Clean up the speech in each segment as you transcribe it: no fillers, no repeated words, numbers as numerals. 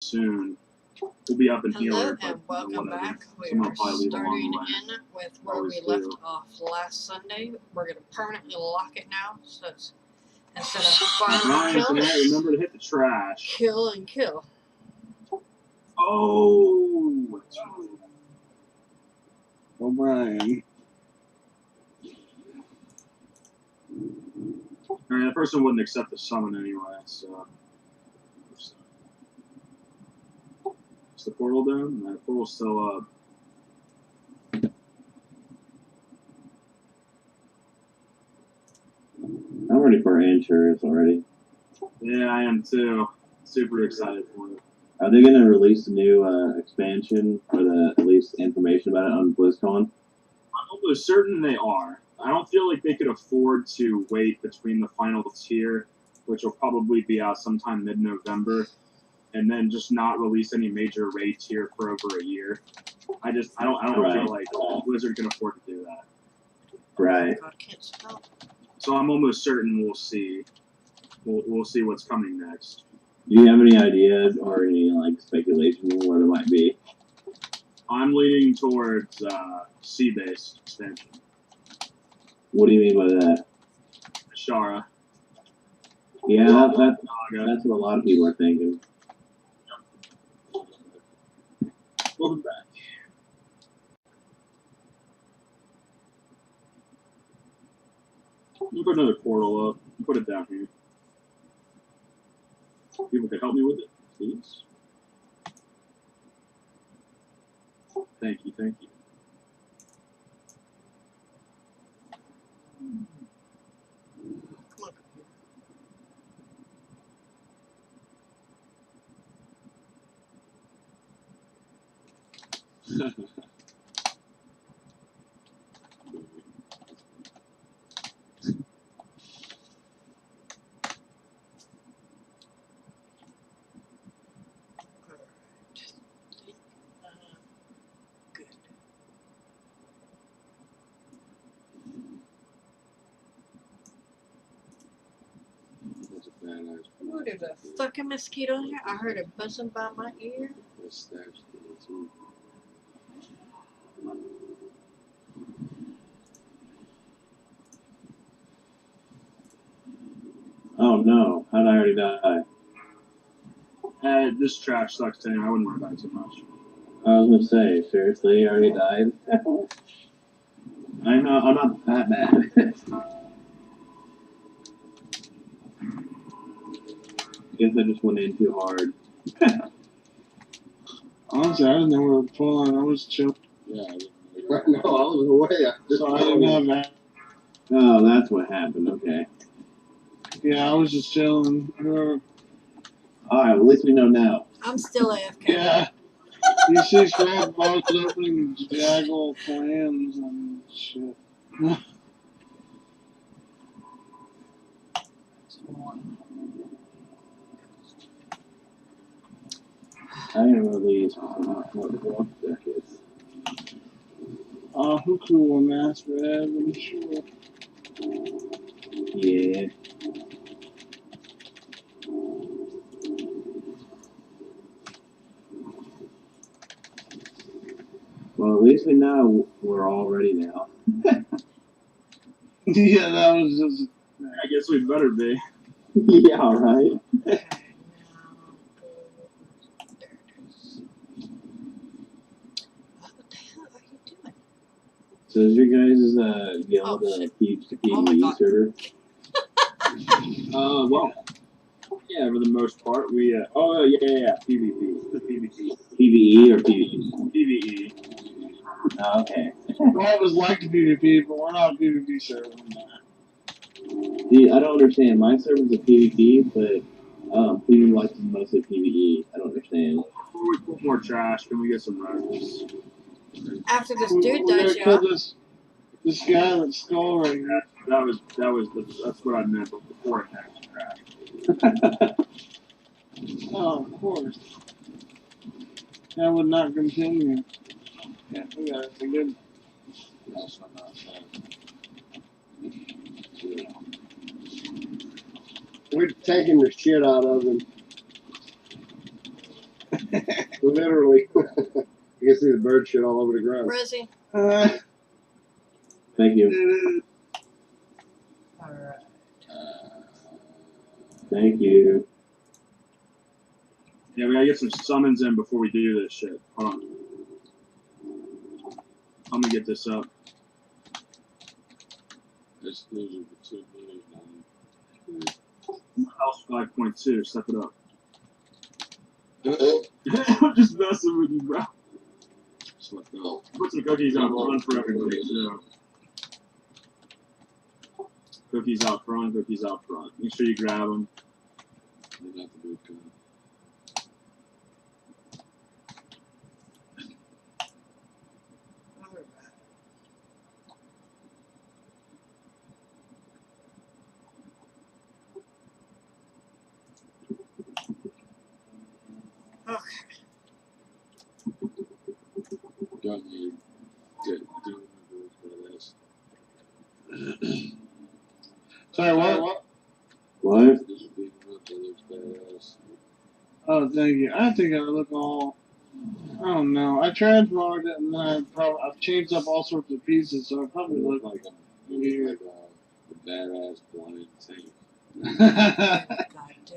soon. We'll be up in Hello here. and welcome back. We Someone are will probably leave along starting the way. in with where Always we do. left off last Sunday. We're going to permanently lock it now, so it's instead of farm Ryan, and tonight, kill, remember to hit the trash. kill and kill. Oh! O'Brien. Alright, the person wouldn't accept the summon anyway, so. Is the portal down? No, the portal's still up. I'm ready for insurance already. Yeah, I am too. Super excited for it. Are they going to release a new expansion or at least information about it on BlizzCon? I'm almost certain they are. I don't feel like they could afford to wait between the final tier, which will probably be out sometime mid-November, and then just not release any major raid tier for over a year. I don't Right. feel like Blizzard can afford to do that. Right. God, I can't spell. So I'm almost certain we'll see. We'll see what's coming next. Do you have any ideas or any speculation on what it might be? I'm leaning towards sea-based expansion. What do you mean by that? Shara. Yeah, that's Naga. what a lot of people are thinking. Welcome back. We'll put another portal up. Put it down here. People could help me with it, please. Thank you, thank you. Look. Good. That's a badass. Ooh, there's a fucking mosquito in here. I heard it buzzing by my ear. That's stabs too. Oh no, how'd I already die? This trash sucks too. I wouldn't worry about it too much. I was gonna say, seriously, I already died? I'm not that bad. Guess I just went in too hard. Honestly, I didn't know where to pull on. I was chill. Yeah, right. No, I was away. So I didn't have that. Oh, that's what happened. Okay. Yeah, I was just chilling. All right. Well, at least we know now. I'm still AFK. Yeah. You see Scrap Box opening Jaggle plans and shit. I didn't release what the block deck is. Who cool mass red, I'm sure. Yeah. Well, at least we know we're all ready now. Yeah, that was just. I guess we better be. Yeah, right. Okay, now, there it is. What the hell are you doing? So is your guys' guild Oh, shit. PvE Oh my God. server? Well, yeah, for the most part, we. Yeah, PvP. The PvP. PvE or PvE? PvE. Oh, okay. Well, it was like the PvP, but we're not a PvP server. See, I don't understand. My server's a PvP, but PvE Life is mostly PvE. I don't understand. Before we pull more trash, can we get some rifles? After this We're dude gonna dies, kill y'all. this guy that's skull right here. That's what I meant before it happened trash. Oh, of course. That would not continue. Yeah, we got it. Good. We're taking the shit out of him. Literally. You can see the bird shit all over the ground. Rezzy. Thank you. Alright. Thank you. Yeah, we gotta get some summons in before we do this shit. Hold on. I'm gonna get this up. Exclusion for 2 million. House 5.2, step it up. I'm just messing with you, bro. Slept out. Put some cookies out front for everybody, too. Cookies out front, cookies out front. Make sure you grab them. Didn't have to do it. Got me get doing for this. Sorry, what? What? This would be one that looks badass. Oh, thank you. I think I look all. I don't know. I transformed it and then I've changed up all sorts of pieces, so I probably look like Like a badass blind tank. yeah. God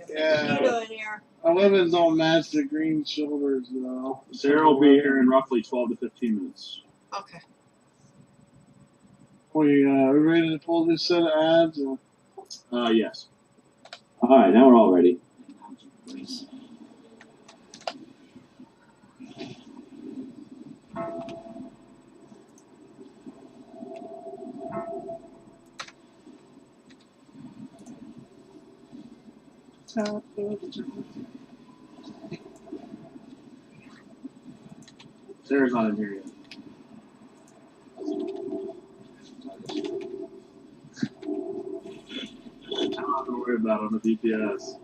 damn it. What are you doing here? My weapon's all matched the green shoulders, though. Sarah will be here in roughly 12 to 15 minutes. Okay. We ready to pull this set of ads? Or? Yes. Alright, now we're all ready. Sarah's not in here yet. I don't have to worry about on the DPS.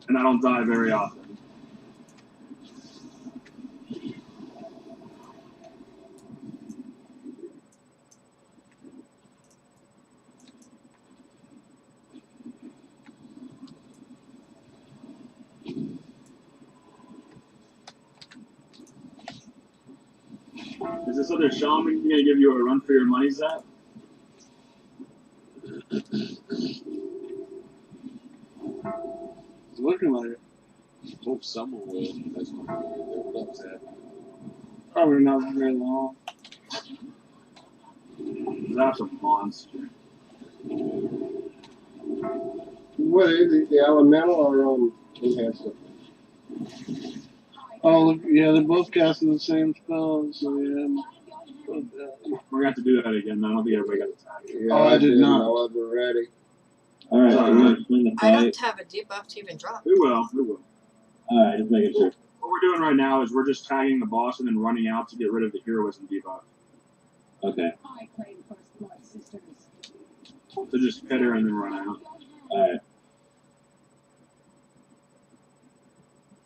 And I don't die very often. Is this other shaman gonna give you a run for your money, Zach? It's looking like it. Hope someone will. That's what I'm saying. Probably not very long. That's a monster. What is it? The elemental or enhancer? Oh, look, yeah, they're both casting the same spells, so yeah. We're gonna have to do that again. I don't think everybody got attacked. Yeah, Oh, I did not. I wasn't ready. Alright, we're gonna explain the I fight. don't have a debuff to even drop. We will. We will. Alright, just making sure. What we're doing right now is we're just tagging the boss and then running out to get rid of the heroism debuff. Okay. So just hit her and then run out. Alright.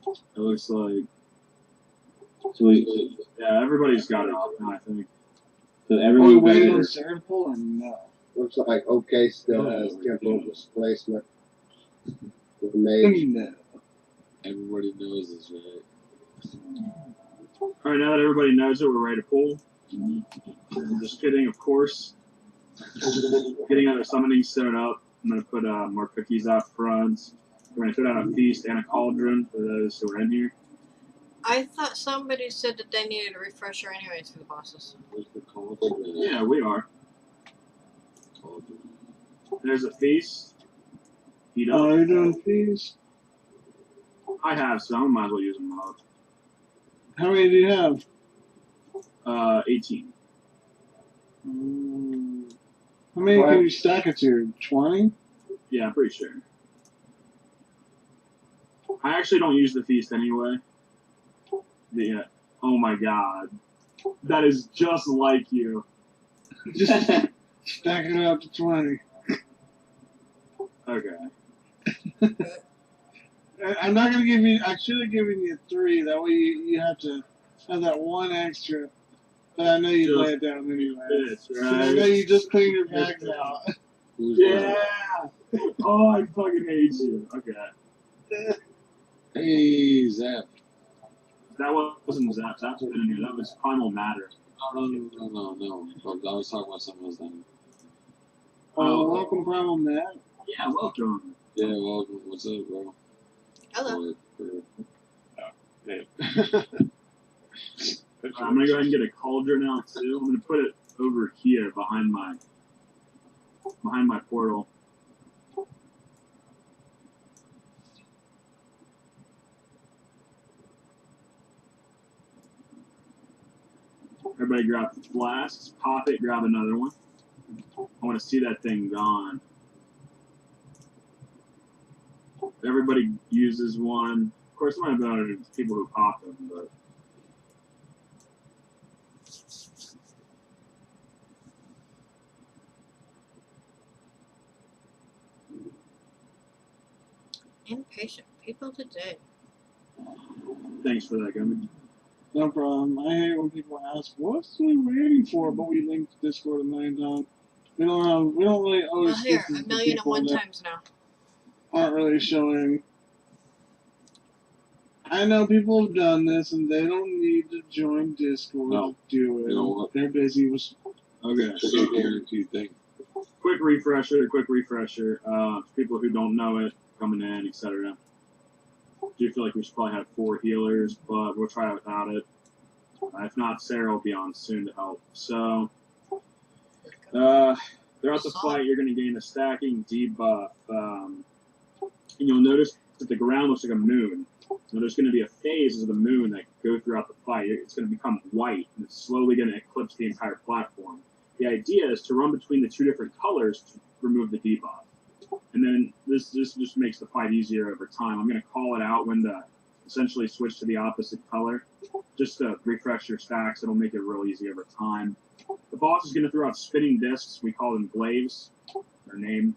It looks like, Sweet. yeah, everybody's got it off now, I think. So Are we everyone waiting got on it. Sarah to pull or no? Looks like OK still Yeah, has we tempo do. displacement. The mage. No. Everybody knows this, right? Alright, now that everybody knows it, we're ready to pull. I'm just kidding, of course. Getting other summoning set up. I'm gonna put more cookies out front. We're gonna put out a feast and a cauldron for those who are in here. I thought somebody said that they needed a refresher anyways for the bosses. Where's the cauldron? Yeah, we are. Cauldron. There's a feast. Heat Oh, up. you're doing fees? I have some. I might as well use them all. How many do you have? 18. How many can you stack it to? 20? Yeah, I'm pretty sure. I actually don't use the feast anyway. Oh my god. That is just like you. Just stack it up to 20. Okay. I'm not going to give you, I should have given you 3. That way you have to have that one extra. But I know you Just lay it down anyway. This, And I know right? you just clean your bags out. Who's Yeah! Oh, I fucking hate you. Okay. Hey, Zap. That wasn't Zap. Zap's been in here. That was Primal Matter. No. But I was talking about something else then. Oh, welcome, Primal Matt. Yeah, welcome. Yeah, welcome. What's up, bro? Hello. I'm gonna go ahead and get a cauldron out too. I'm gonna put it over here behind my portal. Everybody grab the flasks, pop it, grab another one. I want to see that thing gone. Everybody uses one. Of course, I'm not about people who pop them, but. Impatient people today. Thanks for that, Gummy. No problem. I hate when people ask, "What's we waiting for?" But we linked Discord a million times. We don't really Well, always here, get to a the million and people one that times now. aren't really showing. I know people have done this and they don't need to join Discord No. to do it. You know what? They're busy with. Okay, It's so a guaranteed thing. quick refresher. People who don't know it, coming in, etc. Do feel like we should probably have 4 healers, but we'll try it without it. If not, Sarah will be on soon to help. So, throughout the fight, you're going to gain a stacking debuff. And you'll notice that the ground looks like a moon. So there's going to be a phase of the moon that go throughout the fight. It's going to become white, and it's slowly going to eclipse the entire platform. The idea is to run between the 2 different colors to remove the debuff. And then this just makes the fight easier over time. I'm going to call it out when to essentially switch to the opposite color. Just to refresh your stacks, it'll make it real easy over time. The boss is going to throw out spinning discs. We call them glaives. Their name.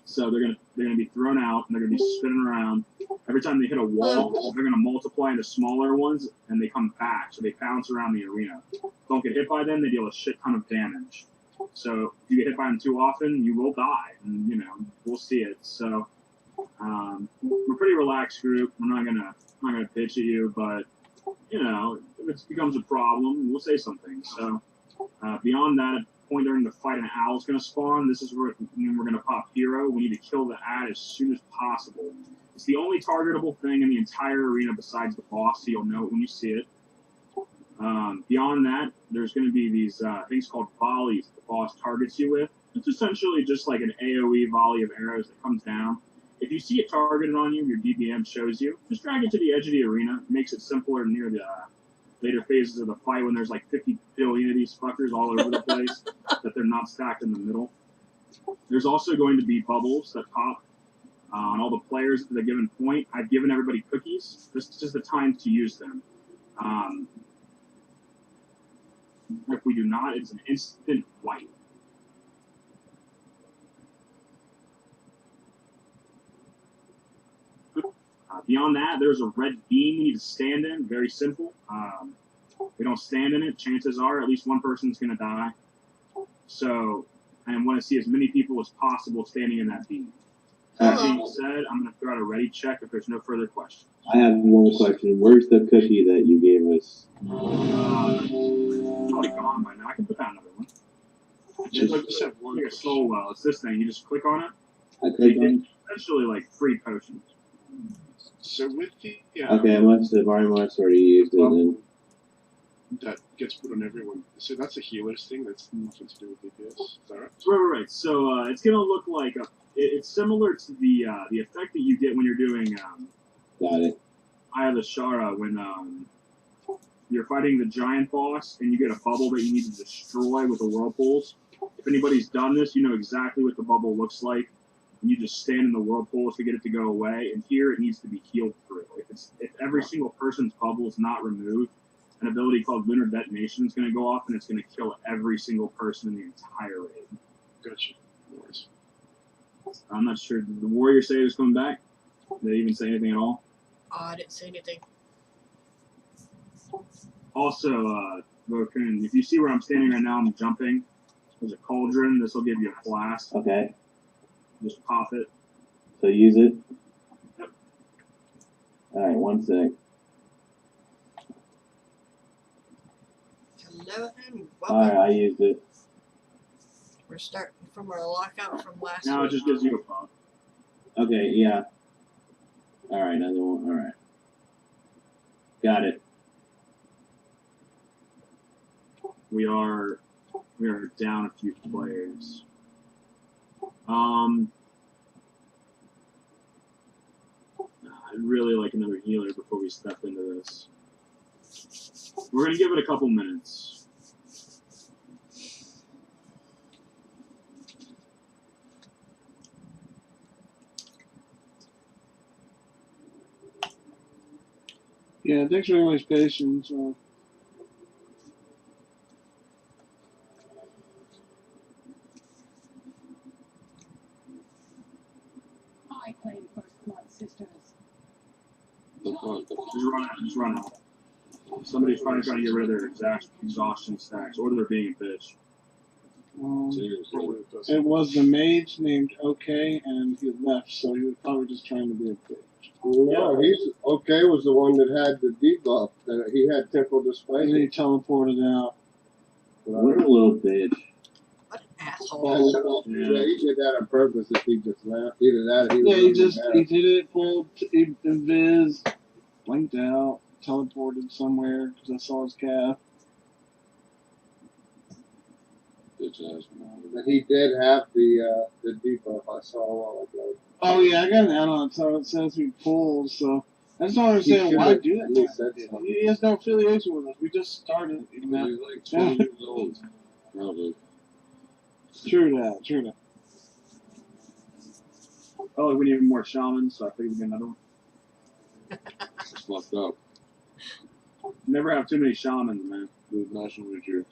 So they're gonna be thrown out and they're gonna be spinning around. Every time they hit a wall, they're gonna multiply into smaller ones and they come back. So they bounce around the arena. Don't get hit by them; they deal a shit ton of damage. So if you get hit by them too often, you will die, and we'll see it. So we're a pretty relaxed group. I'm not gonna pitch at you, but if it becomes a problem, we'll say something. So beyond that. Point during the fight, an owl's going to spawn. This is where we're going to pop hero. We need to kill the ad as soon as possible. It's the only targetable thing in the entire arena besides the boss, so you'll know it when you see it. Beyond that, there's going to be these things called volleys that the boss targets you with. It's essentially just like an AoE volley of arrows that comes down. If you see it targeted on you, your DBM shows you. Just drag it to the edge of the arena. It makes it simpler near the later phases of the fight when there's like 50 billion of these fuckers all over the place that they're not stacked in the middle. There's also going to be bubbles that pop on all the players at a given point. I've given everybody cookies. This is the time to use them. If we do not, it's an instant wipe. Beyond that, there's a red beam we need to stand in. Very simple. If we don't stand in it, chances are at least one person's going to die. So I want to see as many people as possible standing in that beam. That being said, I'm going to throw out a ready check if there's no further questions. I have one question. Where's the cookie that you gave us? It's probably gone by now. I can put down another one. It's like a soul well. It's this thing. You just click on it. I clicked on it? Essentially like free potions. So with the Okay, I must have already used it then. that gets put on everyone. So that's a healer's thing. That's nothing to do with DPS. Is that right? Right. So it's gonna look like it's similar to the effect that you get when you're doing Got it. Eye of the Shara when you're fighting the giant boss and you get a bubble that you need to destroy with the whirlpools. If anybody's done this, you know exactly what the bubble looks like. And you just stand in the whirlpools to get it to go away. And here it needs to be healed through. If every single person's bubble is not removed, an ability called Lunar Detonation is going to go off and it's going to kill every single person in the entire raid. Gotcha. No worries. I'm not sure. Did the warrior say he was coming back? Did they even say anything at all? I didn't say anything. Also, Vokun, if you see where I'm standing right now, I'm jumping. There's a cauldron. This will give you a blast. Okay. Just pop it. So use it? Yep. Alright, one sec. Hello and Alright, welcome. I used it. We're starting from our lockout from last Now it week. just gives you a phone. Okay, yeah. Alright, another one. Alright. Got it. We are down a few players. I'd really like another healer before we step into this. We're gonna give it a couple minutes. Yeah, thanks for everybody's patience. I claim First Blood Sisters. Just run out. Somebody's probably trying to get rid of their exhaustion stacks, or they're being a bitch. Seriously. Probably it does. It was the mage named OK, and he left, so he was probably just trying to be a bitch. No, he's okay. Was the one that had the debuff. That he had temporal And he displacement. teleported out. What a little bitch. What an asshole. Yeah, he did that on purpose. If he just left, either that or he Yeah, was he leaving just back. he did it, pulled invis, blinked out, teleported somewhere because I saw his calf. Bitch ass man. But he did have the debuff. I saw a while ago. Oh yeah, I got an add-on, so it says we pulled. So I just don't He understand should why have do at that. least said something. He has no affiliation with us. We just started. You know? He's like 12 years old. Probably. True that. True that. Oh, we need more shamans, so I figured we get another one. It's fucked up. Never have too many shamans, man. Dude, national retreat.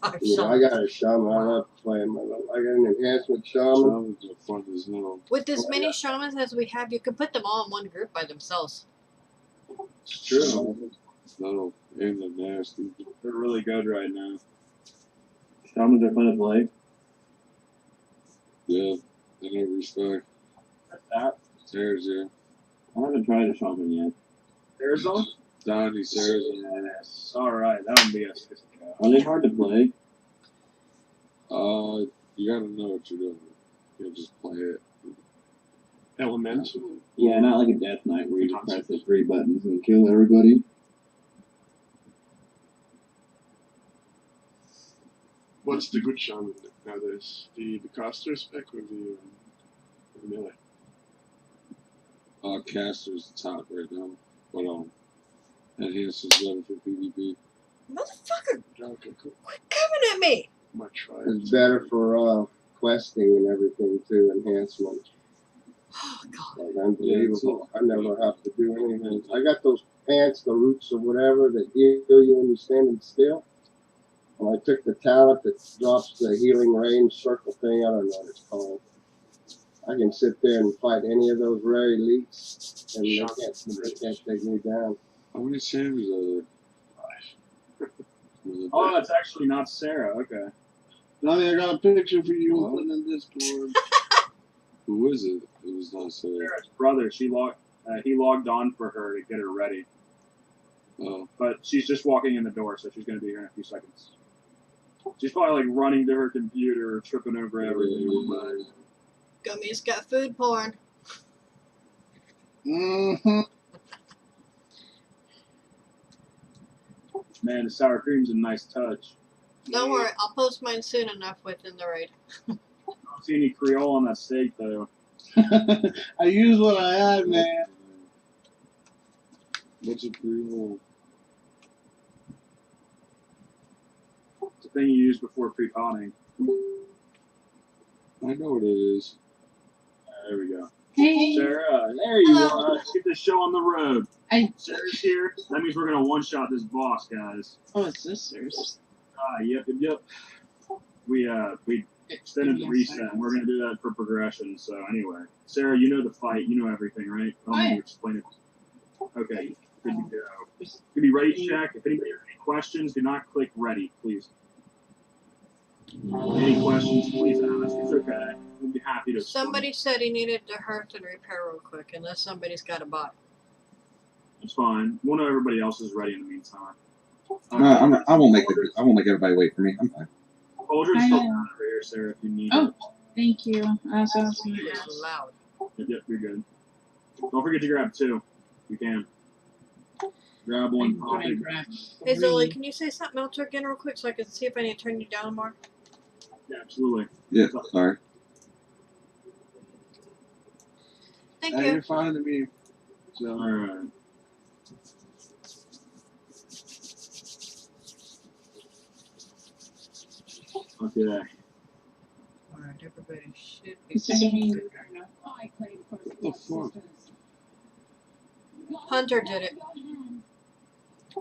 5 Yeah, I got a shaman. I love playing my. I got an enhancement shaman. Shamans are fun as hell. With as many shamans as we have, you can put them all in one group by themselves. It's true. That'll end the nasty. They're really good right now. Shamans are fun to play. Yeah, in every respect. That Sarah's here. I haven't tried a shaman yet. Arizona? Donnie, Sarah's in Yes. All right, that would be a 6 go. Are they hard to play? You gotta know what you're doing. You can't just play it. Elemental. Yeah, not like a Death Knight where you just press the 3 buttons and kill everybody. What's the good shaman nowadays? The caster spec or the melee? Caster's the top right now. But, enhances level for PvP. Motherfucker, Okay, cool. quit coming at me! Might try It's it. better for questing and everything too. Enhancement. Oh, God. Like unbelievable. I never have to do anything. I got those pants, the roots or whatever that heal you when you're standing still. And I took the talent that drops the healing range circle thing. I don't know what it's called. I can sit there and fight any of those rare elites, and they can't take me down. How many Sams are there? Oh, that's actually not Sarah. Okay. Donnie, I got a picture for you. Put in Discord. Who is it? It was not Sarah. Sarah's brother. He logged on for her to get her ready, Oh, but she's just walking in the door, so she's gonna be here in a few seconds. She's probably like running to her computer, tripping over everything. But Gummy's got food porn. Mm-hmm. man, the sour cream's a nice touch. Don't worry, I'll post mine soon enough within the raid. I don't see any Creole on that steak though. I used what I had, man. what's a pre-roll? It's the thing you use before pre-potting. I know what it is. There we go. Hey, Sarah, there you Hello. are. Let's get this show on the road. I- Sarah's here. That means we're gonna one-shot this boss, guys. Oh, it's sisters. Yep. We extended the reset, and we're gonna do that for progression. So anyway, Sarah, you know the fight. You know everything, right? I don't need to explain it. Okay, good to go. You be ready to check. If anybody has any questions, do not click ready, please. Any questions, please ask. It's okay. We'll be happy happy to. Somebody said he needed to hearth and repair real quick, unless somebody's got a bot. It's fine. We'll know everybody else is ready in the meantime. I won't make everybody wait for me. I'm fine. Cauldron's still down over here, Sarah, if you need Oh. it. Thank you. That's awesome. It's loud. Yep, you're good. Don't forget to grab 2. You can. Grab one. Coffee. Hey Zoe, can you say something else again real quick so I can see if I need to turn you down more? Yeah, absolutely. Yeah, sorry. Thank Yeah, you. you're fine to me. So. Alright. Okay. Alright, everybody should be. Is there any- I claim first the blood fuck? sisters. Hunter did it.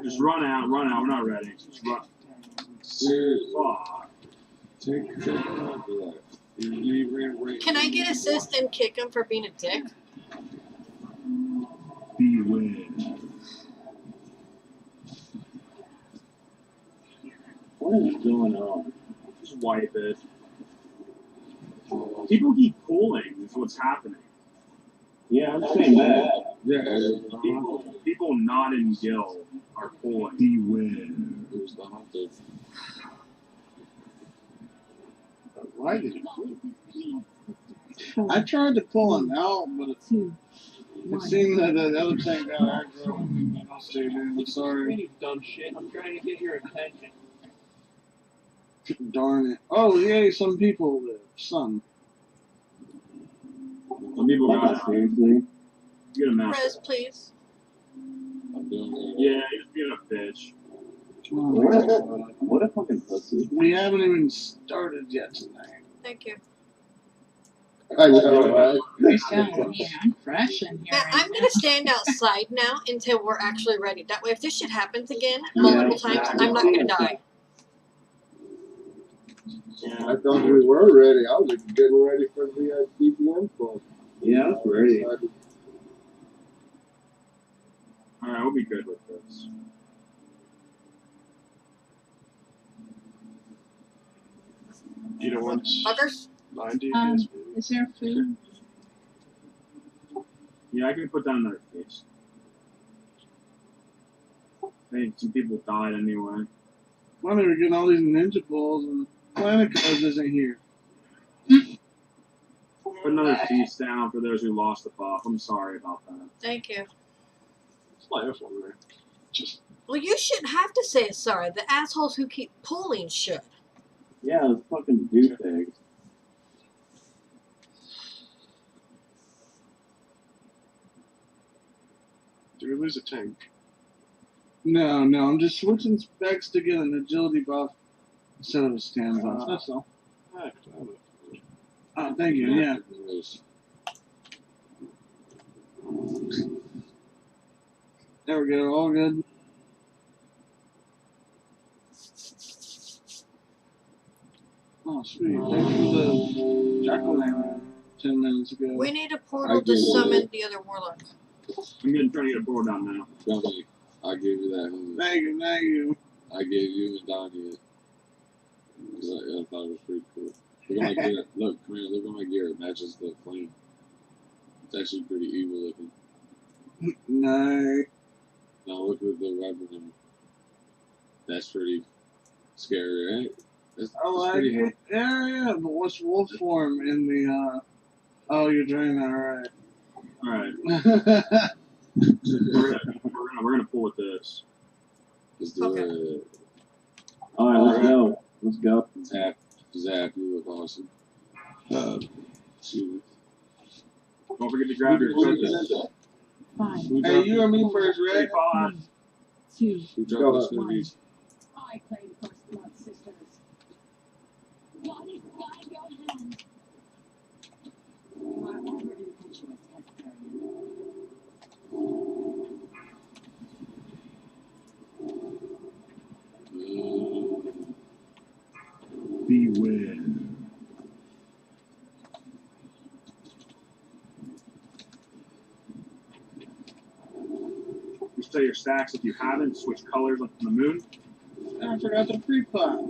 Just run out. We're not ready. Just run. Fuck. Take that. You ran right. Can I get assist and kick him for being a dick? Beware. What is going on? Just wipe it. People keep pulling. Is what's happening. Yeah, I'm saying that. Yeah, People not in guild are pulling. beware. It was the hunter. Why did you? I tried to pull him out, but it seemed that the other thing got aggro. I'll stay in. Sorry. Dumb shit. I'm trying to get your attention. Darn it. Oh, yay, some people live. Some. Some people got out. Seriously? Get a mess. Rez, please. I'm doing it. Yeah, he's being a bitch. What a fucking pussy. We haven't even started yet tonight. Thank you. I know, right? Yeah, I'm fresh in here. Now, I'm gonna stand outside now until we're actually ready. That way, if this shit happens again multiple times, I'm not gonna die. I thought we were ready. I was getting ready for the DPM call. Yeah, it's ready. Alright, we'll be good with this. You don't want Fuckers. 9 DPS? Is there food? Yeah, I can put down another case. I think some people died anyway. Well, they were getting all these ninja balls and Planet Cause isn't here. Put another piece down for those who lost the buff. I'm sorry about that. Thank you. It's my F1, man. Just Well, you shouldn't have to say sorry. The assholes who keep pulling should. Yeah, those fucking douchebags. did we lose a tank? No, I'm just switching specs to get an agility buff instead of a stand buff. That's all. Ah, damn it. Oh, thank you, yeah. There we go, all good. Oh, sweet. Thank you for the jack-o'-lantern 10 minutes ago. We need a portal to summon the other warlock. I'm trying to get a board down now. Dummy, I gave you that. Thank you. I gave you and Donnie it. 'Cause I thought it was pretty cool. Look at my gear. Look, come here. Look at my gear. It matches the flame. It's actually pretty evil looking. No. Now look at the weapon. And that's pretty scary, right? That's I like pretty it. Yeah, but what's wolf form in the, oh, you're doing that right. Alright, Alright. we're gonna pull with this. Let's do it. Alright, let's go. Let's go. Zap, you look awesome. Shoot. Don't forget to grab your tokens. Fine. Hey, you and me first, Rick. 5. 2. Who dropped this movie? I claim first blood sisters. Blood is by your hand. You are already impetuous, Beware. You stay your stacks if you haven't. Switch colors like the moon. I forgot the free pot.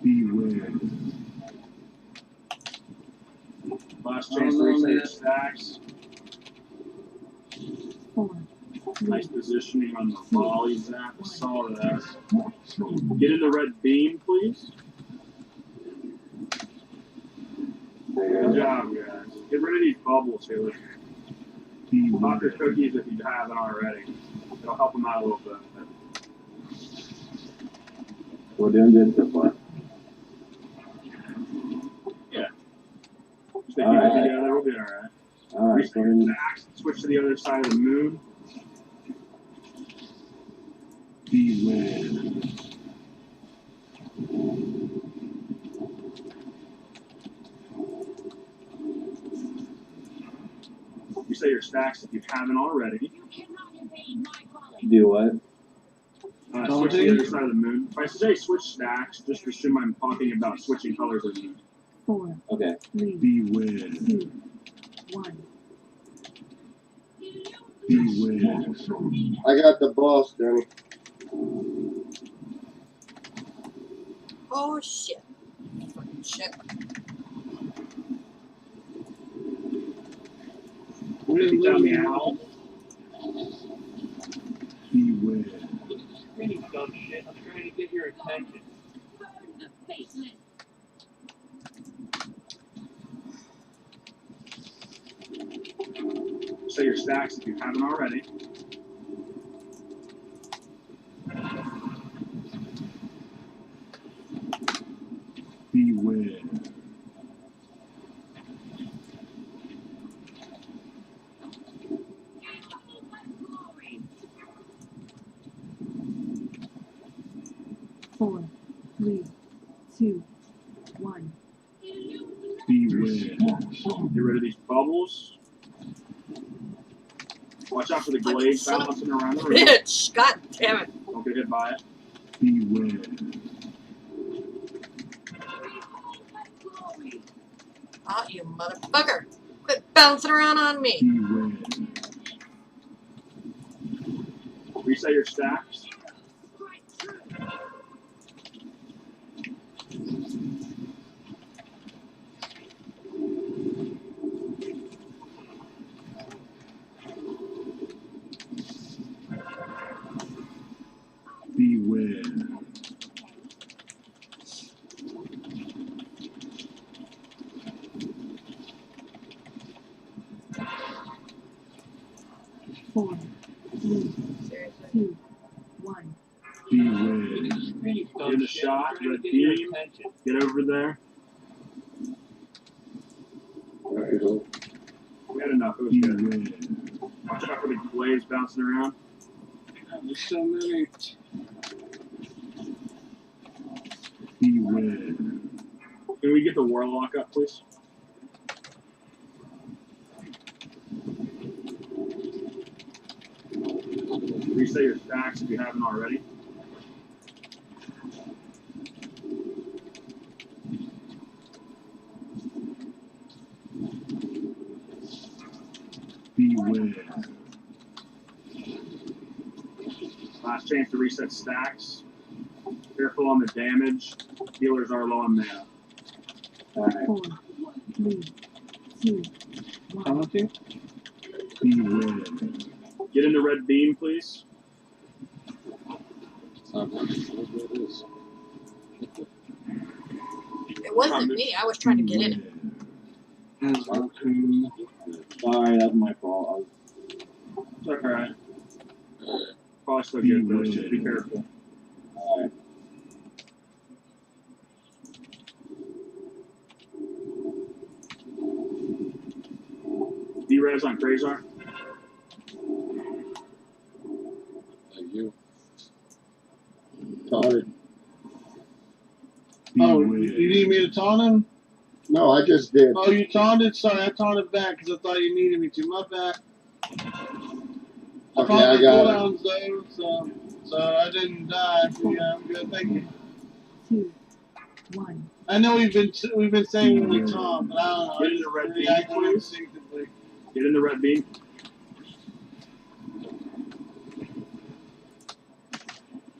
Beware. Last chance to reset your stacks. 4, 3, Nice positioning on the volley, Zach. I saw that. Get in the red beam, please. Good job, guys. Get rid of these bubbles, Taylor. Pop your cookies if you haven't already. It'll help them out a little bit. We're doing good so far. Yeah. Stay All right. together, we'll be alright. All right. Reset your stacks, switch to the other side of the moon. Beware. Reset your stacks if you haven't already. You cannot invade my quality. Do what? Switch to the other side of the moon. If I say switch stacks, just assume I'm talking about switching colors of the moon. 4, Okay. 3, Beware. 2, 1. Beware. I got the boss, Danny. Oh shit. Fucking shit. We didn't Tell lose me me how. Beware. Really dumb shit. I'm trying to get your attention. Burn the basement. Reset your stacks if you haven't already. Beware. Glory. 4, 3, 2, 1. Beware. Get rid of these bubbles. Watch out for the glaive Son of a bouncing around the room. Bitch! God damn it. Don't get hit by it. Beware. Glory. Ah, you motherfucker. Quit bouncing around on me. Beware. Reset your stacks. Strike true. Beware. Four, 3, Seriously. 2, 1. Beware. Really Get dumb in the shit. shot, I'm trying red to get your beam. attention. Get over there. Okay. We had enough. It was good. Beware. Watch out for the glaives bouncing around. There's so many. Beware. Can we get the warlock up, please? Reset your stacks if you haven't already. Beware. Last chance to reset stacks. Careful on the damage. Healers are low on mana. All right. 4, 3, 2, 1. Penalty? Beware. Get in the red beam, please. Stop it. Look what it is. It wasn't me. I was trying to get in it. Has Raccoon. Sorry, that's my fault. It's alright. Probably still good though. Just be careful. All right. D-res on Krazar. Thank you. Sorry. Oh, Beware. you need me to taunt him? No, I just did. Oh, you taunted? Sorry, I taunted back because I thought you needed me to. My bad. Okay, followed I the got it. cooldowns though, so I didn't die. Yeah, I'm good. Thank you. 2, 1. I know we've been saying when we taunt, but I don't know. Get I in the red just beam, react please. instinctively. Get in the red beam.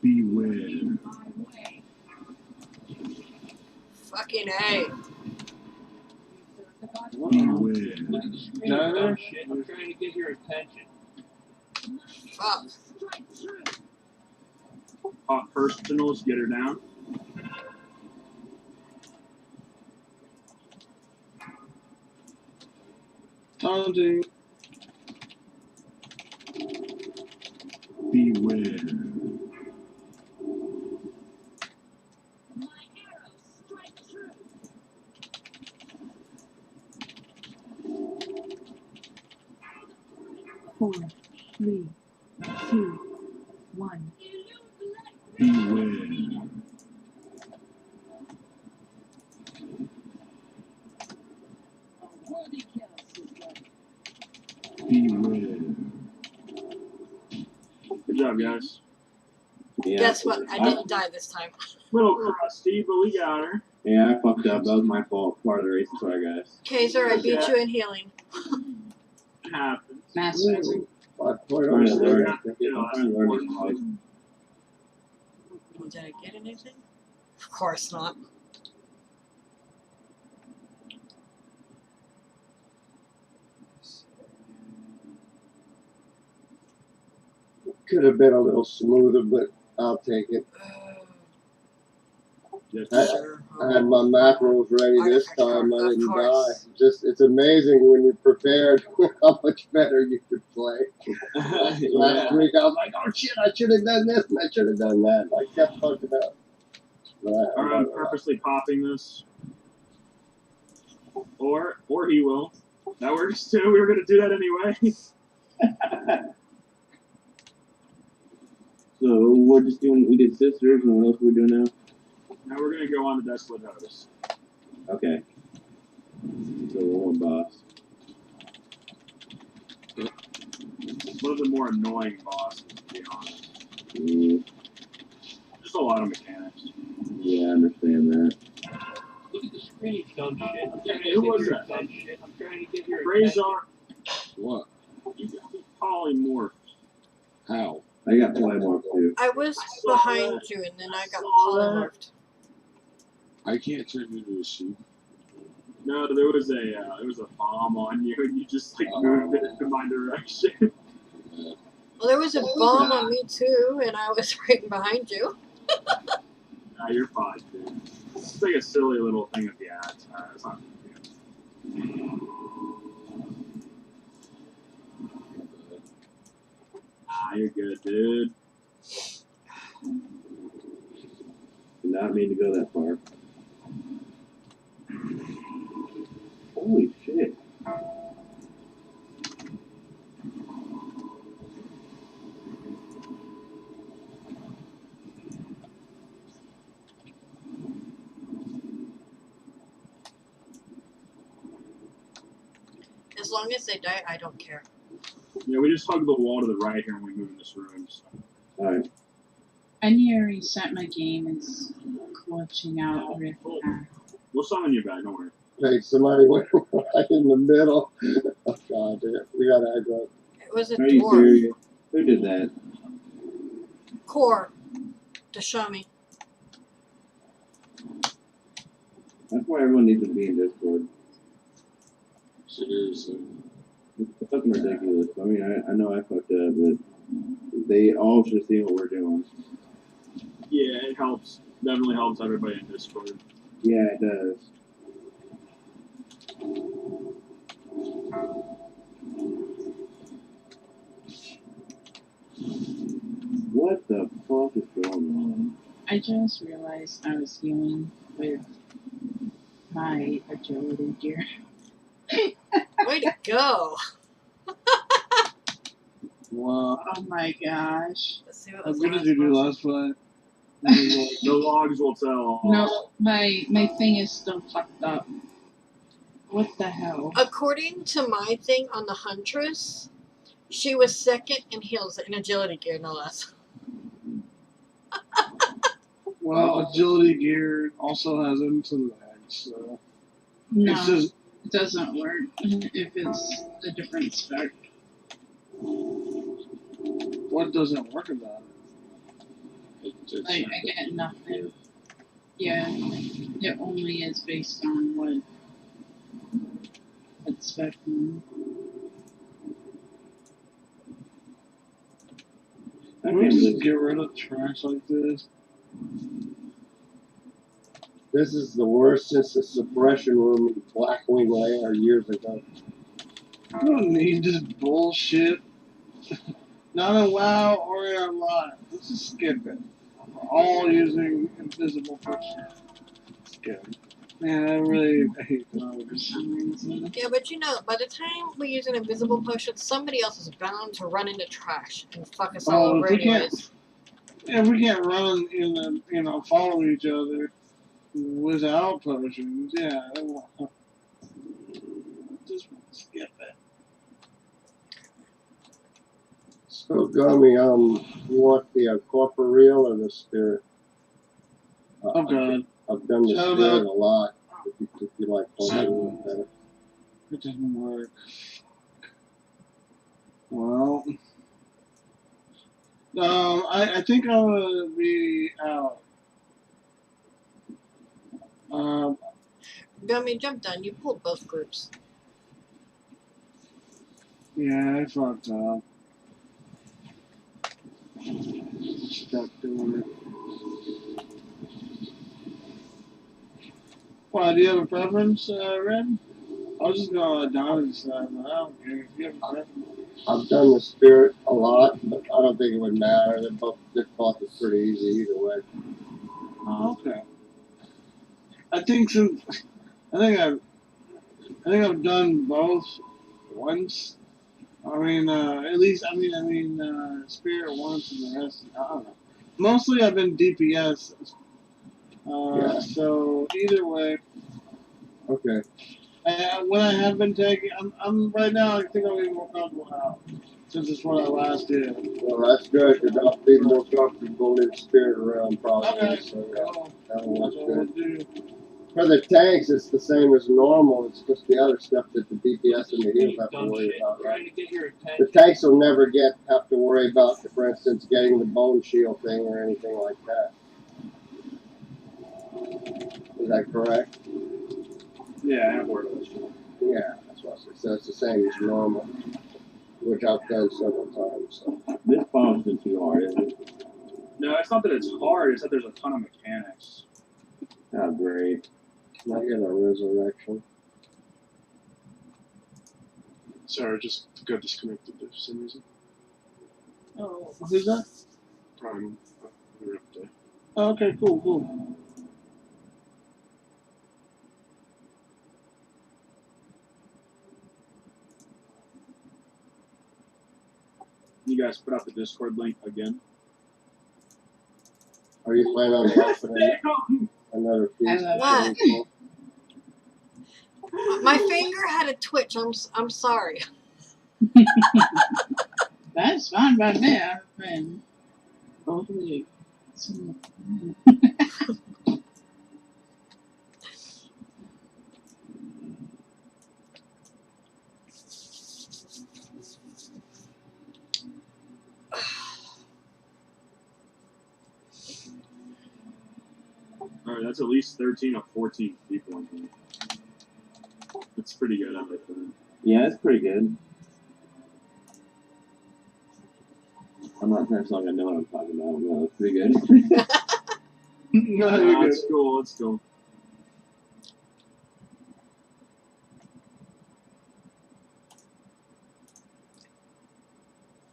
Beware. Fucking A. Beware. Look at the screen, Got you it? dumb shit. I'm trying to get your attention. Fuck. Pop personals, get her down. Taunting. Beware. Four, three, two, one. Beware. Beware. Good job, guys. Yeah. Guess what? I didn't die this time. Little crusty, but we got her. Yeah, I fucked up. That was my fault. Part of the race. Sorry, guys. Kaiser, I beat you in healing. It happens. Master. But Trying to learn. You know, I'm trying to learn this life. Well, did I get anything? Of course not. could have been a little smoother, but I'll take it. Sure. I had my macros ready this time. I didn't die. Just it's amazing when you're prepared how much better you could play. Last week I was like, oh shit, I should have done this and I should have done that. I kept fucking up. I'm purposely popping this. Or he will. That works too. We were gonna do that anyway. So we're just doing. We did sisters, and what else are we doing now? Now we're gonna go on to Desolate House. Okay. So we're one boss. One of the more annoying bosses, to be honest. Mm, Just a lot of mechanics. yeah, I understand that. Look at the screen, you dumb shit. I'm trying to Who get was your that? attention. I'm trying to get your Razor, attention. What? you got me polymorphed. How? I got polymorph too. I was behind you and then I got polymorphed. I can't turn into a sheep. No, there was a bomb on you, and you just like moved it into my direction. Well, there was a bomb on me too, and I was right behind you. Nah, you're fine, dude. It's like a silly little thing at the ads. It's not. You're good, dude. Did not mean to go that far. Holy shit. As long as they die, I don't care. Yeah, we just hug the wall to the right here when we move in this room. So. Alright. I need to reset my game. It's glitching out really bad. We'll summon you back, don't worry. Hey, somebody went right in the middle. Oh god, dude. We gotta aggro. It was a Are you dwarf. serious? Who did that? Core. To show me. That's why everyone needs to be in Discord. Seriously. It's fucking ridiculous. I mean, I know I fucked up, but they all should see what we're doing. Yeah, it helps. Definitely helps everybody in Discord. Yeah, it does. What the fuck is going on? I just realized I was healing with my agility gear. Way to go. Oh my gosh. Let's see what How was good last did you do one. last fight? The logs will tell. No, my thing is still fucked up. What the hell? According to my thing on the Huntress, she was second in heals in agility gear, no less. Well, agility gear also has into lag, so No, it's just it doesn't work if it's a different spec. what doesn't work about it. I get nothing. Yeah, it only is based on what expecting. Can we just get rid of trash like this? This is the worst since the suppression room in Blackwing Lair years ago. I don't need this bullshit. Not a WoW or a lot. Let's just skip it. We're all using invisible person. Skip it. Man, I really hate For those. some reason. Yeah, but you know, by the time we use an invisible potion, somebody else is bound to run into trash and fuck us all Oh, over if we can't, anyways. if we can't run in the, follow each other without potions, yeah. Just skip it. So, Gummy, you want the corporeal or the spirit? Oh, God. I've done the Shut spirit up. a lot. If you like corporeal better. It doesn't work. Well, I think I'm gonna be out. Gummy, jump down. You pulled both groups. Yeah, I fucked up. Stuck doing it. Why, do you have a preference, Red? I was just going down and side, but I don't care. If you have a preference. I've done the spirit a lot, but I don't think it would matter. This boss is pretty easy either way. Oh, okay. I think I've done both once. I mean, at least Spirit once, and the rest I don't know. Mostly I've been DPS. Yeah. So either way, Okay. when I have been taking, I'm right now. I think I'll be more comfortable out since it's what I last did. Well, that's good because I'll be more comfortable going in spirit around probably. Okay. So, Cool. that'll That's work what we'll good. do. For the tanks, it's the same as normal. It's just the other stuff that the DPS and the heals have to Dumb worry shit. about, Trying right? to get your The attention. tanks will never have to worry about, for instance, getting the bone shield thing or anything like that. Is that correct? Yeah, I have word of this. Yeah, that's what I said. So it's the same as normal, which I've done several times. So. This bomb's been too hard, isn't it? No, it's not that it's hard. It's that there's a ton of mechanics. Oh, great. Can I get a resurrection? Sorry, I just got disconnected there for some reason. Oh, who's that? Prime. We're up there. Oh, okay, cool. You guys put out the Discord link again. Are you planning on opening another piece? What? My finger had a twitch. I'm sorry. That's fine by me. I've been overly. Alright, that's at least 13 of 14 people in here. That's pretty good, I think. Yeah, it's pretty good. I'm not trying to sound like I know what I'm talking about. No, it's pretty good. No, you're good. It's cool, it's cool.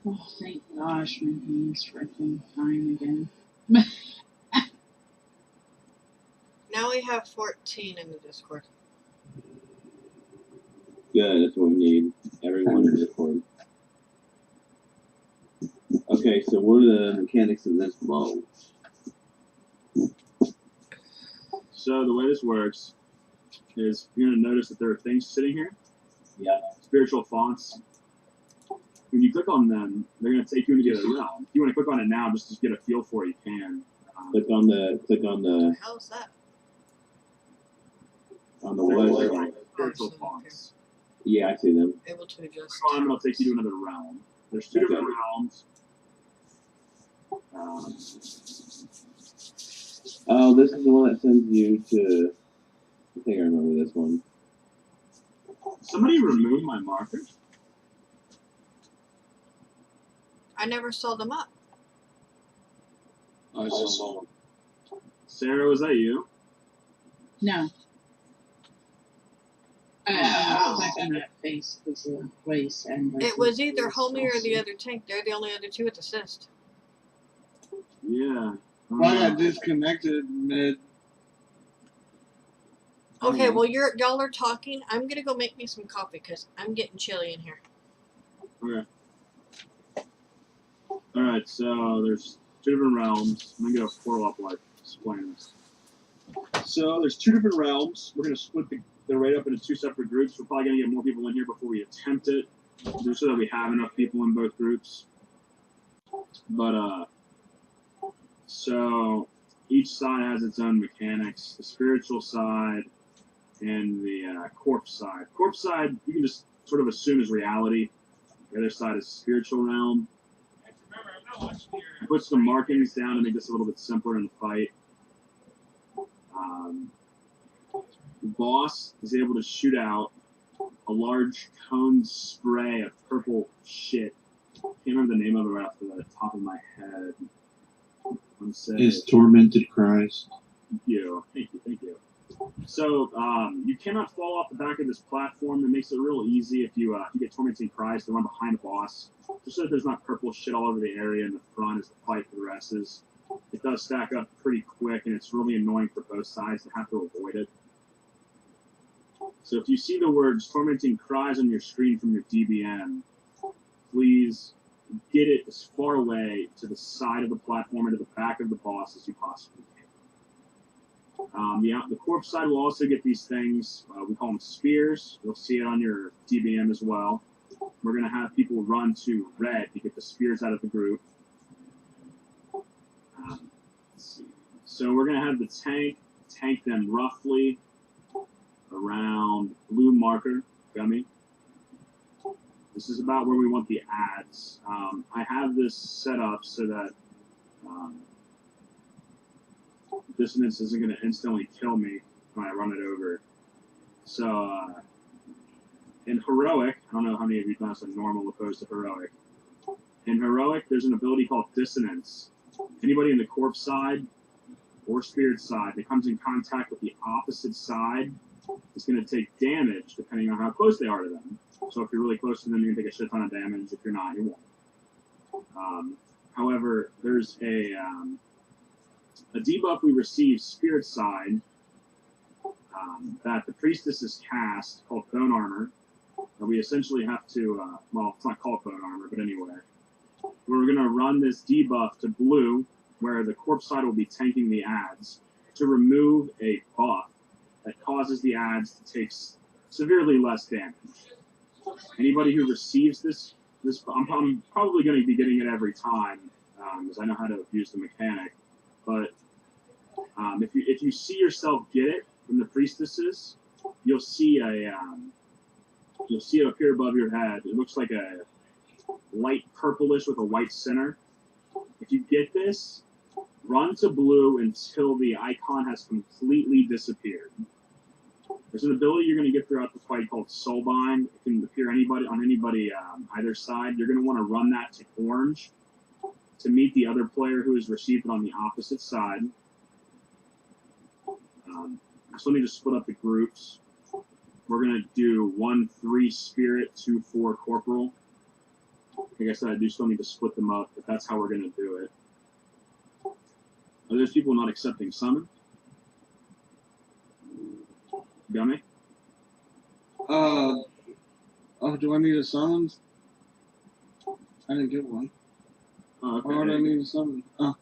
Oh, thank gosh, my name's freaking fine again. Now we have 14 in the Discord. Good, that's what we need. Everyone in Discord. Okay, so what are the mechanics of this bow? So the way this works is you're going to notice that there are things sitting here. Yeah. Spiritual fonts. When you click on them, they're going to take you into the other realm. If you want to click on it now, just to get a feel for it, you can. Click on the What the hell is that? what? Spiritual fonts. Yeah, I see them. Able to adjust. Click on them, it'll take you to another realm. There's two different realms. Oh, this is the one that sends you to. I think I remember this one. Somebody remove my markers? I never saw them up. I saw. Sarah, was that you? No. I was clicking that face was a place and It was either Homie or the other tank. They're the only other two with assist. Yeah. Well, I got disconnected mid. Okay, well y'all are talking. I'm gonna go make me some coffee because I'm getting chilly in here. Okay. Alright, so there's two different realms. I'm gonna get a portal up like explain this. So there's two different realms. We're gonna split the raid up into two separate groups. We're probably gonna get more people in here before we attempt it, just so that we have enough people in both groups. But so each side has its own mechanics. The spiritual side and the corpse side. Corpse side you can just sort of assume is reality. The other side is spiritual realm. I put some markings down to make this a little bit simpler in the fight. The boss is able to shoot out a large cone spray of purple shit. Can't remember the name of it right off the top of my head. His tormented cries. Thank you. So you cannot fall off the back of this platform. It makes it real easy if you get tormenting cries to run behind the boss, just so that there's not purple shit all over the area in the front as the fight progresses. It does stack up pretty quick, and it's really annoying for both sides to have to avoid it. So if you see the words tormenting cries on your screen from your DBM, please get it as far away to the side of the platform or to the back of the boss as you possibly can. The corpse side will also get these things. We call them spears. You'll see it on your DBM as well. We're going to have people run to red to get the spears out of the group. Let's see. So we're going to have the tank them roughly around blue marker, gummy. This is about where we want the ads. I have this set up so that dissonance isn't going to instantly kill me when I run it over. So in heroic, I don't know how many of you know some normal opposed to heroic. In heroic, there's an ability called dissonance. Anybody in the corpse side or spirit side that comes in contact with the opposite side is going to take damage depending on how close they are to them. So if you're really close to them, you're going to take a shit ton of damage. If you're not, you won't. However, there's a debuff we receive spirit side that the priestesses cast called bone armor. And we essentially have to, well, it's not called bone armor, but anyway. We're going to run this debuff to blue, where the corpse side will be tanking the ads, to remove a buff that causes the ads to take severely less damage. Anybody who receives this I'm probably going to be getting it every time, because I know how to abuse the mechanic. But if you see yourself get it from the priestesses, you'll see it appear above your head. It looks like a light purplish with a white center. If you get this, run to blue until the icon has completely disappeared. There's an ability you're going to get throughout the fight called Soulbind. It can appear on anybody either side. You're going to want to run that to orange to meet the other player who has received it on the opposite side. So let me just split up the groups. We're going to do 1-3 spirit, 2-4 corporal. Like I said, I do still need to split them up, but that's how we're going to do it. Are there people not accepting summon? Gummy? Oh, do I need a summons? I didn't get one. Oh, okay. Why would I need a summons? Oh,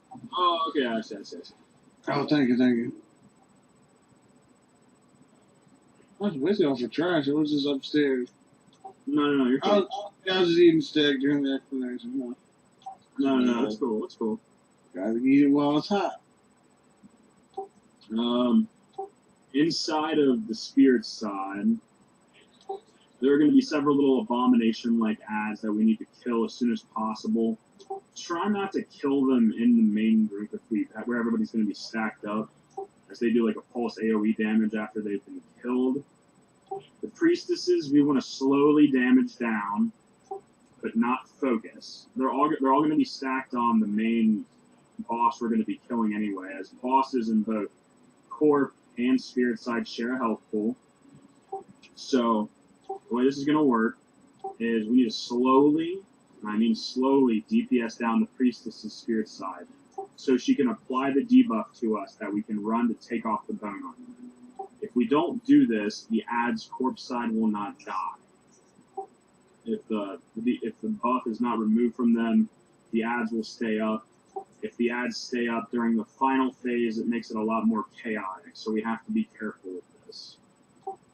okay, I see. Oh, thank you. I was waiting off for trash. It was just upstairs. No, you're fine. I was just eating steak during the explanation. No, it's cool. Gotta eat it while it's hot. Inside of the spirit side, there are going to be several little abomination-like ads that we need to kill as soon as possible. Try not to kill them in the main group where everybody's going to be stacked up, as they do like a pulse AoE damage after they've been killed. The priestesses we want to slowly damage down, but not focus. They're all going to be stacked on the main boss we're going to be killing anyway, as bosses in both Corp and Spirit side share a health pool. So the way this is going to work is we need to slowly, and I mean slowly, DPS down the priestess's Spirit side, so she can apply the debuff to us that we can run to take off the bone armor. If we don't do this, the ad's Corp side will not die. If the buff is not removed from them, the ads will stay up. If the ads stay up during the final phase, it makes it a lot more chaotic, so we have to be careful with this.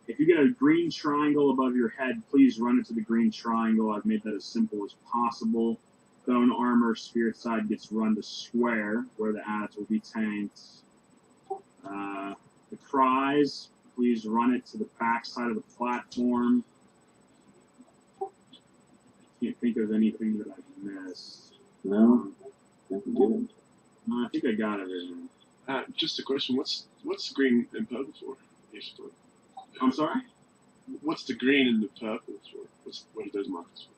If you get a green triangle above your head, please run into the green triangle. I've made that as simple as possible. Bone armor, Spirit side gets run to square, where the ads will be tanked. The cries, please run it to the back side of the platform. Can't think of anything that I missed. No, nothing good. No, I think I got everything. Just a question. What's green and purple for? Usually. I'm sorry? What's the green and the purple for? What are those markers for?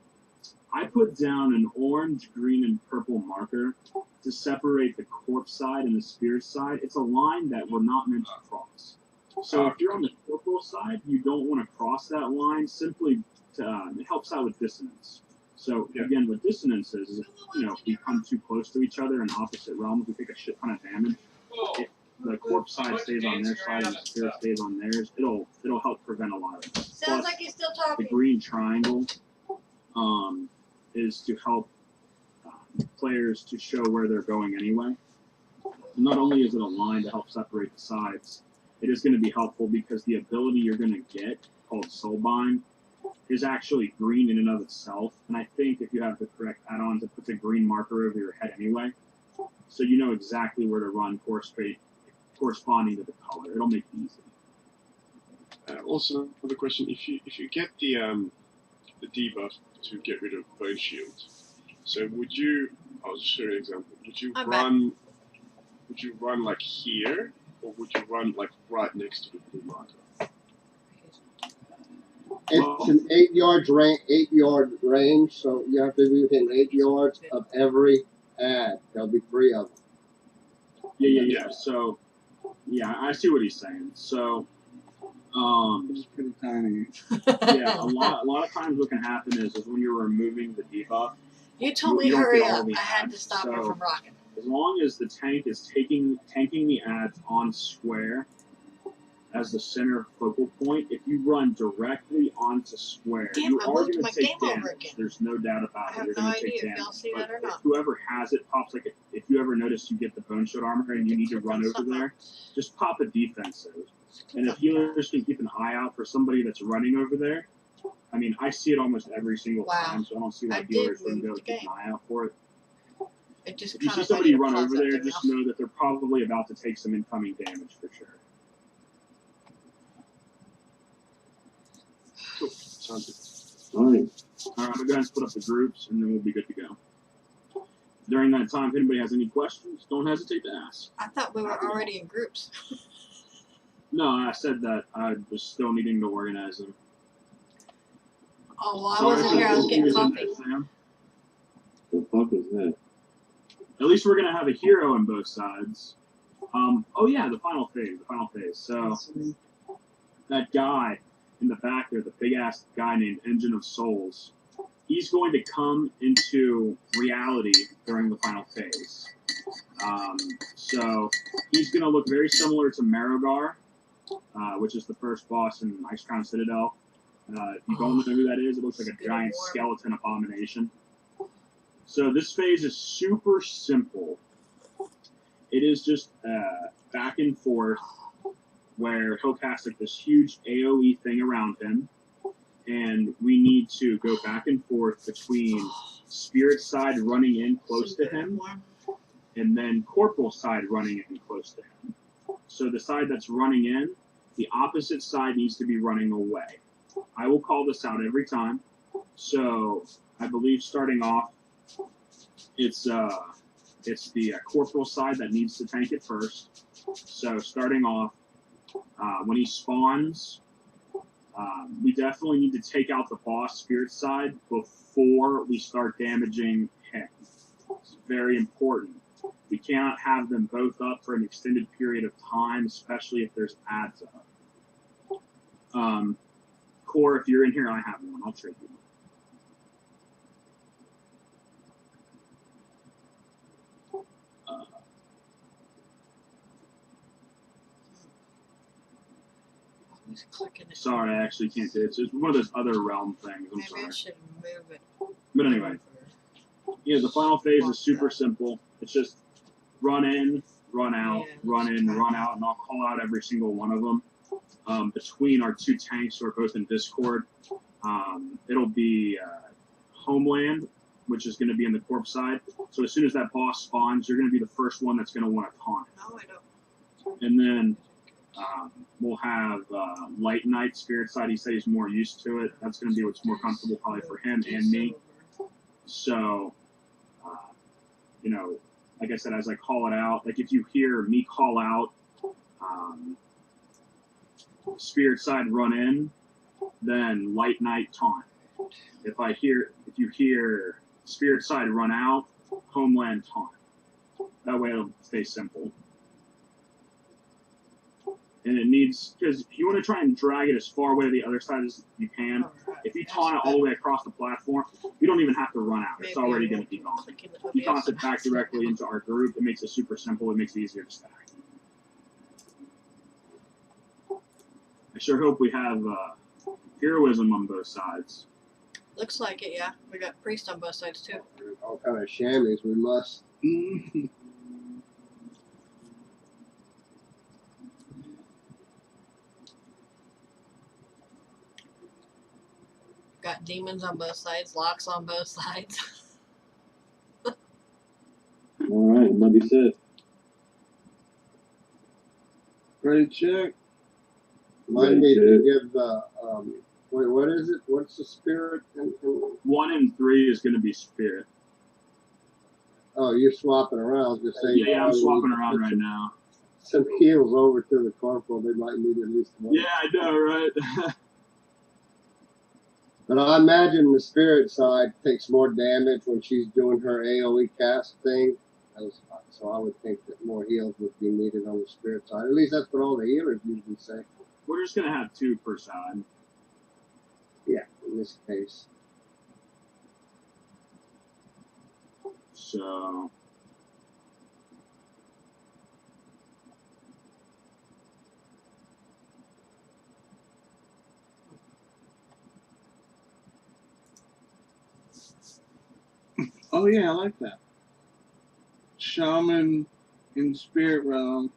I put down an orange, green, and purple marker to separate the corpse side and the spirit side. It's a line that we're not meant to cross. So if you're on the corporal side, you don't want to cross that line. Simply, it helps out with dissonance. So again, what dissonance is if we come too close to each other in opposite realms, we take a shit ton of damage. If the corpse side stays on their side and the spirit stays on theirs, it'll help prevent a lot of it. Sounds like you're still talking. The green triangle is to help players to show where they're going anyway. And not only is it a line to help separate the sides, it is going to be helpful because the ability you're going to get, called Soulbind, is actually green in and of itself. And I think if you have the correct add-ons, it puts a green marker over your head anyway. So you know exactly where to run corresponding to the color. It'll make it easy. Also, another question: if you get the debuff to get rid of bone shield, so would you? I'll just show you an example. Would you run like here, or would you run like right next to the blue marker? It's an 8-yard range, so you have to be within 8 yards of every ad. There'll be 3 of them. Yeah. So, yeah, I see what he's saying. So, It's pretty tiny. yeah, a lot of times what can happen is when you're removing the debuff, You told me you don't hurry get all up. the I had to ads. stop her So, from rocking. as long as the tank is tanking the ads on square as the center focal point, if you run directly onto square, Damn, you I are moved going my to take game over damage. again. There's no doubt about I it. have You're no going to idea take if damage. y'all see But that or if not. whoever has it pops, like if you ever notice you get the bone shield armor and you need to run over there, just pop a defensive. And if healers can keep an eye out for somebody that's running over there, I mean, I see it almost every single time, so I don't see why I did healers wouldn't move go the keep an game. eye out for it. It just If you kind see of somebody ready to run close over up there, their just mouth. know that they're probably about to take some incoming damage for sure. Cool. Sounds good. All right. All right, we'll go ahead and split up the groups, and then we'll be good to go. During that time, if anybody has any questions, don't hesitate to ask. I thought we were already in groups. No, I said that I was still needing to organize them. Oh, well, I Sorry wasn't for here. I was the getting confusion coffee. there, Sam. The fuck is that? At least we're gonna have a hero on both sides. Oh yeah, the final phase. So that guy in the back there, the big ass guy named Engine of Souls, he's going to come into reality during the final phase. So he's gonna look very similar to Marogar, which is the first boss in Ice Crown Citadel. If you don't know who that is, it looks like a giant skeleton abomination. So this phase is super simple. It is just back and forth where he'll cast like this huge AoE thing around him, and we need to go back and forth between spirit side running in close to him and then corporal side running in close to him. So the side that's running in, the opposite side needs to be running away. I will call this out every time. So I believe starting off, it's the corporal side that needs to tank it first. So starting off, when he spawns, We definitely need to take out the boss spirit side before we start damaging him. It's very important. We cannot have them both up for an extended period of time, especially if there's ads up. Core, if you're in here, I have one. I'll trade you. Sorry, I actually can't do it. It's just one of those other realm things. I'm Maybe sorry. I should move it. But anyway, yeah, the final phase is super simple. It's just run in, run out, run in, run out, and I'll call out every single one of them. Between our two tanks who are both in Discord, it'll be Homeland, which is going to be in the corpse side. So as soon as that boss spawns, you're going to be the first one that's going to want to taunt it. No, I don't. And then we'll have Light Knight, Spirit side. He said he's more used to it. That's going to be what's more comfortable probably for him and me. So, you know, like I said, as I call it out, like if you hear me call out Spirit side run in, then Light Knight taunt. If you hear Spirit side run out, Homeland taunt. That way it'll stay simple. And it needs, because you want to try and drag it as far away to the other side as you can. If you taunt it all the way across the platform, you don't even have to run out. It's already going to be gone. You toss it back directly into our group. It makes it super simple. It makes it easier to stack. I sure hope we have heroism on both sides. Looks like it, yeah. We got priest on both sides too. All kind of chamois. We must. Got demons on both sides, locks on both sides. All right, Monday set. Ready to check? Monday to give wait, what is it? What's the spirit? 1 and 3 is going to be spirit. Oh, you're swapping around. I was just saying. Yeah, I'm swapping around right now. Some heals over to the corporal. They might need at least one. Yeah, I know, right? But I imagine the spirit side takes more damage when she's doing her AoE cast thing. So I would think that more heals would be needed on the spirit side. At least that's what all the healers usually say. We're just going to have 2 per side. Yeah, in this case. So... Oh yeah, I like that. Shaman in spirit realm.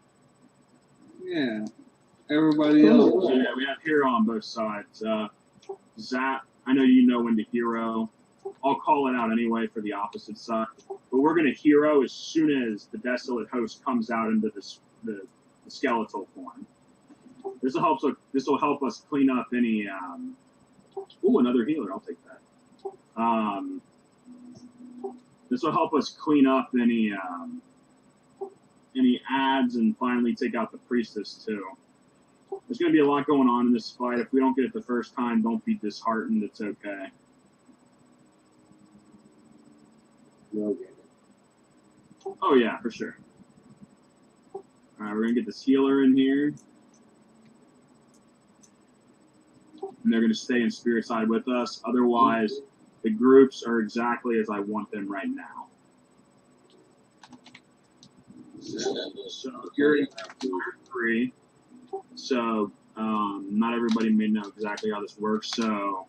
Yeah. Everybody else. So yeah, we have hero on both sides. Zap, I know you know when to hero. I'll call it out anyway for the opposite side. But we're going to hero as soon as the desolate host comes out into the skeletal form. This will help us clean up any. Ooh, another healer. I'll take that. This will help us clean up any ads and finally take out the priestess too. There's going to be a lot going on in this fight. If we don't get it the first time, don't be disheartened. It's okay. You'll get it. Oh yeah, for sure. All right, we're going to get this healer in here. And they're going to stay in spirit side with us. Otherwise, the groups are exactly as I want them right now. So you're in 3. So not everybody may know exactly how this works. So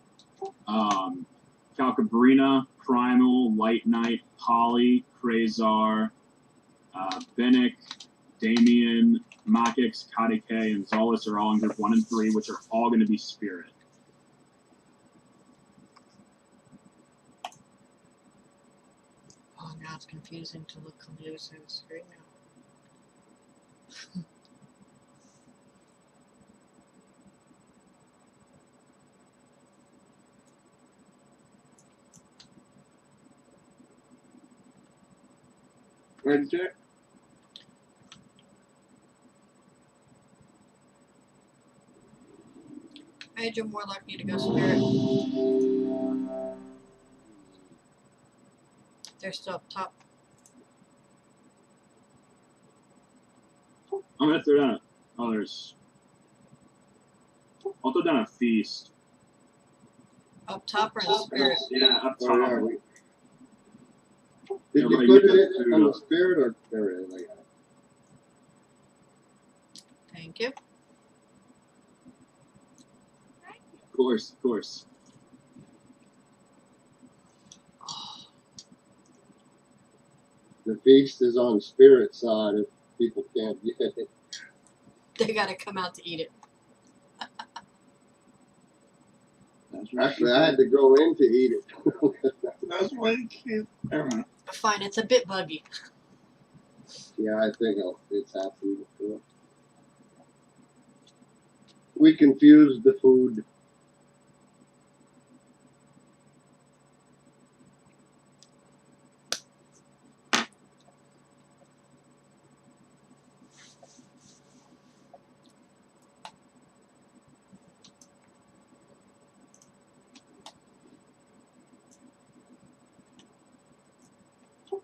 Calcabrina, Primal, Light Knight, Polly, Krazar, Bennick, Damien, Makix, Kadike, and Zolas are all in group 1 and 3, which are all going to be spirit. Oh, now it's confusing to look on the other side of the screen now. Ready to check? Major Warlock need to go spirit. They're still up top. I'm gonna throw down a. Oh, there's. I'll throw down a feast. Up top or in spirit? Yeah, up top. Oh, yeah, did Everybody you put get it the in on the food. spirit or there it is? I got it. Thank you. Of course, of course. The feast is on spirit side if people can't get it. They gotta come out to eat it. Actually, I had to go in to eat it. That's why you can't. Never mind. Fine, it's a bit buggy. Yeah, I think it's happened before. We confused the food.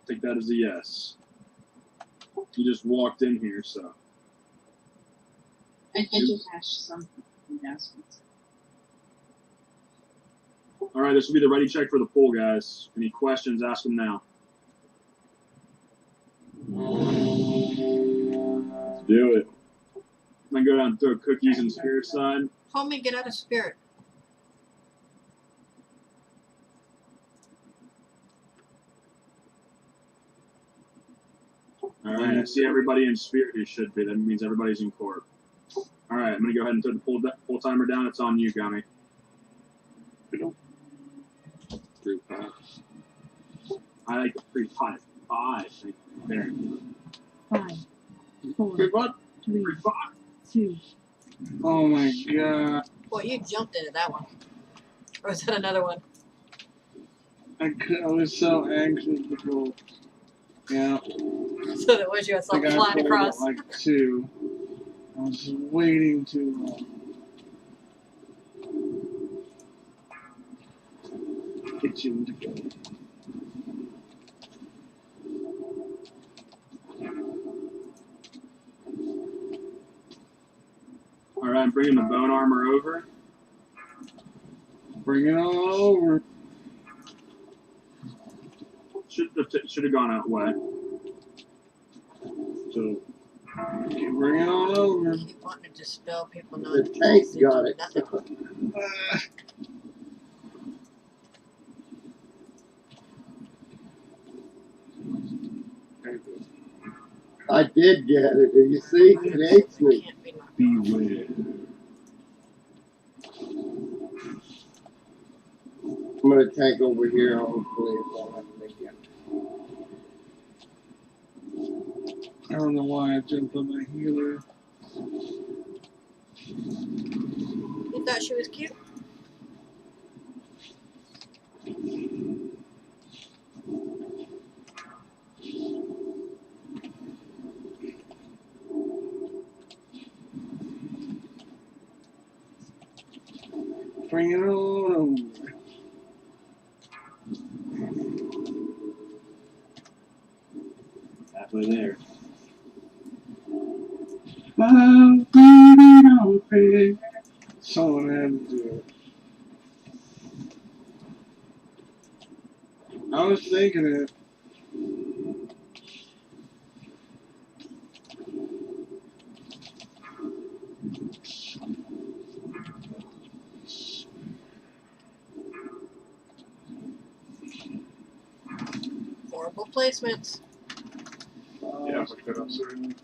Take that as a yes. You just walked in here, so. I did hash some announcements. All right, this will be the ready check for the pool, guys. Any questions? Ask them now. Let's do it. I'm gonna go down and throw cookies in spirit side. Homie, get out of spirit. All right, I see everybody in spirit who should be. That means everybody's in court. All right, I'm gonna go ahead and throw the pull timer down. It's on you, Gummy. 3 5. I like the 3 5 5. There. 5, 4, Wait, what? 3, 3 5. 2. Oh my god. Boy, you jumped into that one. Or is that another one? I was so anxious to go. Yeah. So that was you, I saw The guy flying played across. at like 2. I was just waiting too long. Get you to go. All right, I'm bringing the bone armor over. Bring it all over. Should have gone out way. So, bring it all over. Keep wanting to dispel people The knowing tank got it. nothing. I did get it. Did you see? It hates me. Can't be knocked off. Beware. I'm gonna tank over here. Hopefully, it won't have to make it. I don't know why I jumped on my healer. You thought she was cute? Bring it all over. Halfway there. Someone had to do it. I was thinking it. Horrible placements. Yeah, look that up, sorry.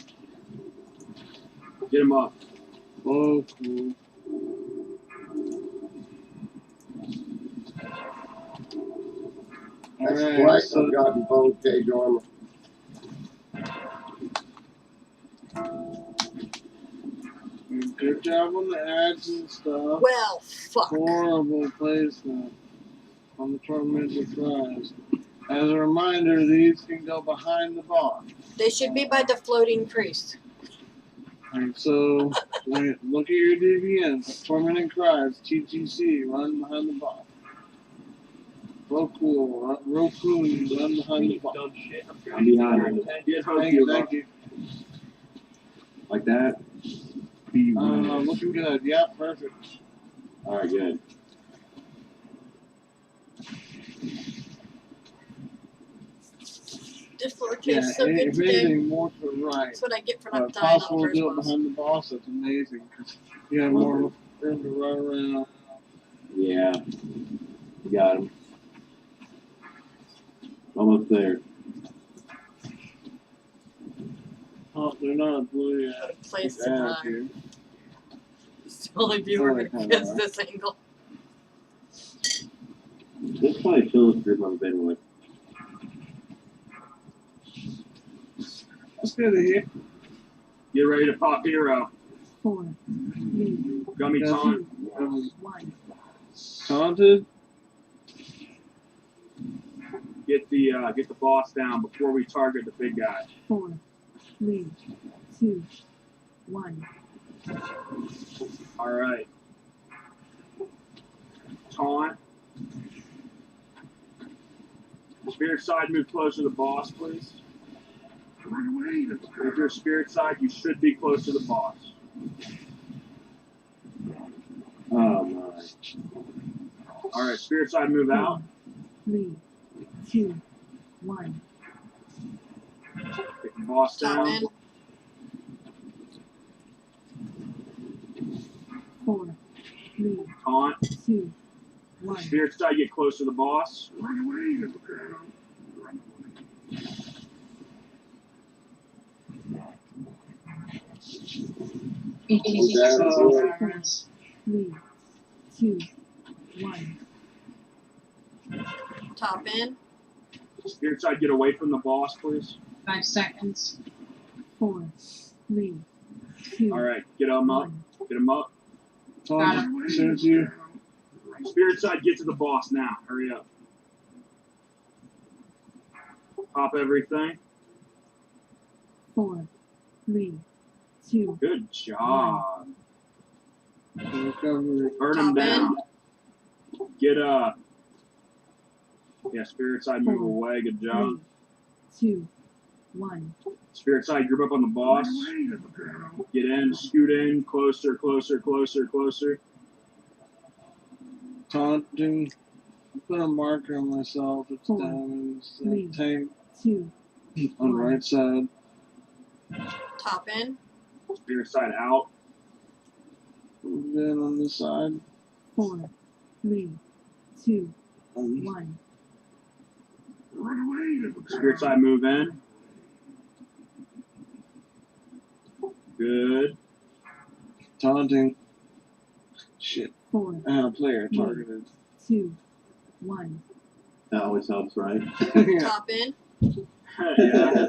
Get him up. Oh, cool. That's Alright, right. so I've gotten bone cage armor. good job on the ads and stuff. Well, fuck. Horrible placement on the tormented flies. As a reminder, these can go behind the bar. They should be by the floating priest. And so Wait, look at your DVN. Tormenting cries. TTC. Run behind the boss. Roku. Run behind the boss. Dumb shit. I'm I'm trying to behind get you. your Get Thank you. Thank you. Like that. Looking good. Yeah, perfect. All right, good. This floor Yeah, tastes so good if today. anything, more to the right. That's what I get for If not dying on possible, the first do it boss. behind the boss. That's amazing. Cause you have more room to run around. Yeah. You got him. Almost there. Oh, they're not blue yet. What a place to Yeah, die. dude. It's the only viewer Really gonna kinda miss this angle. This is probably the chillest group I've been with. That's good to hear. Get ready to pop hero. 4, 3, Gummy Yes. taunt. 1. Taunted. Get the boss down before we target the big guy. 4, 3, 2, 1. All right. Taunt. Spirit side, move closer to the boss, please. If you're spirit side, you should be close to the boss. Oh my. All right, spirit side, move out. 3, 2, 1. Get the boss Top down. in. 4, 3, Taunt. 2, 1. Spirit side, get close to the boss. ATC down. 4, 3, 2, 1. Top in. Spirit side, get away from the boss, please. 5 seconds. 4, 3, 2, All right, get him up. 1. Get him up. Taunted. Suits you. Spirit side, get to the boss now. Hurry up. Pop everything. 4, 3, 2, Good job. Recovery. Burn him Top down. Get yeah, spirit side, move away. Good job. 3, 2, 1. Spirit side, group up on the boss. Get in, scoot in, closer, closer, closer, closer. Taunting. Put a marker on myself. It's 4, down. 3, Tank 2, on the right side. Top in. Spirit side out. Move in on this side. 4, 3, 2, 1. Spirit side, move in. Good. Taunting. Shit. 4, I had a player targeted. 2, 1. That always helps, right? Yeah. Top in. Yeah.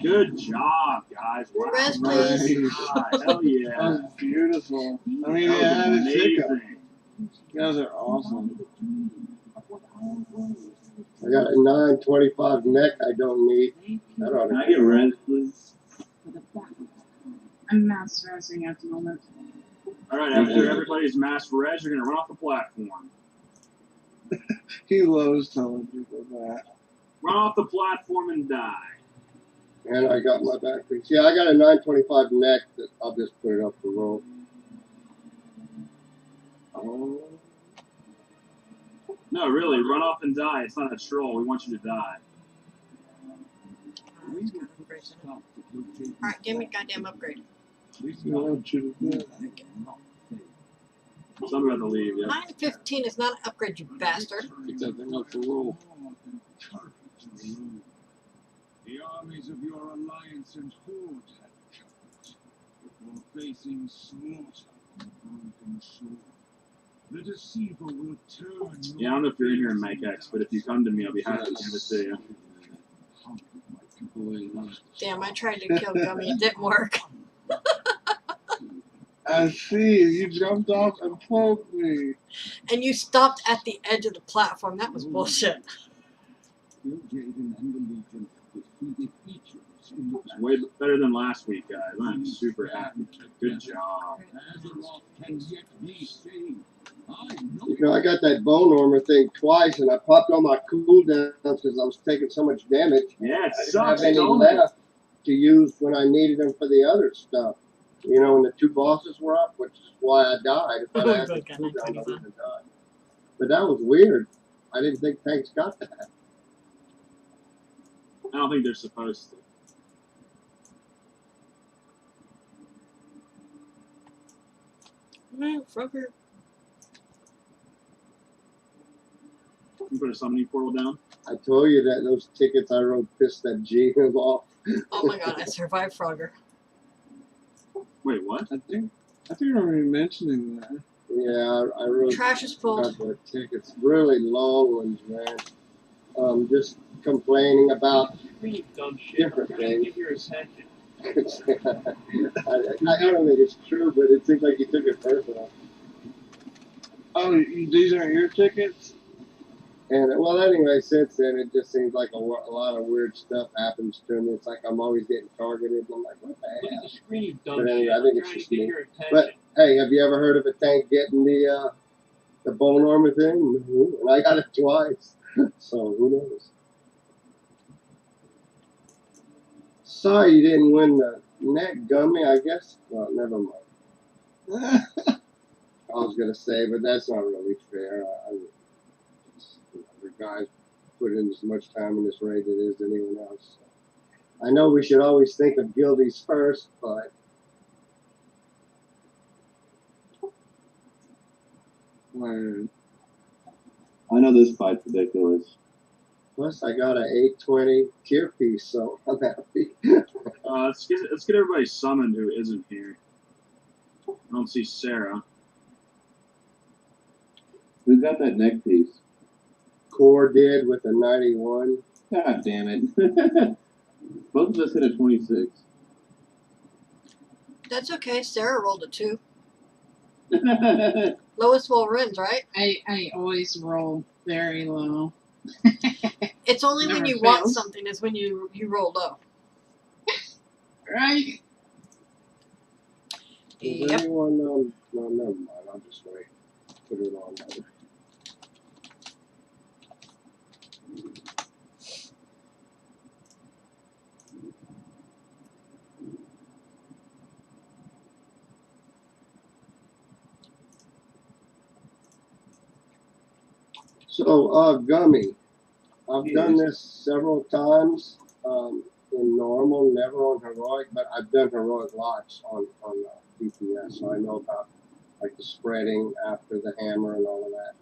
Good job, guys. Wow. Res, Nice. please. God, hell That yeah. was beautiful. I mean, That yeah, was it's hiccup. amazing. You guys are awesome. I got a 925 neck I don't need. That ought Can I to get res, please? I'm mass resing at the moment. All right, after everybody's mass res, you're going to run off the platform. He loves telling people that. Run off the platform and die. And I got my back piece. Yeah, I got a 925 neck that I'll just put it up the road. Oh. No, really, run off and die. It's not a troll. We want you to die. Alright, give me a goddamn upgrade. You want you to do it. Somebody's about to leave, yeah. 915 is not an upgrade, you bastard. Pick that thing up for roll. The armies of your alliance and horde have come before facing slaughter and broken sword. The deceiver will turn. Yeah, I don't know if you're in here in Make X, but if you come to me, I'll be happy to give it to you. Damn, I tried to kill Gummy, it didn't work. I see. You jumped off and poked me. And you stopped at the edge of the platform. That was bullshit. Bill Jaden and the Legion defeated each of the It's way better than last week, guys. I'm super happy. Good job. You know, I got that bone armor thing twice, and I popped all my cooldowns because I was taking so much damage. Yeah, it I didn't sucks, have any don't it? left to use when I needed them for the other stuff. You know, when the 2 bosses were up, which is why I died. If I had the cooldown, I wouldn't have died. But that was weird. I didn't think tanks got that. I don't think they're supposed to. No, Frogger. You put a summoning portal down. I told you that those tickets I wrote pissed that GM off. Oh my god, I survived Frogger. Wait, what? I think I remember you mentioning that. Yeah, I wrote Trash is a pulled. couple of tickets, really long ones, man. Just complaining about You've done shit. different I'm trying to things. get your attention. I don't think it's true, but it seems like you took it personal. Oh, these aren't your tickets? And well, anyway, since then it just seems like a lot of weird stuff happens to me. It's like I'm always getting targeted. I'm like, what the Look at hell? the screen. You've done But shit. anyway, I I'm think it's trying just to get me. your attention. But hey, have you ever heard of a tank getting the bone armor thing? No. And I got it twice, so who knows? Sorry you didn't win the neck gummy. I guess. Well, never mind. I was gonna say, but that's not really fair. The guys put in as much time in this raid as anyone else. I know we should always think of guildies first, but Word. I know this fight's ridiculous. plus I got an 820 tier piece, so I'm happy. Let's get everybody summoned who isn't here. I don't see Sarah. Who got that neck piece? Core did with a 91. God damn it. Both of us hit a 26. That's okay. Sarah rolled a 2. Lowest roll wins, right? I always roll very low. It's only when Never you want fails. something is when you roll low. Right? Is Yep. anyone, no, never mind. I'll just wait. Put it on later. So, Gummy, I've done this several times in normal, never on heroic, but I've done heroic lots on DPS, so I know about like the spreading after the hammer and all of that.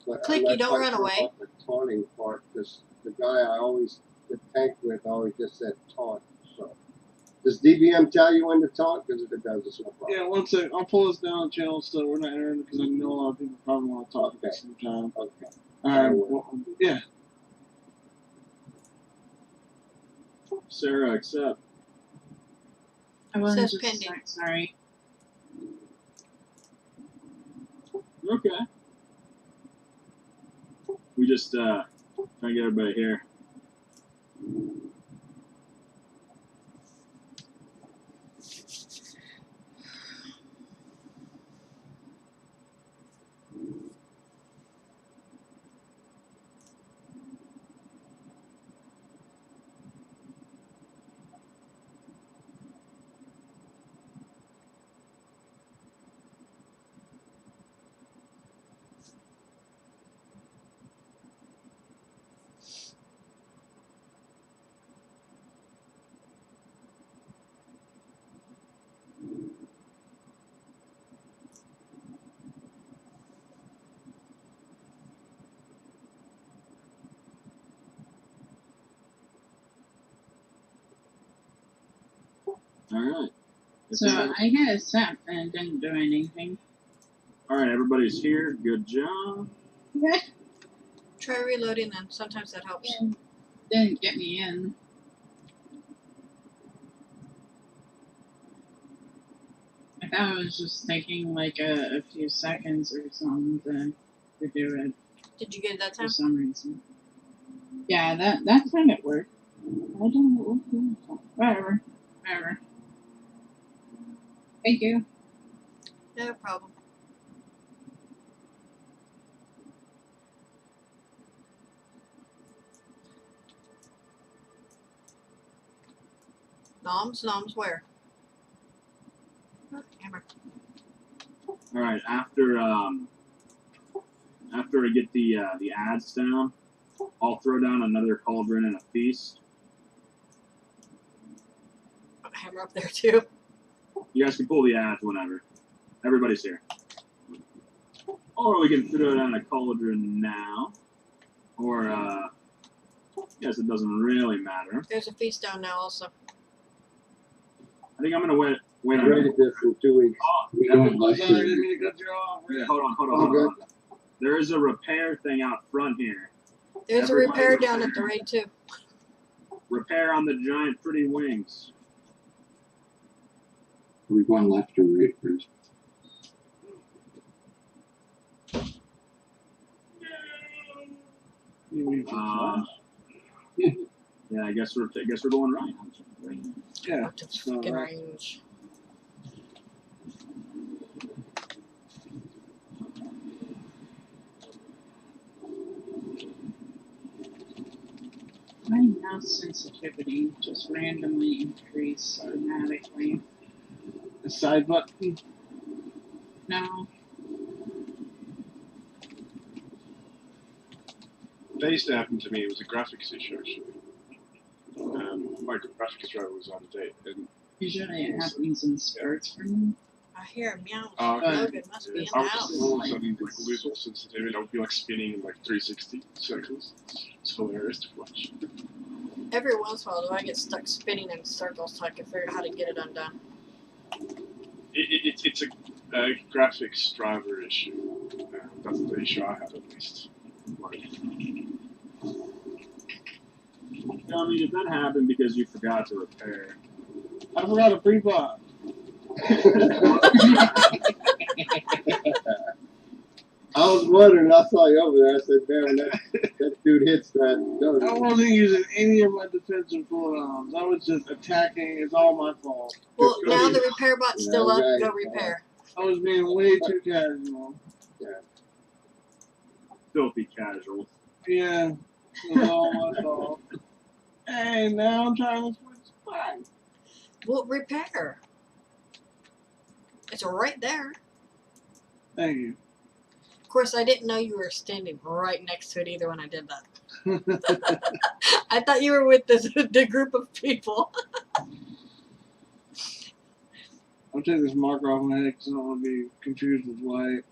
But Click, I'm not you don't quite run sure away. about the taunting part, because the guy I always tank with always just said taunt. So, does DBM tell you when to taunt? Because if it does, it's no problem. Yeah, one sec. I'll pull this down the channel so we're not airing because I know a lot of people probably want to talk at the same time. Okay. Alright, well, yeah. Sarah, accept. I wasn't Says just pending. sorry. Okay. We just trying to get everybody here. All right. So I hit accept and it didn't do anything. All right, everybody's here. Good job. Try reloading then. Sometimes that helps. Didn't get me in. I thought it was just taking like a few seconds or something to do it Did you get it that time? for some reason. Yeah, that time it worked. I don't know. Whatever. Whatever. Thank you. No problem. Noms, where? Oh, hammer. All right, after I get the ads down, I'll throw down another cauldron and a feast. Put a hammer up there too. You guys can pull the ads whenever. Everybody's here. Or we can throw down a cauldron now. Or I guess it doesn't really matter. There's a feast down now also. I think I'm gonna wait. I rated this in 2 weeks. We don't like Sorry, I didn't it. mean to cut you off. Yeah, hold on. There is a repair thing out front here. There's a repair down at the raid too. Repair on the giant pretty wings. Are we going left or right first? Yeah, I guess we're going right. Yeah. Out to fucking range. My mouse sensitivity just randomly increased automatically. The side button. No. That used to happen to me. It was a graphics issue actually. My graphics driver was out of date, and Usually it happens in spurts for me. I hear a meow. Okay. Logan must be in I the would house. just all of a sudden like lose all sensitivity. I would be like spinning in like 360 circles. It's hilarious to watch. Every once in a while, though, I get stuck spinning in circles so I can figure out how to get it undone. It's a graphics driver issue. That's the issue I have at least. Like, No, I mean, if that happened because you forgot to repair. I forgot a pre-bot. I was wondering, I saw you over there. I said, damn, that dude hits that. I wasn't using any of my defensive cooldowns. I was just attacking. It's all my fault. Well, now the repair bot's still up. Go repair. I was being way too casual. Filthy casual. Yeah, it was all my fault. Hey, now I'm trying to switch spots. Well, repair. It's right there. Thank you. Of course, I didn't know you were standing right next to it either when I did that. I thought you were with the group of people. I'll take this marker off my head because I don't want to be confused with white.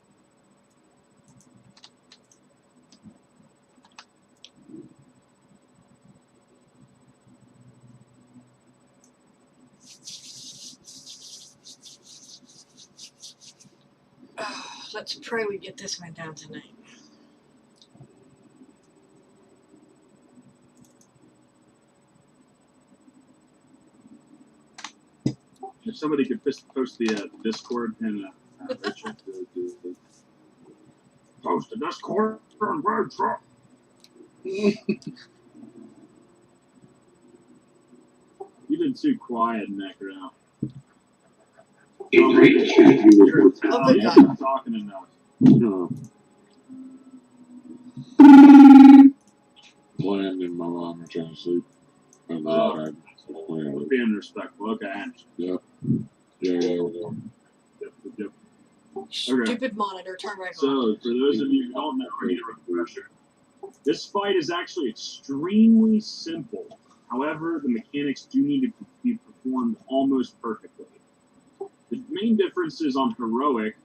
Let's pray we get this one down tonight. If somebody could post the Discord and Richard post the Discord and Richard. You've been too quiet, Necro. You're not talking enough. No. Glenn and my mom are trying to sleep. Being respectful. Okay, I understand. Yep. Yeah. Yep. Stupid monitor, turn right on. So, for those of you who don't know, I need a refresher. This fight is actually extremely simple. However, the mechanics do need to be performed almost perfectly. The main differences on heroic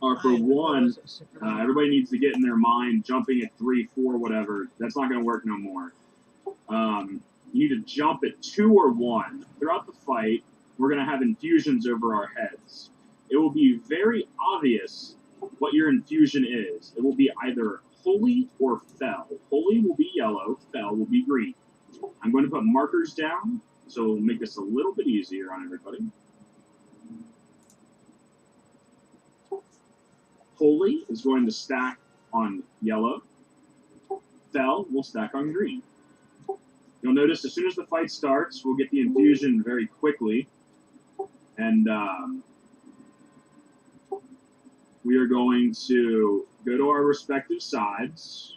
are, for one, everybody needs to get in their mind jumping at 3, 4, whatever. That's not going to work no more. You need to jump at 2 or 1. Throughout the fight, we're going to have infusions over our heads. It will be very obvious what your infusion is. It will be either holy or fell. Holy will be yellow, fell will be green. I'm going to put markers down, so it'll make this a little bit easier on everybody. Holy is going to stack on yellow. Fell will stack on green. You'll notice as soon as the fight starts, we'll get the infusion very quickly. And we are going to go to our respective sides.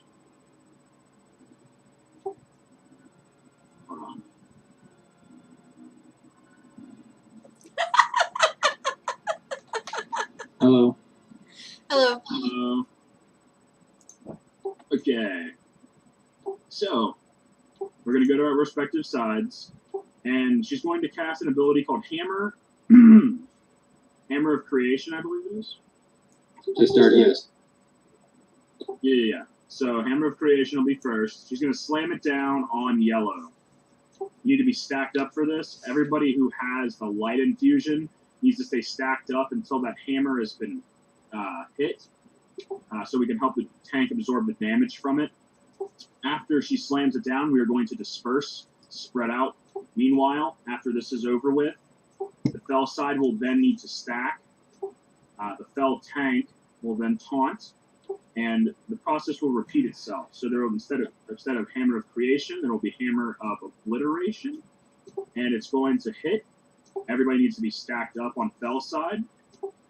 Hold on. Hello. Hello. Hello. Okay. So, we're going to go to our respective sides, and she's going to cast an ability called Hammer. Hammer of Creation, I believe it is. To start, yes. Yeah. So, Hammer of Creation will be first. She's going to slam it down on yellow. You need to be stacked up for this. Everybody who has the light infusion needs to stay stacked up until that hammer has been hit, so we can help the tank absorb the damage from it. After she slams it down, we are going to disperse, spread out. Meanwhile, after this is over with, the fell side will then need to stack. The fell tank will then taunt, and the process will repeat itself. So there will, instead of Hammer of Creation, there will be Hammer of Obliteration, and it's going to hit. Everybody needs to be stacked up on fell side,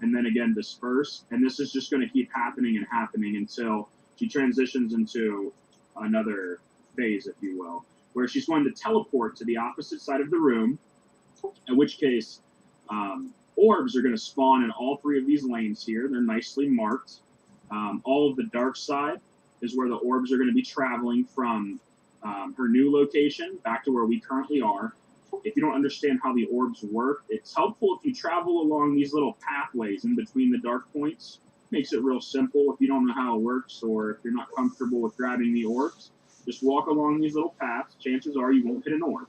and then again disperse. And this is just going to keep happening and happening until she transitions into another phase, if you will, where she's going to teleport to the opposite side of the room, in which case orbs are going to spawn in all three of these lanes here. They're nicely marked. All of the dark side is where the orbs are going to be traveling from her new location back to where we currently are. If you don't understand how the orbs work, it's helpful if you travel along these little pathways in between the dark points. Makes it real simple. If you don't know how it works, or if you're not comfortable with grabbing the orbs, just walk along these little paths. Chances are you won't hit an orb.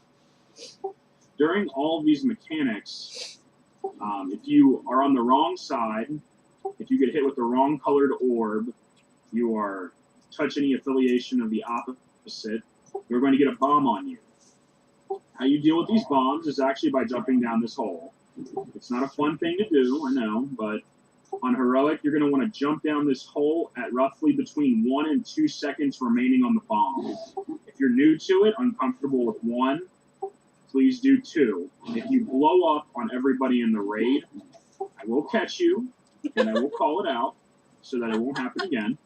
During all of these mechanics, if you are on the wrong side, if you get hit with the wrong colored orb, you are touch any affiliation of the opposite, you're going to get a bomb on you. How you deal with these bombs is actually by jumping down this hole. It's not a fun thing to do, I know, but on Heroic, you're going to want to jump down this hole at roughly between 1 and 2 seconds remaining on the bomb. If you're new to it, uncomfortable with 1, please do 2. If you blow up on everybody in the raid, I will catch you, and I will call it out so that it won't happen again.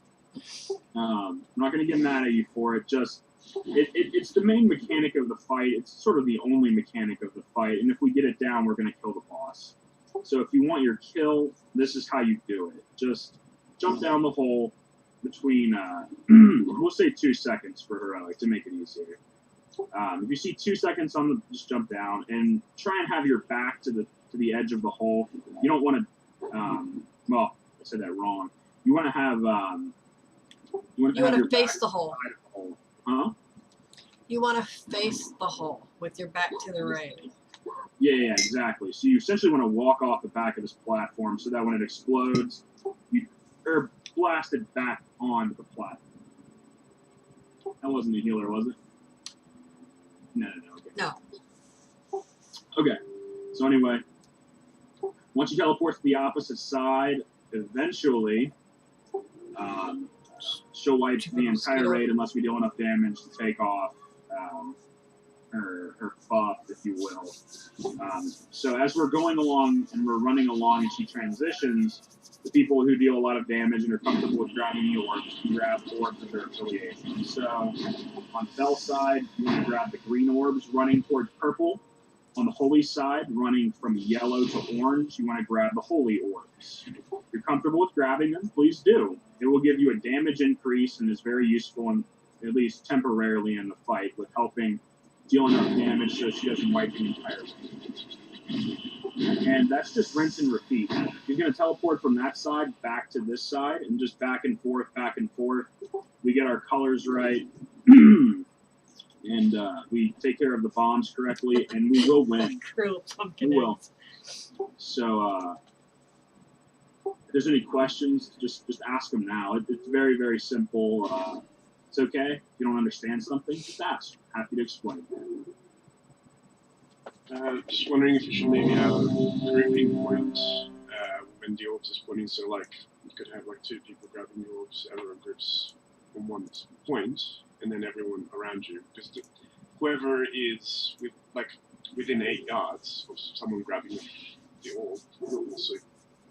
I'm not going to get mad at you for it. Just it's the main mechanic of the fight. It's sort of the only mechanic of the fight. And if we get it down, we're going to kill the boss. So if you want your kill, this is how you do it. Just jump down the hole between, we'll say 2 seconds for Heroic to make it easier. If you see 2 seconds on the, just jump down and try and have your back to the edge of the hole. You don't want to, well, I said that wrong. You want to have, you want to face the hole. Huh? You want to face the hole with your back to the raid. Yeah, exactly. So you essentially want to walk off the back of this platform so that when it explodes, you're blasted back onto the platform. That wasn't a healer, was it? No. Okay. No. Okay. So anyway, once you teleport to the opposite side, eventually, she'll wipe the entire raid unless we deal enough damage to take off her buff, if you will. So as we're going along and we're running along and she transitions, the people who deal a lot of damage and are comfortable with grabbing the orbs can grab orbs of their affiliation. So on Fell side, you want to grab the green orbs running towards purple. On the Holy side, running from yellow to orange, you want to grab the Holy orbs. If you're comfortable with grabbing them, please do. It will give you a damage increase and is very useful, at least temporarily, in the fight with helping deal enough damage so she doesn't wipe the entire raid. And that's just rinse and repeat. She's going to teleport from that side back to this side and just back and forth. We get our colors right. And we take care of the bombs correctly, and we will win. We will. So, if there's any questions, just ask them now. It's very, very simple. It's okay. If you don't understand something, just ask. Happy to explain. Just wondering if you should maybe have a grouping point when the orbs are spawning. So, like, you could have like 2 people grabbing the orbs, everyone groups on one point, and then everyone around you. Because the whoever is within 8 yards of someone grabbing the orb will also,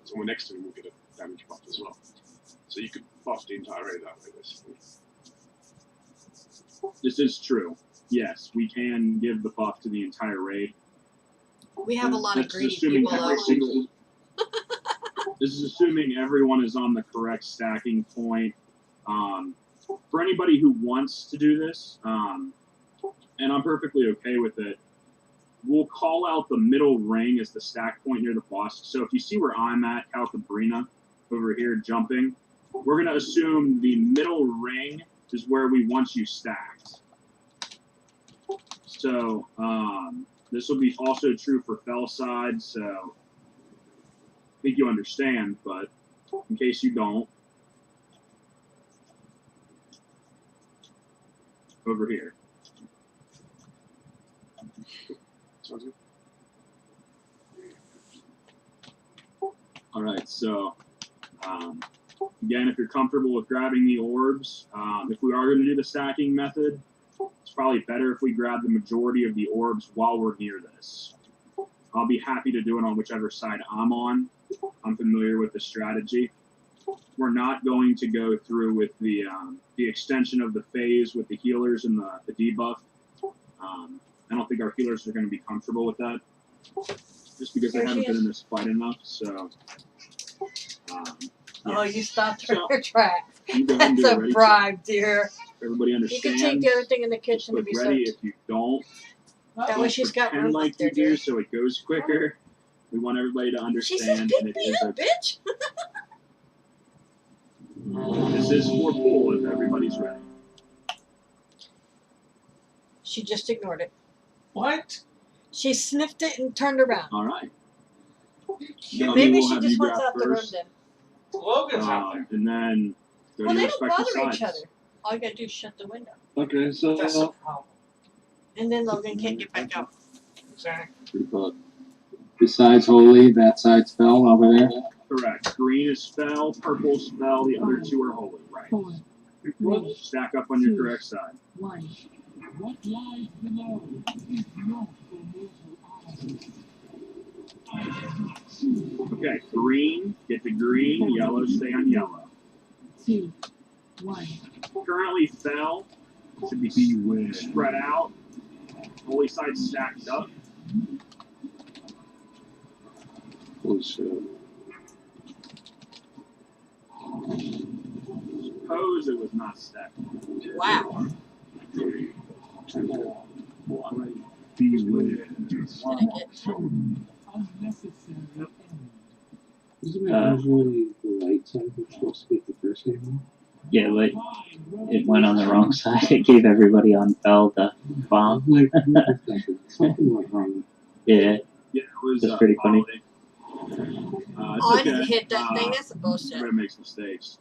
someone next to him will get a damage buff as well. So you could buff the entire raid that way, basically. This is true. Yes, we can give the buff to the entire raid. We have a lot of That's greedy assuming people, every though. single. This is assuming everyone is on the correct stacking point. For anybody who wants to do this, and I'm perfectly okay with it, we'll call out the middle ring as the stack point near the boss. So if you see where I'm at, Calcabrina, over here jumping, we're going to assume the middle ring is where we want you stacked. So this will be also true for fell side, so I think you understand, but in case you don't, over here. Sounds good. All right, so again, if you're comfortable with grabbing the orbs, if we are going to do the stacking method, it's probably better if we grab the majority of the orbs while we're near this. I'll be happy to do it on whichever side I'm on. I'm familiar with the strategy. We're not going to go through with the extension of the phase with the healers and the debuff. I don't think our healers are going to be comfortable with that, just because they haven't been in this fight enough. So, Oh, yes. you stopped her So, tracks. you go ahead and That's do it. a Ready? bribe, dear. Everybody You understands. can take the other thing in the Just kitchen to click be ready. served. If you don't, That way she's got pretend room like up there, you do, dear. so it goes quicker. We want everybody to She says, understand, pick and it me is up, bitch. this is for pool if everybody's ready. She just ignored it. What? She sniffed it and turned around. All right. Maybe she just wants out the room then. Logan's out there. And then go Well, to they your don't respective bother each sides. other. All you gotta do is shut the window. Okay, so That's the problem. And then Logan can't get back out. Exactly. Besides holy, that side's fell over there. Correct. Green is spell, purple is spell, the other two are holy. Right. 4, 3, Stack up on your correct side. 1. What lies below is not for mortal eyes. I have not seen Okay, green, get to green, yellow, stay on yellow. 2, 1. Currently fell, should be spread out. Holy side stacked up. Holy shit. Suppose it was not stacked. Wow. beware. Unnecessary end. Isn't it usually the light side that's supposed to get the first game? Yeah, but it went on the wrong side. It gave everybody on Bell the bomb. Something went wrong. Yeah, Yeah, it was that's pretty funny. It's Oh, I okay. didn't hit that thing. That's a bullshit. Everybody makes mistakes.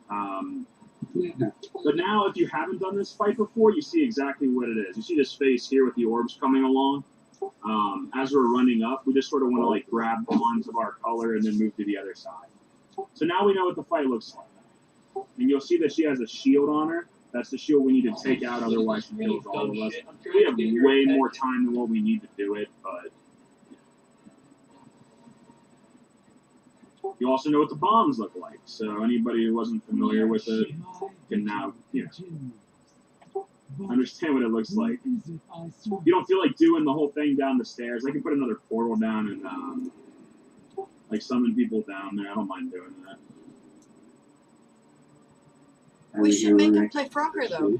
But now, if you haven't done this fight before, you see exactly what it is. You see this face here with the orbs coming along. As we're running up, we just sort of want to like grab bonds of our color and then move to the other side. So now we know what the fight looks like. And you'll see that she has a shield on her. That's the shield we need to take out, otherwise she kills all of us. We have way more time than what we need to do it, but you also know what the bombs look like. So anybody who wasn't familiar with it can now, understand what it looks like. You don't feel like doing the whole thing down the stairs. I can put another portal down and like summon people down there. I don't mind doing that. We should make him play Frogger, though.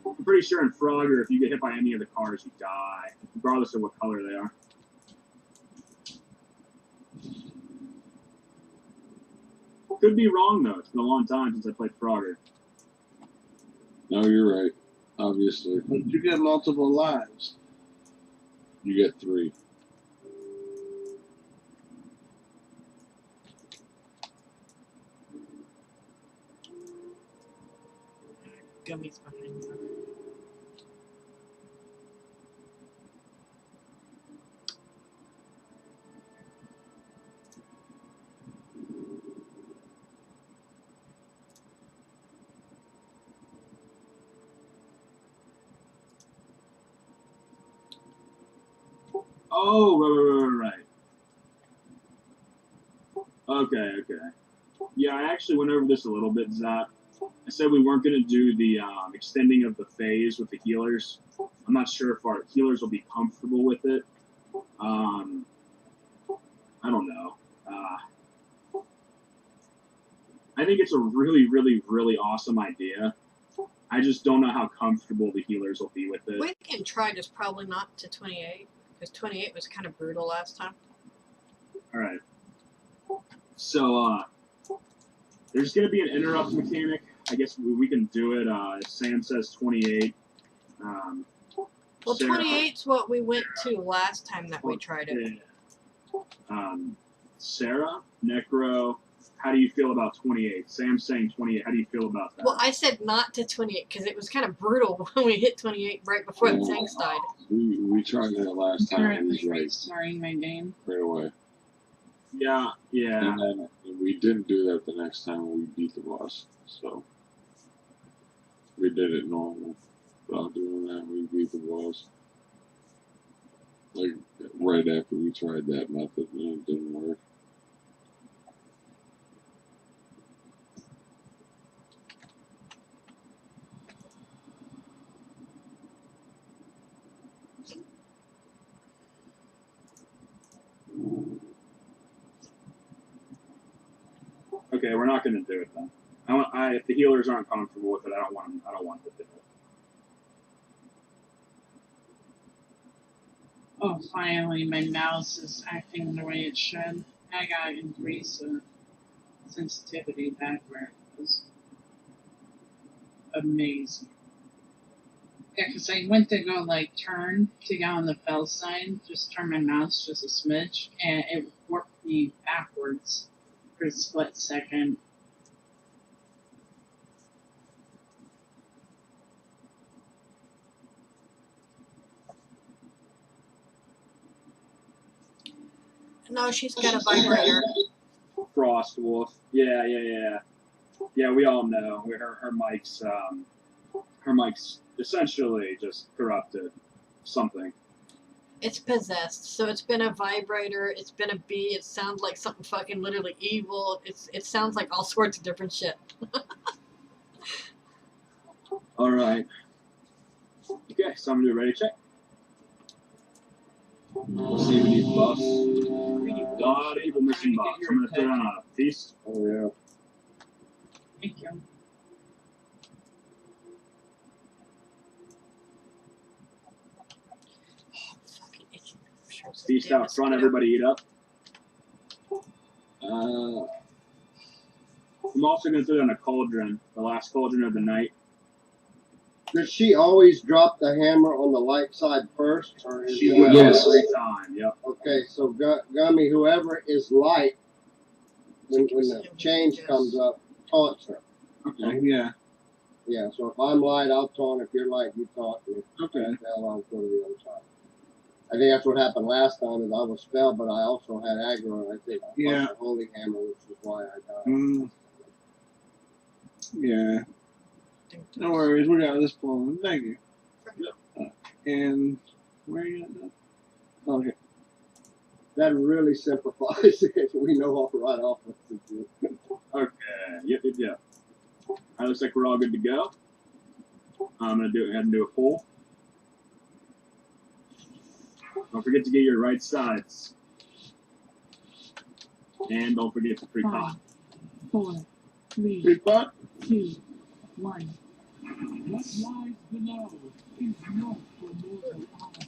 I'm pretty sure in Frogger, if you get hit by any of the cars, you die, regardless of what color they are. Could be wrong, though. It's been a long time since I played Frogger. No, you're right. Obviously. But you get multiple lives. You get 3. Gummies behind you. Oh, right. Okay. Yeah, I actually went over this a little bit, Zap. I said we weren't going to do the extending of the phase with the healers. I'm not sure if our healers will be comfortable with it. I don't know. I think it's a really, really, really awesome idea. I just don't know how comfortable the healers will be with it. We can try, just probably not to 28, because 28 was kind of brutal last time. All right. So there's going to be an interrupt mechanic. I guess we can do it. If Sam says 28. Well, Sarah, 28's what we went to last time that we tried it. Yeah. Sarah, Necro, how do you feel about 28? Sam's saying 28. How do you feel about that? Well, I said not to 28 because it was kind of brutal when we hit 28 right before the tanks died. We tried that last time. It was right. Restarting my game. Right away. Yeah. And then we didn't do that the next time we beat the boss. So we did it normal. Without doing that, we beat the boss. Like right after we tried that method, and it didn't work. Okay, we're not going to do it then. If the healers aren't comfortable with it, I don't want to do it. Oh, finally, my mouse is acting the way it should. I gotta increase the sensitivity back where it was amazing. Yeah, because I went to go like turn to get on the fell side, just turn my mouse just a smidge, and it warped me backwards for a split second. No, she's got a vibrator. Frost Wolf. Yeah. Yeah, we all know her mic's essentially just corrupted something. It's possessed, so it's been a vibrator, it's been a bee, it sounds like something fucking literally evil, it sounds like all sorts of different shit. Alright. Okay, so I'm gonna do a ready check. We'll see if we need buffs. A lot of people missing buffs. I'm gonna put on a feast. Oh, yeah. Thank you. Feast out front, everybody eat up. I'm also going to put on a cauldron, the last cauldron of the night. Does she always drop the hammer on the light side first? Or is She that will Yes. every time, yep. Okay, so Gummy, whoever is light, when the change comes up, taunts her. Okay. Yeah. Yeah, so if I'm light, I'll taunt. If you're light, you taunt me. Okay. I'll go to the other side. I think that's what happened last time. Is I was spelled, but I also had aggro, and I think I Yeah. the holy hammer, which is why I died. Yeah. No worries. We got this problem. Thank you. And where are you at now? Okay. That really simplifies it. We know off right off what to do. Okay, yep. Alright, looks like we're all good to go. I'm going to go ahead and do a poll. Don't forget to get your right sides. And don't forget to pre-pot. 4, 3, Pre-pot? 2, 1. What lies below is not for mortal eye.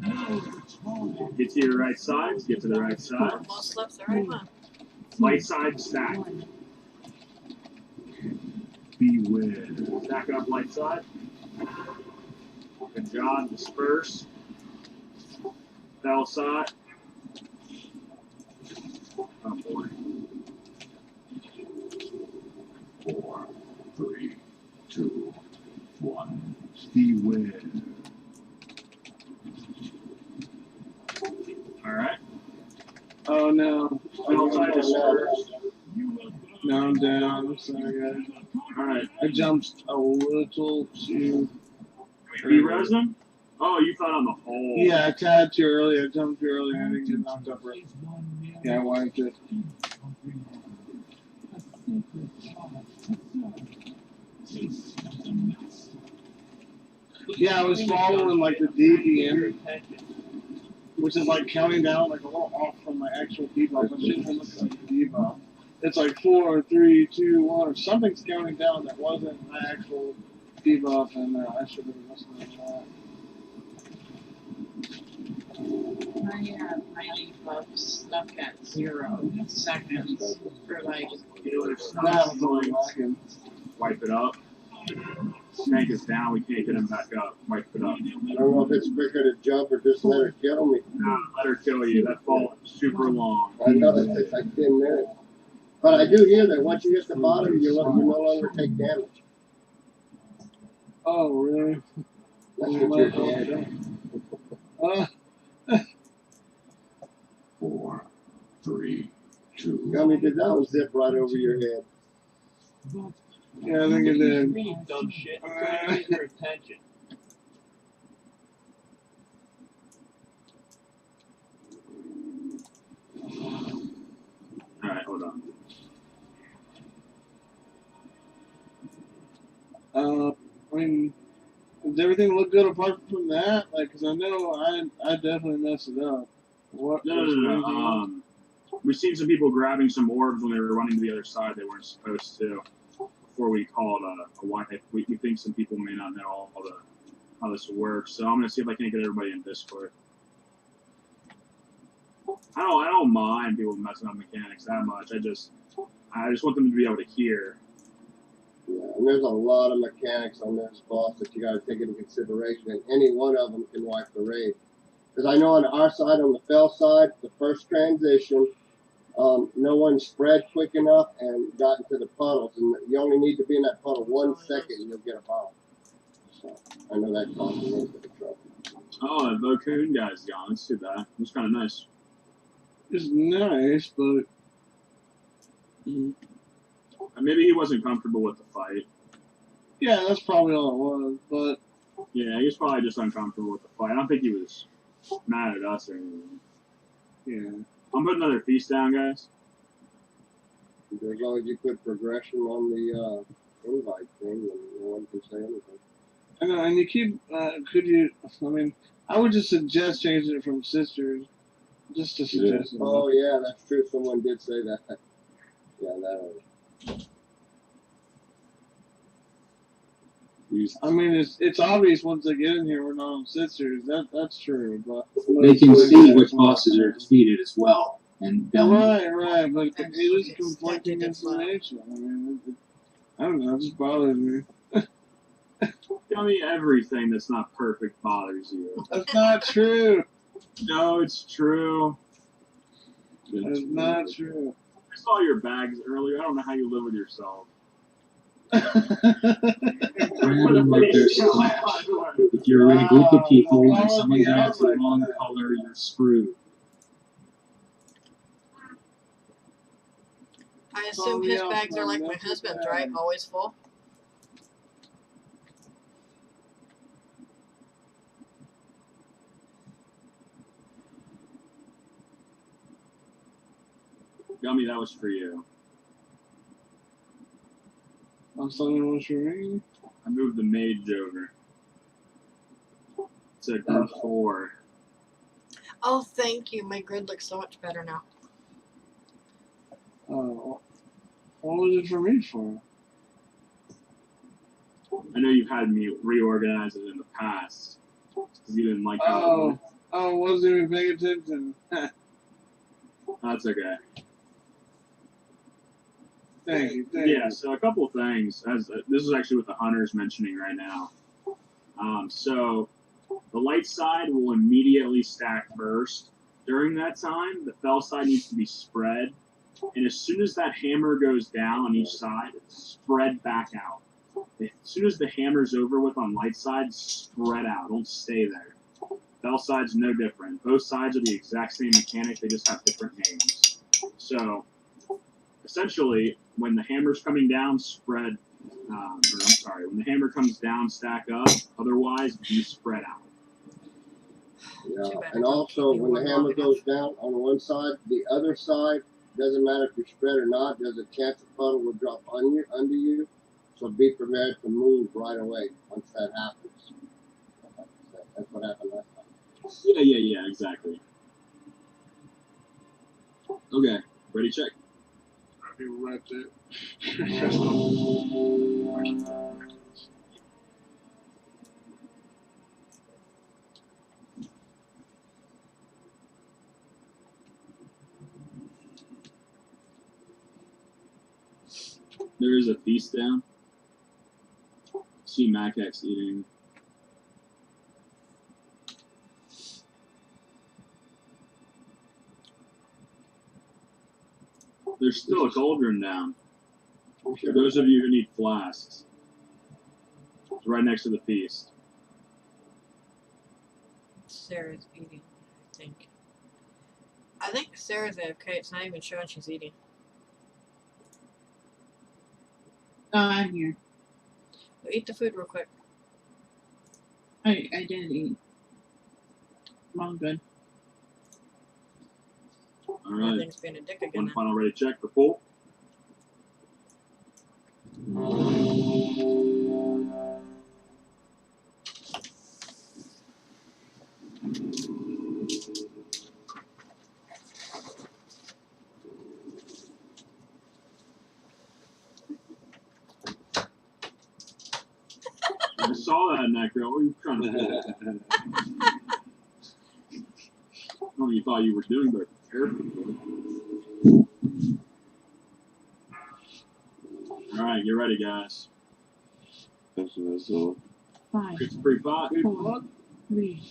No time. Get to your right sides. Get to the right side. Almost left the right one. Light side stack. Beware. Stack up light side. Good job. Disperse. Fell side. Oh boy. 4, 3, 2, 1. Beware. Alright. Oh no. Fell side dispersed. No, I'm down. I'm sorry, guys. Alright. I jumped a little too. Can we re-res them? Oh, you thought on the hole. Yeah, I tabbed too early. I jumped too early. I didn't get knocked up right. Yeah, I wiped it. Yeah, I was following like the DPM, which is like counting down like a little off from my actual debuff. I shouldn't have looked at the debuff. It's like 4, 3, 2, 1, or something's counting down that wasn't my actual debuff, and I should have been listening to that. My debuff stuck at 0 seconds for like. Wipe it up. Snake is down. We can't get him back up. Wipe it up. I don't know if it's quicker to jump or just let her kill me. Nah, let her kill you. That fall is super long. I know it takes like 10 minutes. But I do hear that once you hit the bottom, you no longer take damage. Oh, really? That's what you're doing. 4, 3, 2. Gummy, did that one zip right over your head? Yeah, I think it did. You dumb shit. I'm trying to get your attention. Alright, hold on. I mean, does everything look good apart from that? Like, cause I know I definitely messed it up. What? No. We've seen some people grabbing some orbs when they were running to the other side they weren't supposed to. Before we called a wipe, we think some people may not know all the how this works. So I'm gonna see if I can get everybody in Discord. I don't mind people messing up mechanics that much. I just want them to be able to hear. Yeah, and there's a lot of mechanics on this boss that you got to take into consideration, and any one of them can wipe the raid. Because I know on our side, on the fell side, the first transition, no one spread quick enough and got into the puddles, and you only need to be in that puddle 1 second, and you'll get a bomb. So I know that caused me a little bit of trouble. Oh, the Vocoon guy's gone. Let's do that. It's kind of nice. It's nice, but maybe he wasn't comfortable with the fight. yeah, that's probably all it was. But yeah, he was probably just uncomfortable with the fight. I don't think he was mad at us or anything. Yeah. I'm putting another feast down, guys. As long as you put progression on the invite thing, and no one can say anything. I know, and you keep. Could you? I mean, I would just suggest changing it from sisters, just to suggest. Yeah. Oh yeah, that's true. Someone did say that. Yeah, that. I mean, it's obvious once they get in here we're not on sisters. That's true, but they can see which bosses are defeated as well, and right. But it is conflicting information. I mean, I don't know. It just bothers me. Tell me everything that's not perfect bothers you. That's not true. No, it's true. That's not true. I saw your bags earlier. I don't know how you live with yourself. If you're in a group of people and someone grabs the wrong color, you're screwed. I assume his bags are like my husband's, right? Always full. Gummy, that was for you. Something was for me. I moved the mage over. It's a group 4. Oh, thank you. My grid looks so much better now. Oh, what was it for me for? I know you've had me reorganize it in the past because you didn't like how. I wasn't even paying attention. That's okay. Thank you. Yeah, so a couple of things. This is actually what the hunter's mentioning right now. So the light side will immediately stack first. During that time, the fell side needs to be spread. And as soon as that hammer goes down on each side, spread back out. As soon as the hammer's over with on light side, spread out. Don't stay there. Fell side's no different. Both sides are the exact same mechanic. They just have different names. So essentially, when the hammer's coming down, when the hammer comes down, stack up. Otherwise, be spread out. Yeah. Too bad And it don't also, keep me when the warm hammer long goes down on one side, the other side, doesn't matter if you're spread or not, there's a chance the puddle will drop on you, under you. So be prepared to move right away once that happens. That's what happened last time. Yeah, exactly. Okay, ready, check. I think we're right there. There is a feast down. See Macax eating. There's still a cauldron down. For those of you who need flasks, it's right next to the feast. Sarah's eating, I think. I think Sarah's okay. It's not even showing she's eating. Oh, I'm here. Well, eat the food real quick. I did eat. I'm good. All right. Nothing's being a dick again. One final ready check for full. I saw that, Necro. What are you trying to do? I don't know you thought you were doing, but prepare for it. All right, get ready, guys. That's all. 5, It's pretty pot. 4, 3,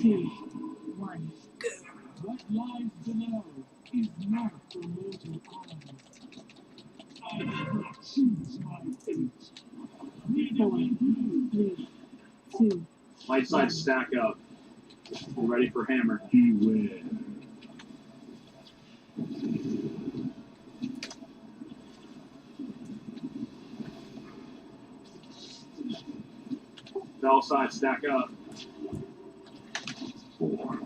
2, 1. What lies below is not for mortal eyes. I did not choose my fate. 4, 3, 2. Light side stack up. Get ready for hammer. Beware. Bell side stack up. 4,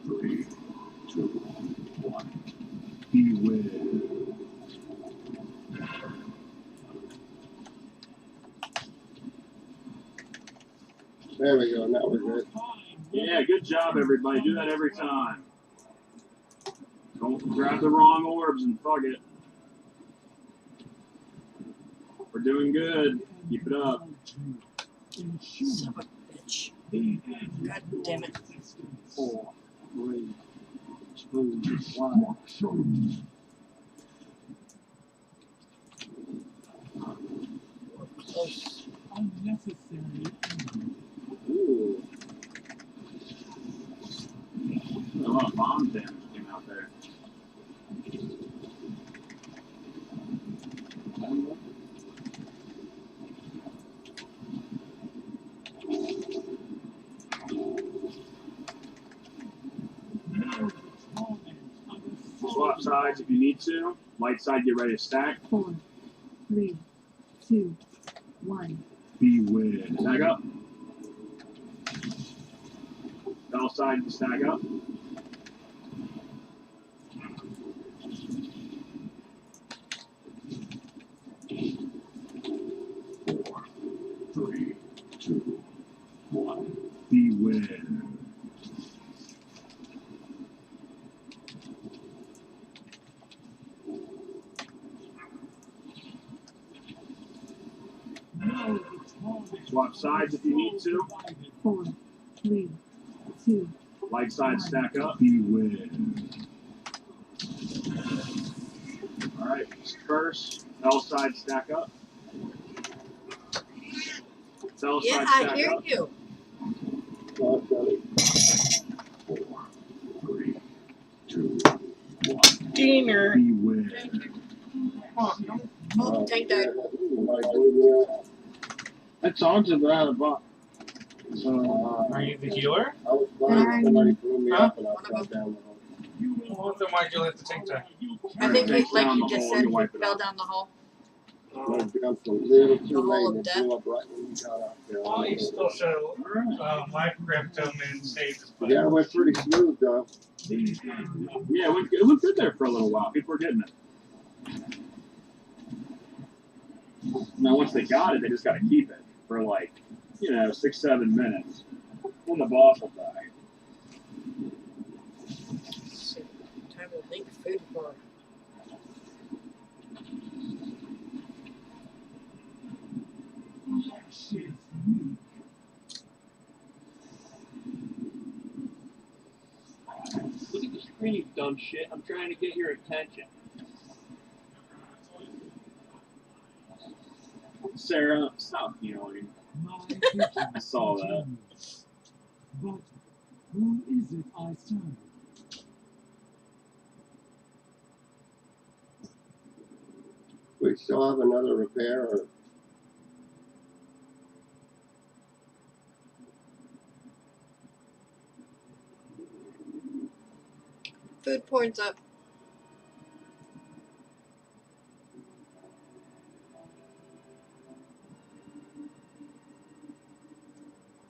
3, 2, 1. Beware. There we go. Now we're good. Yeah, good job, everybody. Do that every time. Don't grab the wrong orbs and fuck it. We're doing good. Keep it up. Son of a bitch. God damn it. 4, 3, 2, 1. Close. Unnecessary. Ooh. A lot of bomb damage came out there. Swap sides if you need to. Light side, get ready to stack. 4, 3, 2, 1. Beware. Stack up. Bell side, stack up. Four, 3, 2, 1. Beware. Swap sides if you need to. 4, 3, 2. Light side, stack up. Beware. All right, first, Bell side, stack up. Bell Yeah, side, I stack hear up. you. 4, 3, 2, 1. Dinner. Beware. Oh, tank died. That's odds are out of box. So, are you the healer? I was blind. Somebody threw me up and I fell down the hole. Well, then why'd you let the tank die? I think, Takes like down you the just hole, said, you he wipe it fell out. down the hole. I jumped a little too The Hall late of and it blew up right when you got up there. Oh, you still show life crypto and saved his Yeah, it went pretty smooth though. Yeah, it went good there for a little while. People were getting it. Now, once they got it, they just got to keep it for like, 6-7 minutes. Then the boss will die. Time to make food for. Look at the screen, you dumb shit. I'm trying to get your attention. Sarah, stop yelling. I saw that. But who is it I serve? We still have another repair or Food points up.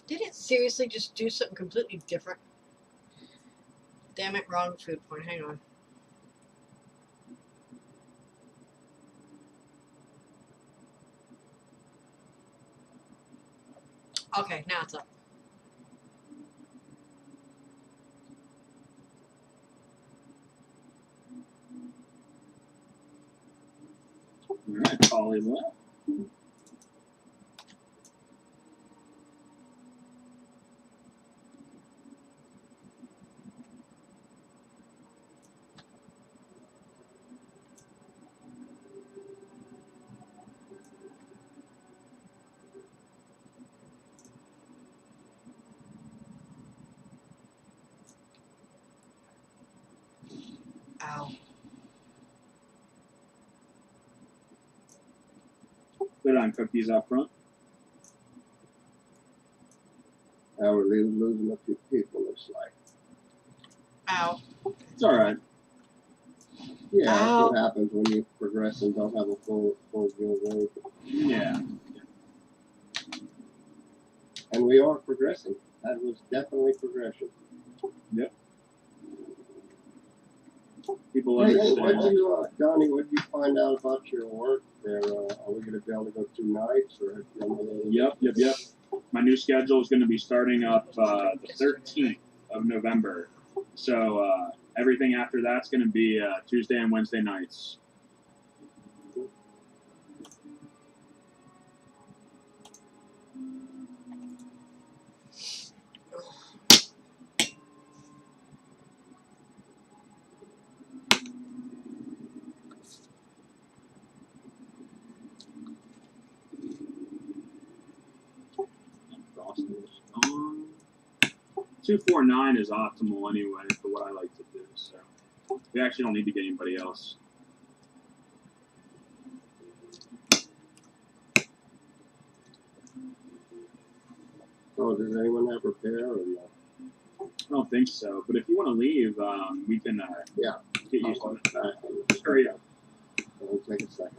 Did it seriously just do something completely different? Damn it, wrong food point. Hang on. Okay, now it's up. Alright, Polly left. Ow. Put on cookies up front. now we're losing a few people, looks like. Ow. It's alright. Yeah, that's Ow. what happens when you progress and don't have a full deal range. Yeah. And we are progressing. That was definitely progression. Yep. People Hey, understand. Donnie, what did you find out about your work there? Are we going to be able to go 2 nights? Or Yep. My new schedule is going to be starting up the 13th of November. So everything after that's going to be Tuesday and Wednesday nights. Frosting is on. 249 is optimal anyway for what I like to do. So we actually don't need to get anybody else. So does anyone have repair or no? I don't think so. But if you want to leave, we can get used to it. Just hurry up. It'll take a second.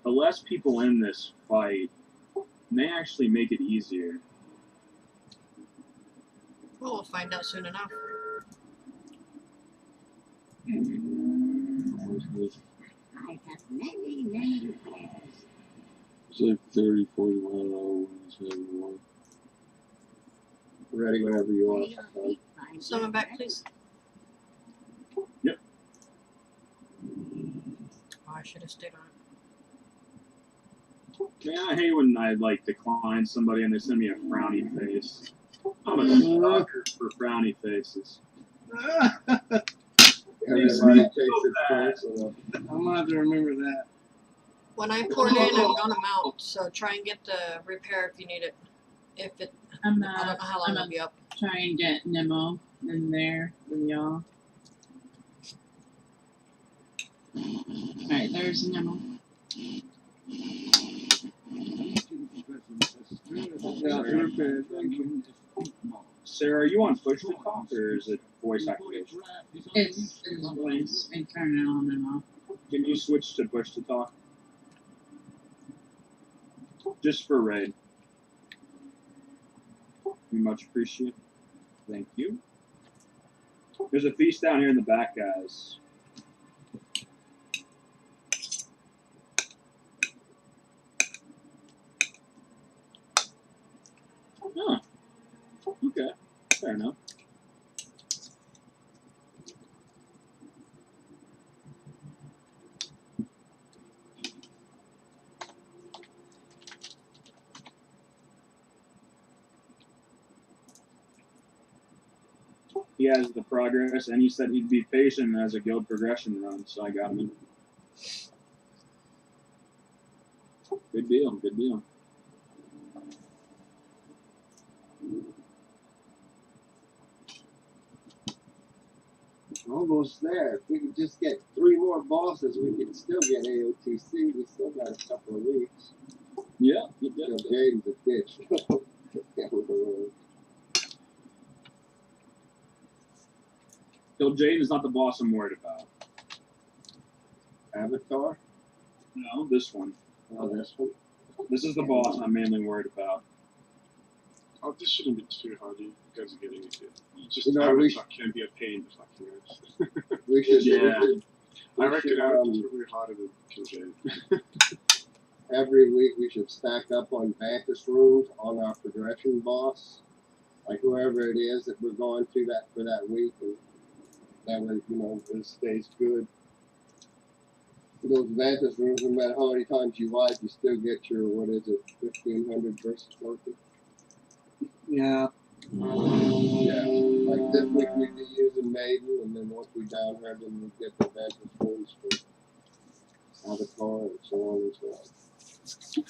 The less people in this fight may actually make it easier. Well, we'll find out soon enough. I have many repairs. It's like 30, 40 mile an hour winds having one. Ready whenever you are. Someone back, please. Yep. Oh, I should have stayed on it. Yeah, I hate when I decline somebody and they send me a frowny face. I'm a sucker for frowny faces. Everybody takes its place. I'm gonna have to remember that. When I poured in, I'm gonna mount. So try and get the repair if you need it. If it, I don't know how long it'll be up. Try and get Nemo in there with y'all. Alright, there's Nemo. Sarah, are you on push to talk or is it voice activation? It's voice. I turn it on and off. Can you switch to push to talk? Just for raid. We much appreciate it. Thank you. There's a feast down here in the back, guys. Huh. Okay. Fair enough. He has the progress, and he said he'd be patient as a guild progression run, so I got him in. Good deal, good deal. Almost there. If we could just get 3 more bosses, we could still get AOTC. We still got a couple of weeks. Yeah, you know, Jaden's a bitch. Still, Jade is not the boss I'm worried about. Avatar? No, this one. Oh, this one? This is the boss I'm mainly worried about. Oh, this shouldn't be too hard. You guys are getting it. Just we can be a pain to fucking use. We should. Yeah. I reckon Avatar's probably harder than Kill Jade. Every week we should stack up on Vantage rooms on our progression boss. Like whoever it is that we're going to that for that week, and that way, you know, it stays good. Those Vantage rooms, no matter how many times you wipe, you still get your, what is it, 1500 versus 40? Yeah. Yeah. Like this week we'd be using Maiden, and then once we down her, then we get the Vantage rooms for Avatar and so on and so on.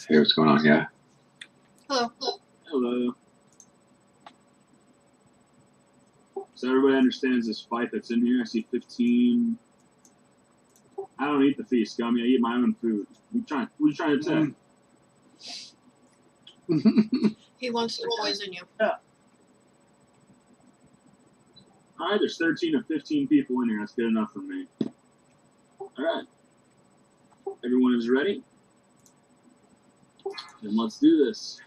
Hey, what's going on, guy? Hello. Hello. So everybody understands this fight that's in here. I see 15. I don't eat the feast, Gummy. I eat my own food. What are you trying to say? He wants to poison you. Yeah. All right, there's 13 or 15 people in here. That's good enough for me. All right. Everyone is ready? Then let's do this.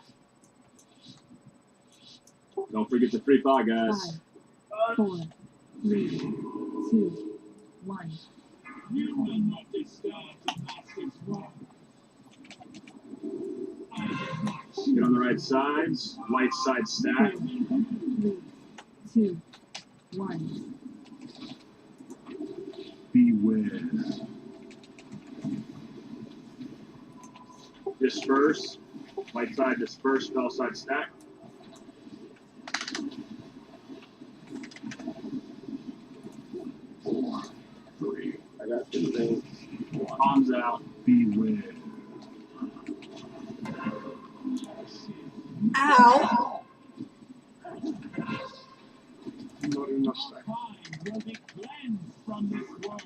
Don't forget the free fire, guys. 5, 4, 3, 2, 1. You will not disturb the master's work. Get on the right sides. Light side stack. 3, 2, 1. Beware. Disperse. Light side disperse. Spell side stack. I got two things. Bombs out. Beware. Ow! Not enough stack. Mind will be cleansed from this world.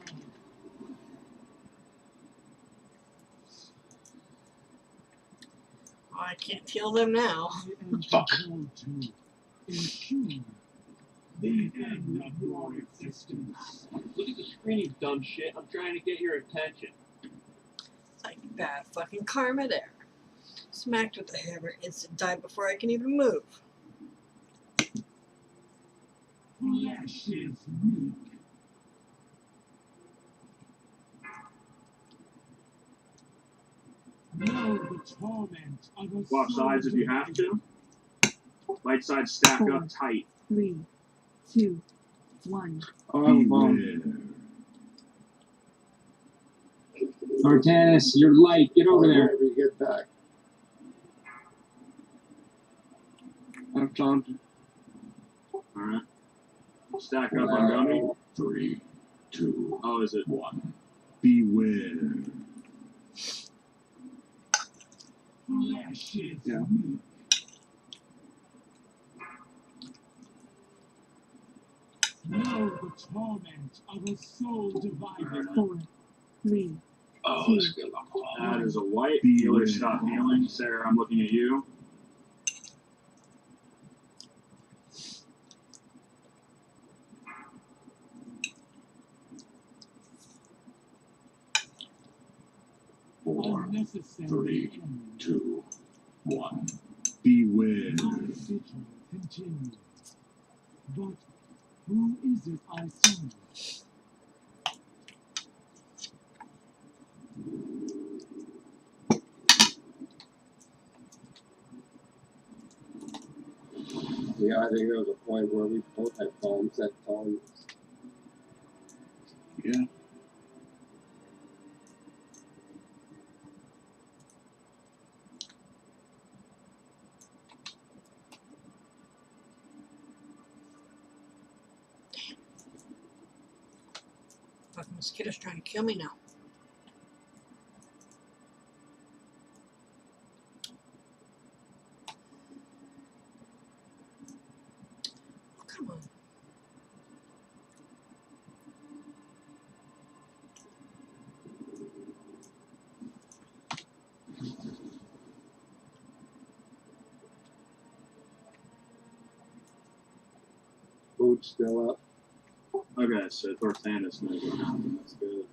Oh, I can't heal them now. Fuck. Ensure the end of your existence. Look at the screen, you dumb shit. I'm trying to get your attention. It's like bad fucking karma there. Smacked with the hammer, instant die before I can even move. Flesh is weak. Know the torment of a Swap sides if you have to. Light side stack up tight. 3, 2, 1. Artanis, you're light. Get over there. Whenever you get back. I've done. Alright. Stack up on Gummy. 3, 2, Oh, is it? 1. Beware. Flesh is weak. Know the torment of a soul divided. 4, 3, Oh, 2, let's get locked on. That is a white. Healer, stop healing. Sarah, I'm looking at you. Four, unnecessary 3, 2, 1. Beware. My vigil continues. But who is it I summon? Yeah, I think there was a point where we both had phones at times. Yeah. Fucking mosquito's trying to kill me now. Oh, come on. Food's still up. Okay, so Thorthanus knows what happened. That's good.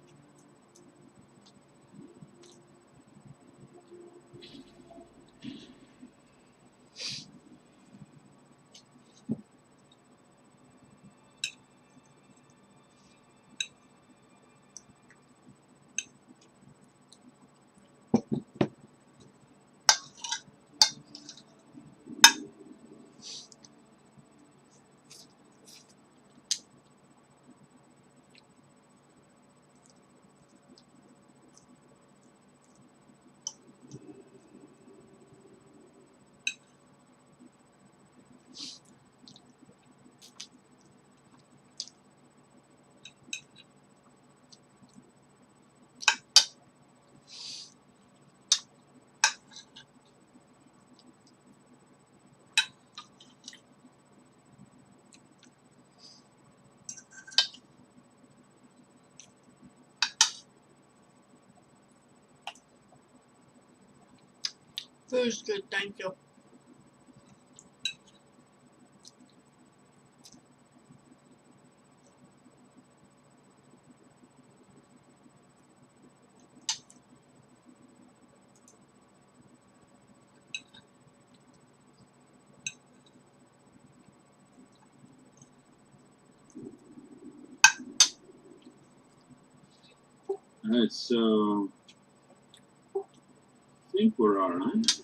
Food's good, thank you. Alright, so I think we're alright.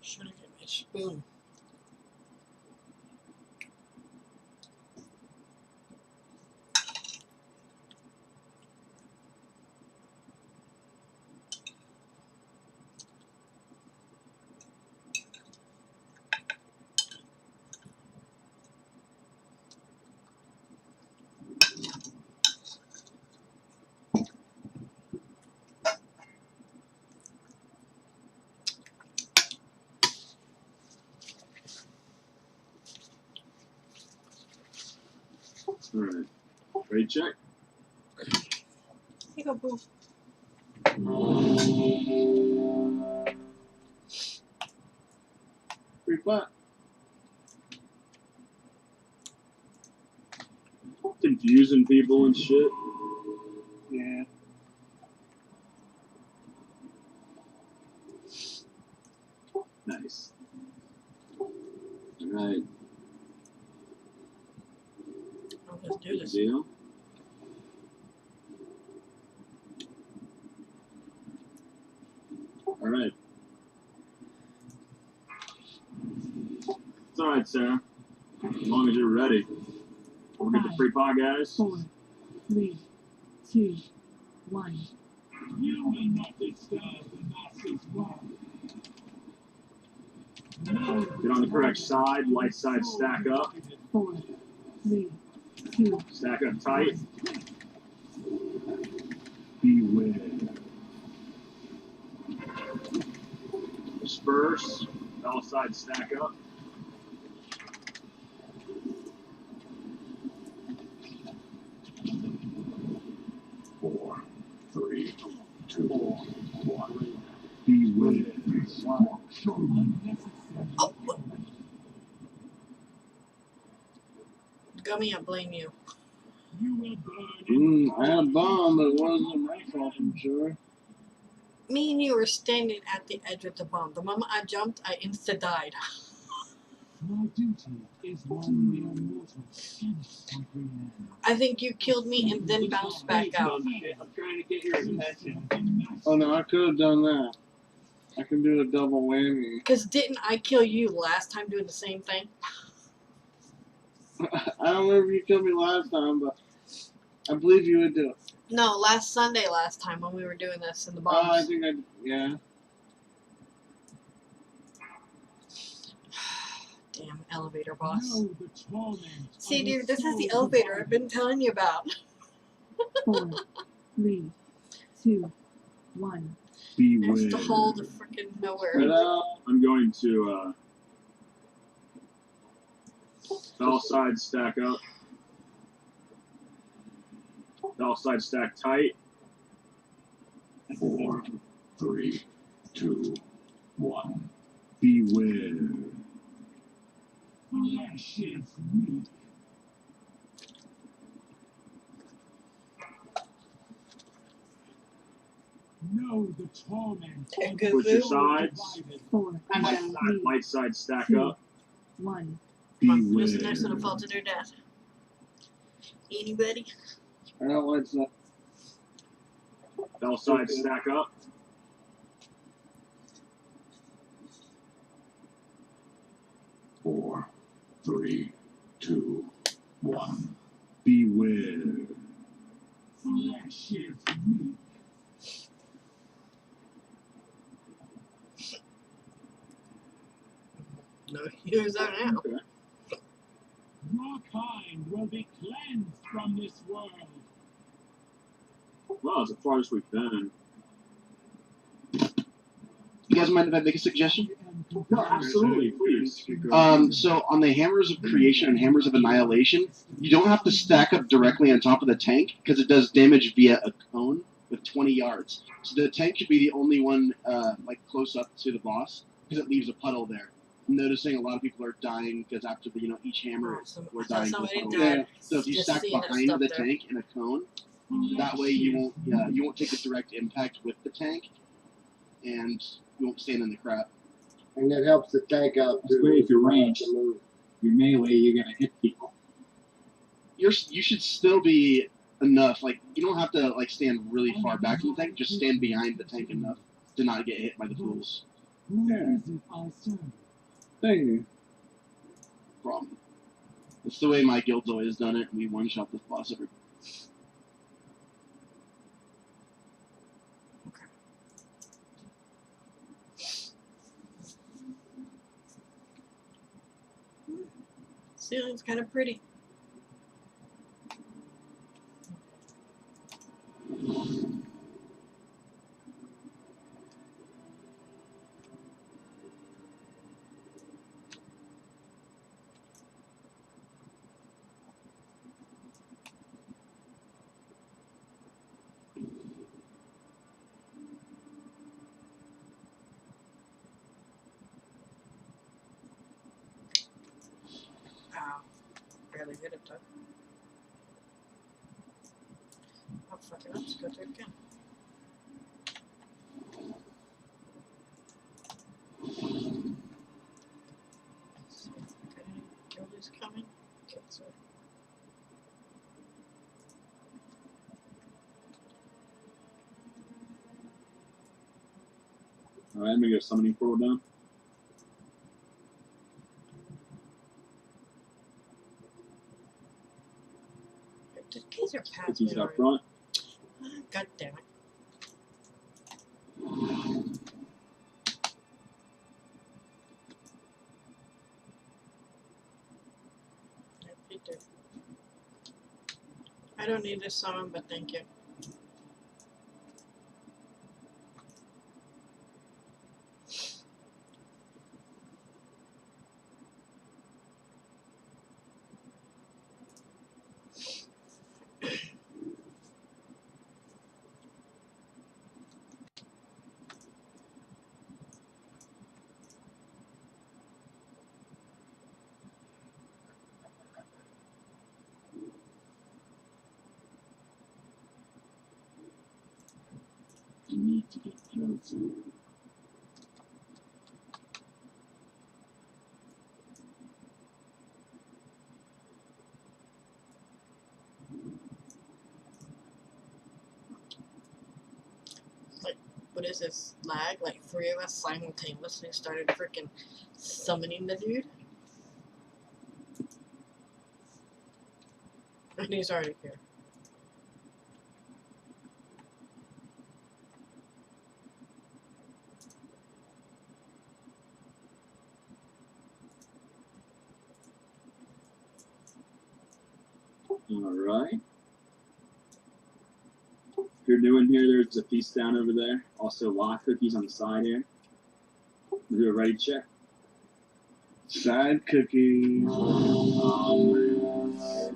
Should have given me a spoon. Alright. Trade check. Here you go, boo. Free flat. Confusing people and shit. Yeah. Nice. Alright. Oh, let's do Good this. deal. Alright. It's alright, Sarah. As long as you're ready. We'll get the free pot, guys. 4, 3, 2, 1. You will not disturb the master's work. Know Get on the correct side. Light side stack up. 4, 3, 2, Stack up tight. Beware. Disperse. Fell side stack up. Four, three, two, one. Beware. Gummy, I blame you. I had a bomb, but it wasn't my fault, I'm sure. Me and you were standing at the edge of the bomb. The moment I jumped, I insta-died. My duty is one mere mortal cannot comprehend. I think you killed me and then bounced back out. Shit, I'm trying to get your attention. Oh no, I could have done that. I can do a double whammy. Because didn't I kill you last time doing the same thing? I don't remember if you killed me last time, but I believe you would do it. No, last Sunday last time when we were doing this in the Oh, I bombs. think yeah. Damn elevator boss. Know the torment See, of dude, this is the soul elevator I've been divided. telling you about. 4, 3, 2, 1. Beware. It's the hole to freaking nowhere. I'm going to fell side stack up. Fell side stack tight. 4, 3, 2, 1. Beware. Flesh is weak. Know the torment of Good Switch your move. sides. divided. 4, I'm Light, down. light side stack 2, up. 1. Come on, who's the next one to fall Beware. to their death? Anybody? I don't like that. Fell side stack up. Four, 3, 2, 1. Beware. Flesh is weak. No, who's that now? Okay. Your kind will be cleansed from this world. Well, it's the farthest we've been. You guys mind if I make a suggestion? No, absolutely, please. So on the Hammers of Creation and Hammers of Annihilation, you don't have to stack up directly on top of the tank because it does damage via a cone with 20 yards. So the tank should be the only one like close up to the boss because it leaves a puddle there. I'm noticing a lot of people are dying because after the each hammer, we're dying. To a Somebody puddle. died. So if you Just stack seeing that behind stuff the there. tank in a cone, that way you won't take a direct impact with the tank, and you won't stand in the crap. And that helps the tank out That's too. great if you're Not ranged. to move. Your melee, you're gonna hit people. You should still be enough. Like you don't have to like stand really far back from the tank. Just stand behind the tank enough to not get hit by the fools. Yeah. Thank you. Problem. That's the way my guild's always done it. We one shot this boss every. Ceiling's kind of pretty. Ow. Barely hit it though. Oh, fuck it. Let's go through it again. Let's see if we got any guildies coming. Okay, so. Alright, I'm gonna get a summoning portal down. Did Kaiser pass Cookies me up already? front. God damn it. Yep, you do. I don't need this summon, but thank you. Like, what is this lag? Like 3 of us simultaneously started freaking summoning the dude. And he's already here. Alright. If you're new in here, there's a piece down over there. Also, lock cookies on the side here. We'll do a ready check. Side cookies.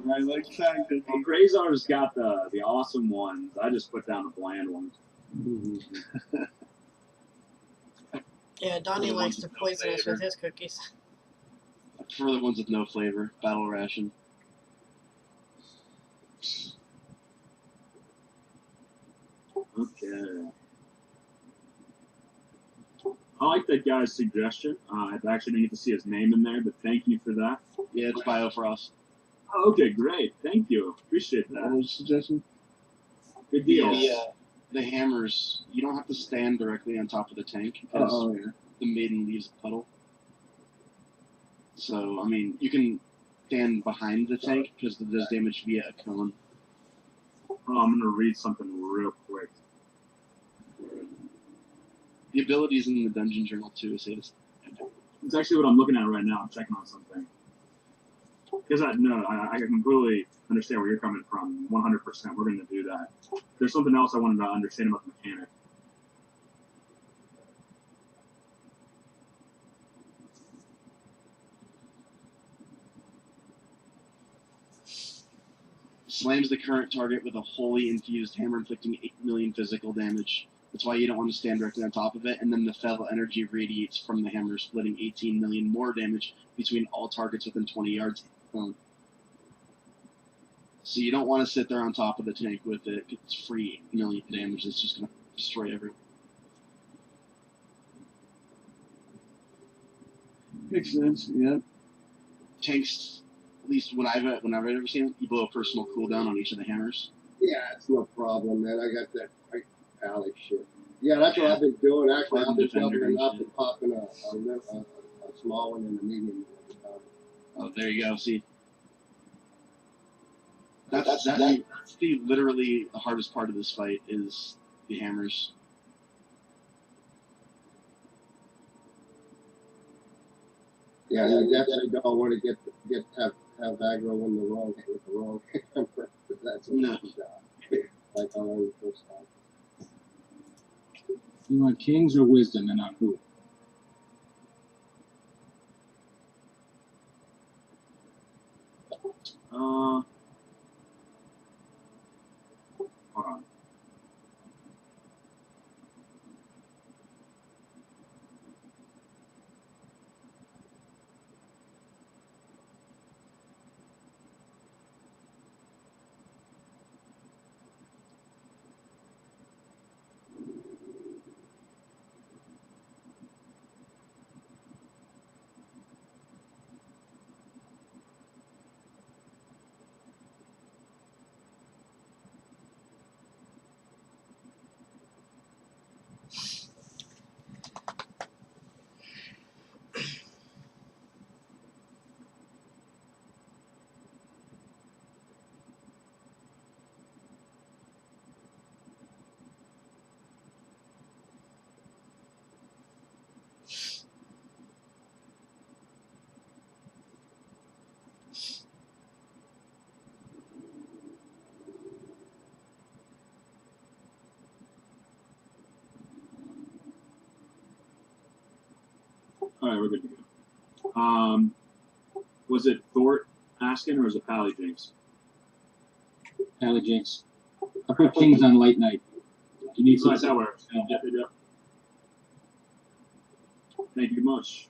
Everybody likes side cookies. Well, Grazar's got the awesome ones. I just put down the bland ones. Yeah, Donnie likes to poison us with his cookies. I prefer the ones with no flavor. Battle ration. Okay. I like that guy's suggestion. I actually didn't get to see his name in there, but thank you for that. Yeah, it's Biofrost. Oh, okay, great. Thank you. Appreciate that. What was the suggestion? Good deal. The hammers, you don't have to stand directly on top of the tank because the maiden leaves a puddle. So, I mean, you can stand behind the tank because it does damage via a cone. Oh, I'm going to read something real quick. The abilities in the dungeon journal too say this. It's actually what I'm looking at right now. I'm checking on something. Because I completely understand where you're coming from. 100%. We're going to do that. There's something else I wanted to understand about the mechanic. Slams the current target with a wholly infused hammer, inflicting 8 million physical damage. That's why you don't want to stand directly on top of it, and then the fell energy radiates from the hammer, splitting 18 million more damage between all targets within 20 yards. So you don't want to sit there on top of the tank with it. It's free 8 million damage. It's just going to destroy everyone. Makes sense, yeah. Tanks, at least when I've ever seen it, you blow a personal cooldown on each of the hammers. Yeah, it's no problem, man. I got that pally shit. Yeah, that's what I've been doing. Actually, I've been doubling up and popping a small one and a medium one. Oh, there you go. See, that's literally the hardest part of this fight is the hammers. Yeah, you definitely don't want to have aggro with the wrong hammer. That's what No. Like I learned the first time. You want kings or wisdom, and on who? Hold on. All right, we're good to go. Was it Thort asking, or was it Pally Jinx? Pally Jinx. I put kings on late night. You need some. That works. Yep. Thank you much.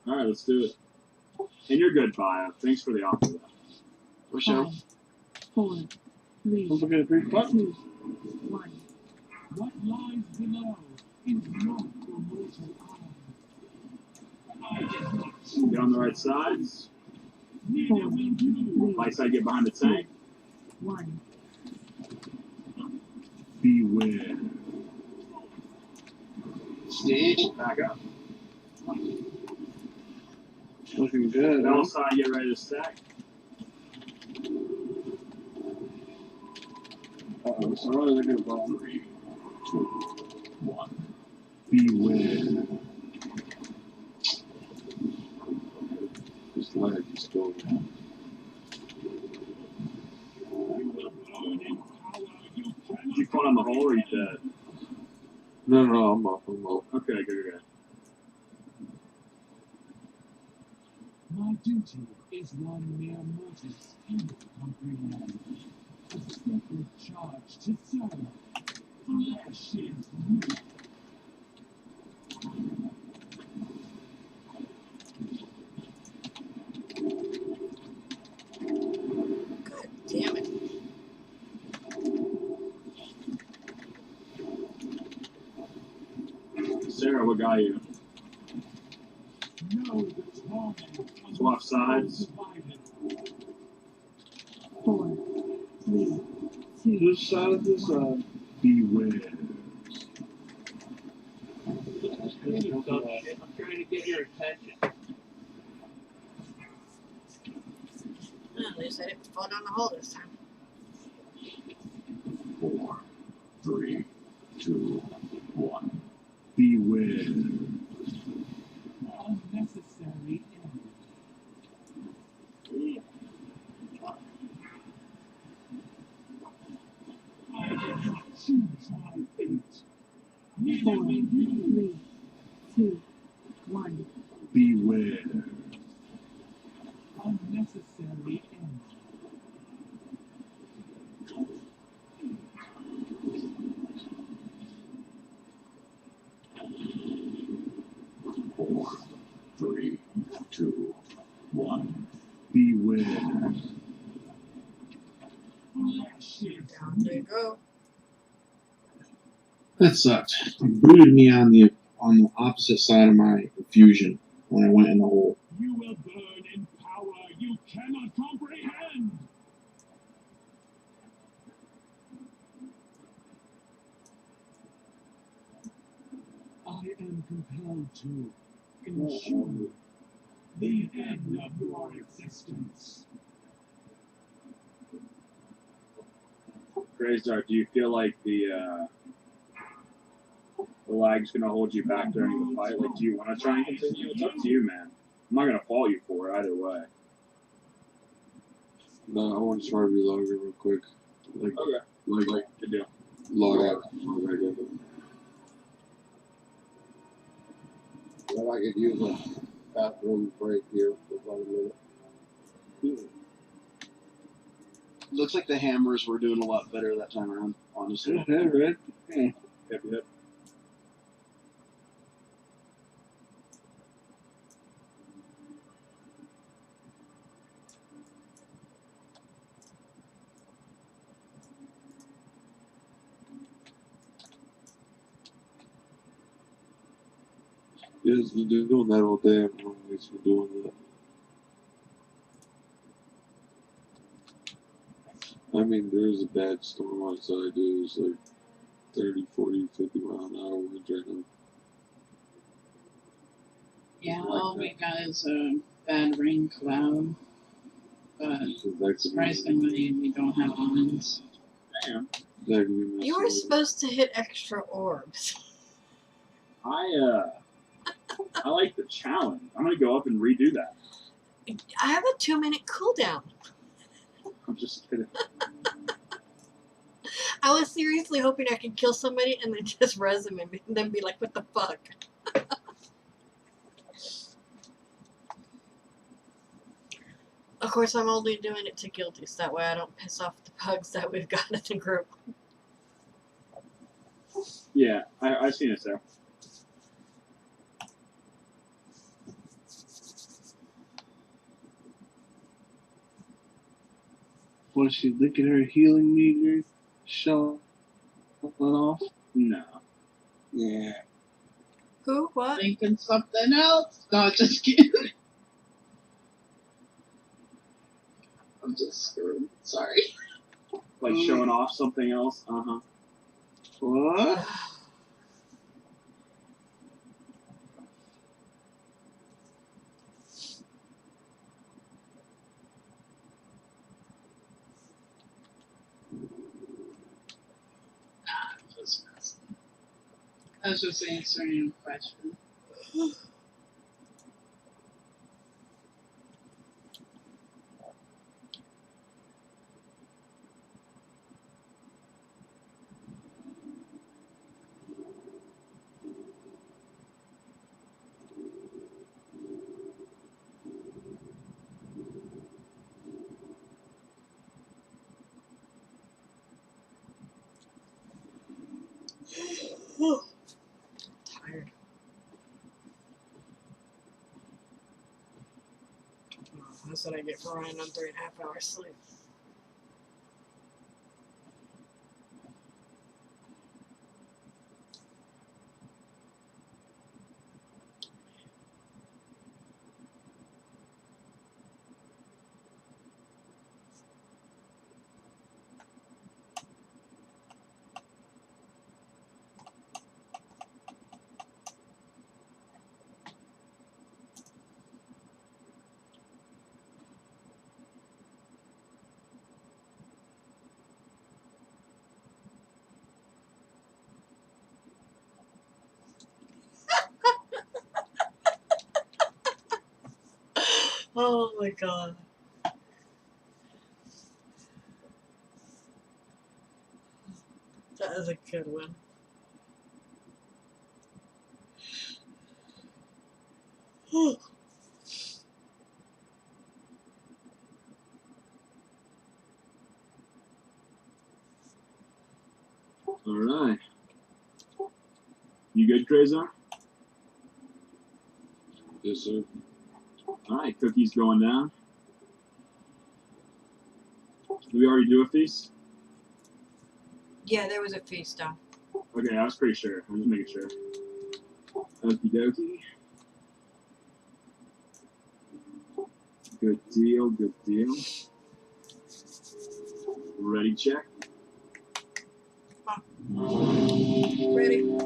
All right, let's do it. And you're good, Bio. Thanks for the offer. Though. For sure. 5, 4, 3, Don't forget to bring 2, buttons. 1. What lies below is not for mortal eye. I did not choose. Get on the right sides. Neither will you. Right side, get behind the tank. 1. Beware. Stage. Back up. Looking good. Middle side, get ready to stack. Uh-oh, so what are they going to ball? 3, 2, 1. Beware. This lag is going on. Did you fall down the hole or you dead? No, I'm off. I'm off. Okay, good. My duty is one mere mortal's cannot comprehend. A sacred charge to serve. Flesh is weak. Damn it. Sarah, what got you? Know the torment. Swap sides. 4, 3, 2. Whose side is this on? Beware. You dumb shit. I'm trying to get your attention. At least I didn't fall down the hole this time. 4, 3, 2, 1. Beware. Unnecessary enemy. I did not choose my fate. Neither 4, will you. 3, 2, 1. Beware. Unnecessary enemy. Four, 3, 2, 1. Beware. Down they go. That sucked. It booted me on the opposite side of my fusion when I went in the hole. You will burn in power you cannot comprehend. I am compelled to ensure the end of your existence. Graystar, do you feel like the lag's gonna hold you back during the fight? Like, do you want to try and continue? It's up to you, man. I'm not gonna fault you for it either way. No, I want to try reloading real quick. Like, Okay. Good deal. log out. Log back in. Then I could use a bathroom break here for 1 minute. Looks like the hammers were doing a lot better that time around, honestly. Yeah, right? Yeah. Yep. Yeah, it's been doing that all day. I'm always been doing that. I mean, there's a bad storm outside, dude. It's like 30, 40, 50 mile an hour winds right now. Yeah, all we got is a bad rain cloud. But surprisingly, we don't have winds. Damn. You were supposed to hit extra orbs. I like the challenge. I'm gonna go up and redo that. I have a 2-minute cooldown. I'm just kidding. I was seriously hoping I could kill somebody and then just res them and then be like, what the fuck? Of course, I'm only doing it to guilty, so that way I don't piss off the bugs that we've got in the group. Yeah, I've seen it, Sarah. Was she licking her healing meter? Showing off? No. Yeah. Who? What? Thinking something else. No, just kidding. I'm just screwed. Sorry. Like showing off something else? Uh-huh. What? Just messing. I was just answering a question. Tired. That's what I get for running on 3.5 hours sleep. Oh my god. That is a good one. Alright. You good, Krazer? Yes, sir. Alright, cookies going down. Did we already do a feast? Yeah, there was a feast down. Okay, I was pretty sure. I'm just making sure. Okie dokie. Good deal, good deal. Ready, check. Ready?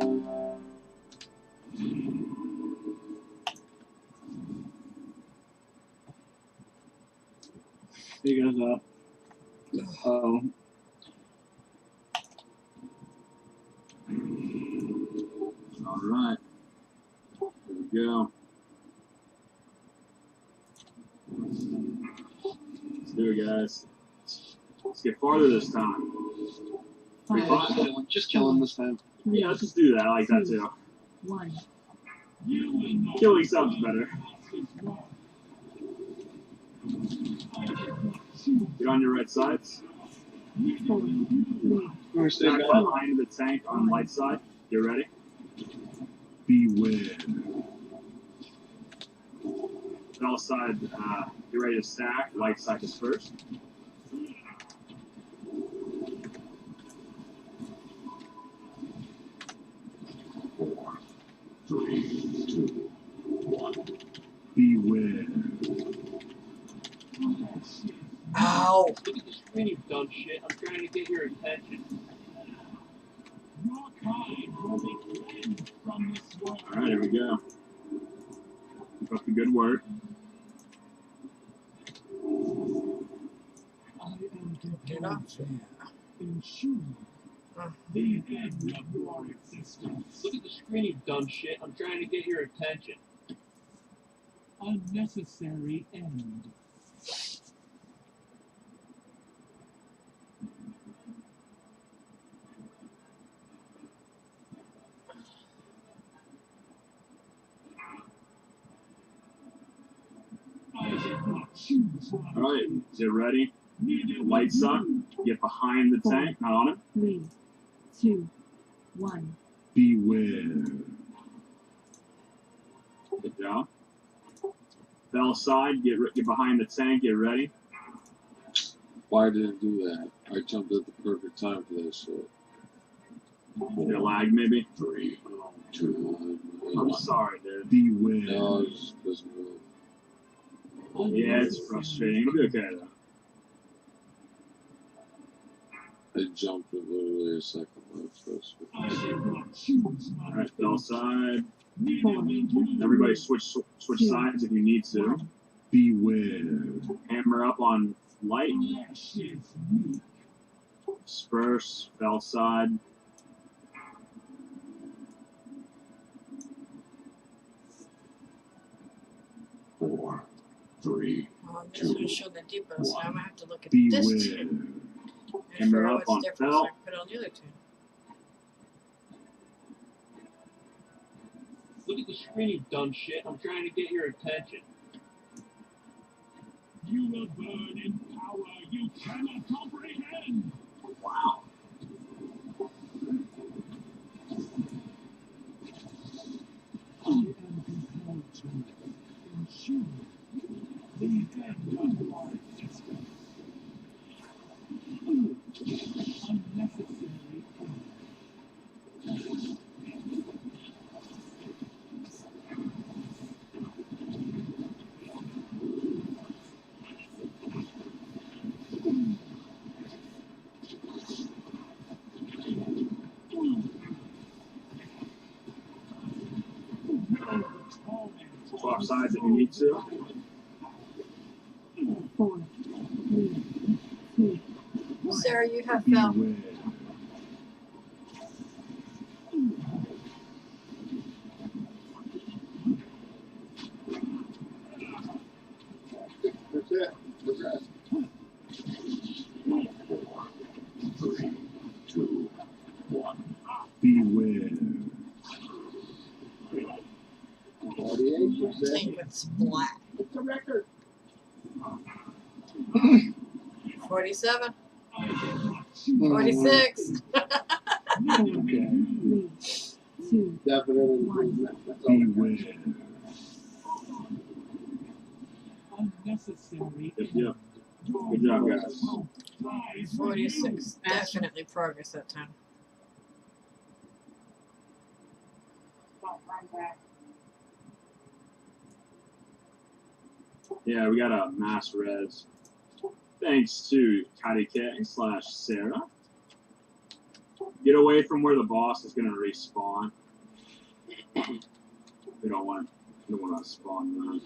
He goes up. Oh. Alright. Here we go. Let's do it, guys. Let's get farther this time. Just kill him this time. Yeah, let's just do that. I like that too. 1. Killing sounds better. Get on your right sides. 4. 3. Back behind the tank on light side. You ready? Beware. Bell side, get ready to stack. Light side is first. Four, 3, 2, 1. Beware. Ow! Look at the screen, you dumb shit. I'm trying to get your attention. Your kind will be cleansed from this world. Alright, here we go. Keep up the good work. I am Get up. ensure the end of your existence. Look at the screen, you dumb shit. I'm trying to get your attention. Unnecessary end. I did not choose my Alright, is it ready? Light side. Get behind the tank, not on it. 3. 2. 1. Beware. Good job. Bell side, get behind the tank, get ready. Why did it do that? I jumped at the perfect time for that shit. Your lag, maybe? 3, 2, I'm sorry, dude. Beware. No, it's just Yeah, it's frustrating. It'll be okay, though. I jumped it literally a second ago. Alright, fell side. Everybody switch sides if you need to. Beware. Hammer up on light. Disperse, fell side. Four, 3, Oh, I'm just gonna show the depot, so I'm gonna have to look at Beware. this tune. And Hammer figure out up what's on different so I fell. can put it on the other tune. Look at the screen, you dumb shit. I'm trying to get your attention. You will burn in power you cannot comprehend. Wow. I am compelled to ensure the end of my existence. Unnecessary. Swap sides if you need to. 4, 3, 2. Sarah, you have fell. Beware. That's it. Progress. 3, 2, 1. Beware. 48%. Think with splat. It's a record. 47. 46. Okay. 2. Definite improvement. That's all. Beware. Unnecessary. Yep. Good job, guys. 46. Definitely progress that time. Yeah, we got a mass res. Thanks to Patty K/Sarah. Get away from where the boss is gonna respawn. We don't want to spawn that.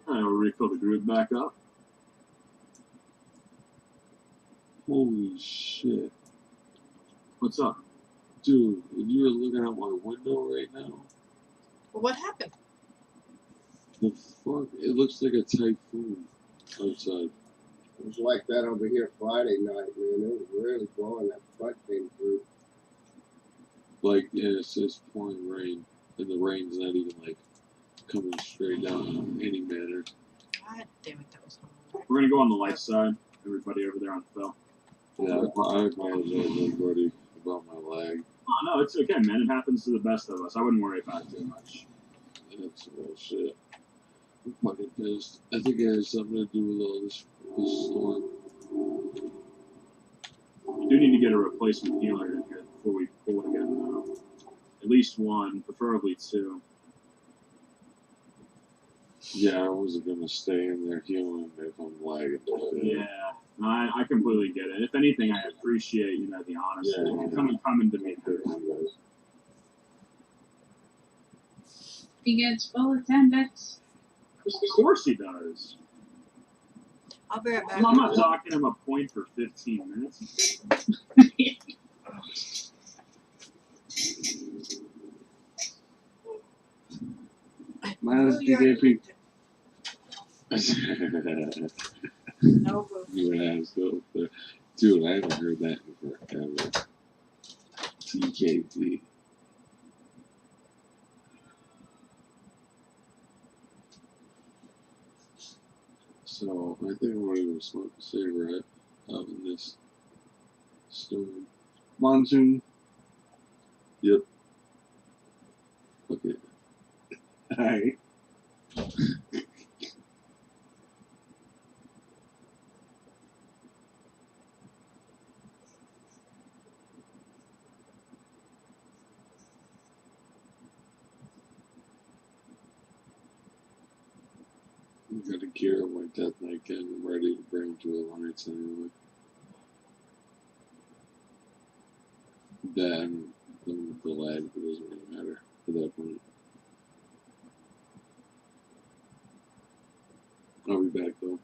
Alright, we'll refill the group back up. Holy shit. What's up? Dude, if you were looking out my window right now, Well, what happened? the fuck? It looks like a typhoon outside. It was like that over here Friday night, man. It was really blowing. That front came through. Like, yeah, it says pouring rain, and the rain's not even, like, coming straight down in any manner. God damn it, that was Homeland. We're gonna go on the light side. Everybody over there on Phil. Yeah, I apologize, everybody, about my lag. Oh no, it's okay, man. It happens to the best of us. I wouldn't worry about it too much. That's bullshit. I'm fucking pissed. I think it has something to do with all this storm. You do need to get a replacement healer in here before we pull again, though. At least one, preferably two. Yeah, I wasn't gonna stay in there healing if I'm lagging. Yeah, no, I completely get it. If anything, I appreciate, the honesty. Yeah. Coming to me. He gets full attendance. Of course he does. I'll be right back. I'm not docking him a point for 15 minutes. Minus DJP. No boo. Yeah, so, dude, I haven't heard that in forever. TKT. So, I think I'm going to smoke a cigarette out in this storm. Monsoon. Yep. Okay. Alright. I got a gear on my death knight and I'm ready to bring him to Alliance anyway. Then I'm glad it doesn't really matter at that point. I'll be back though.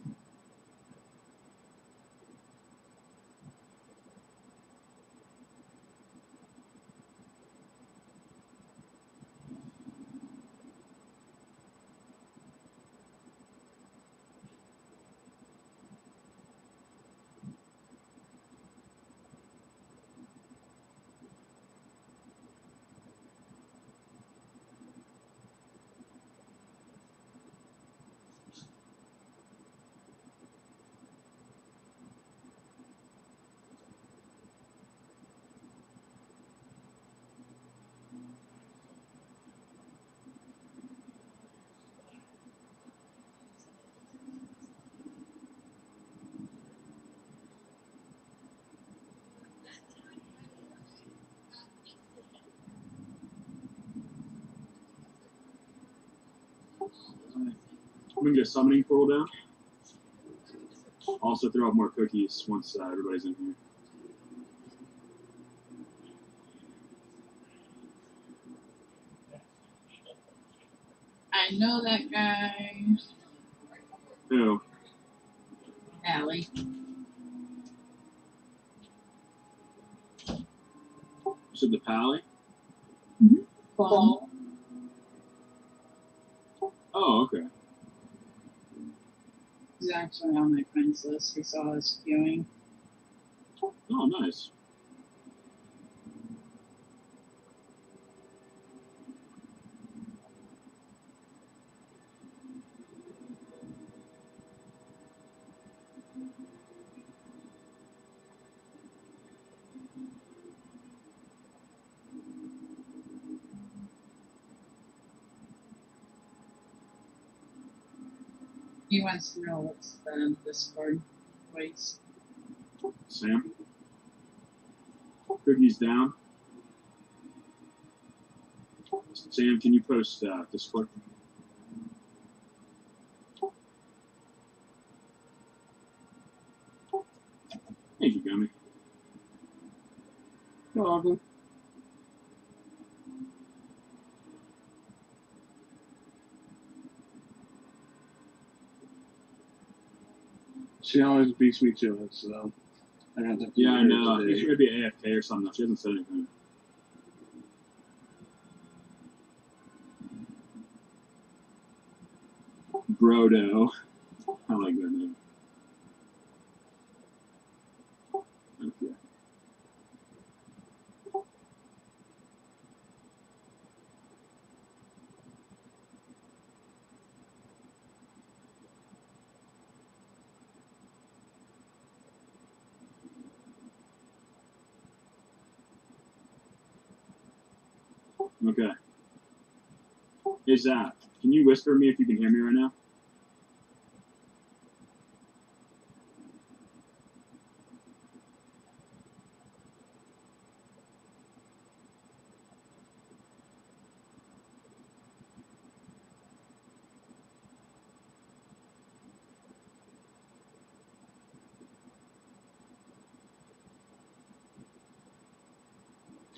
I'm gonna get a summoning cooldown. Also throw out more cookies once everybody's in here. I know that guy. Who? Allie. You said the pally? Paul. Oh, okay. He's actually on my friends list. He saw us queuing. Oh, nice. He wants to know what's the Discord voice. Sam? Cookies down. Sam, can you post Discord? Thank you, Gummy. You're welcome. She always beats me to it, so I got to. Yeah, I know. I think she might be AFK or something. She hasn't said anything. Brodo. I like that name. Okay. Okay. Hey, Zach, can you whisper me if you can hear me right now?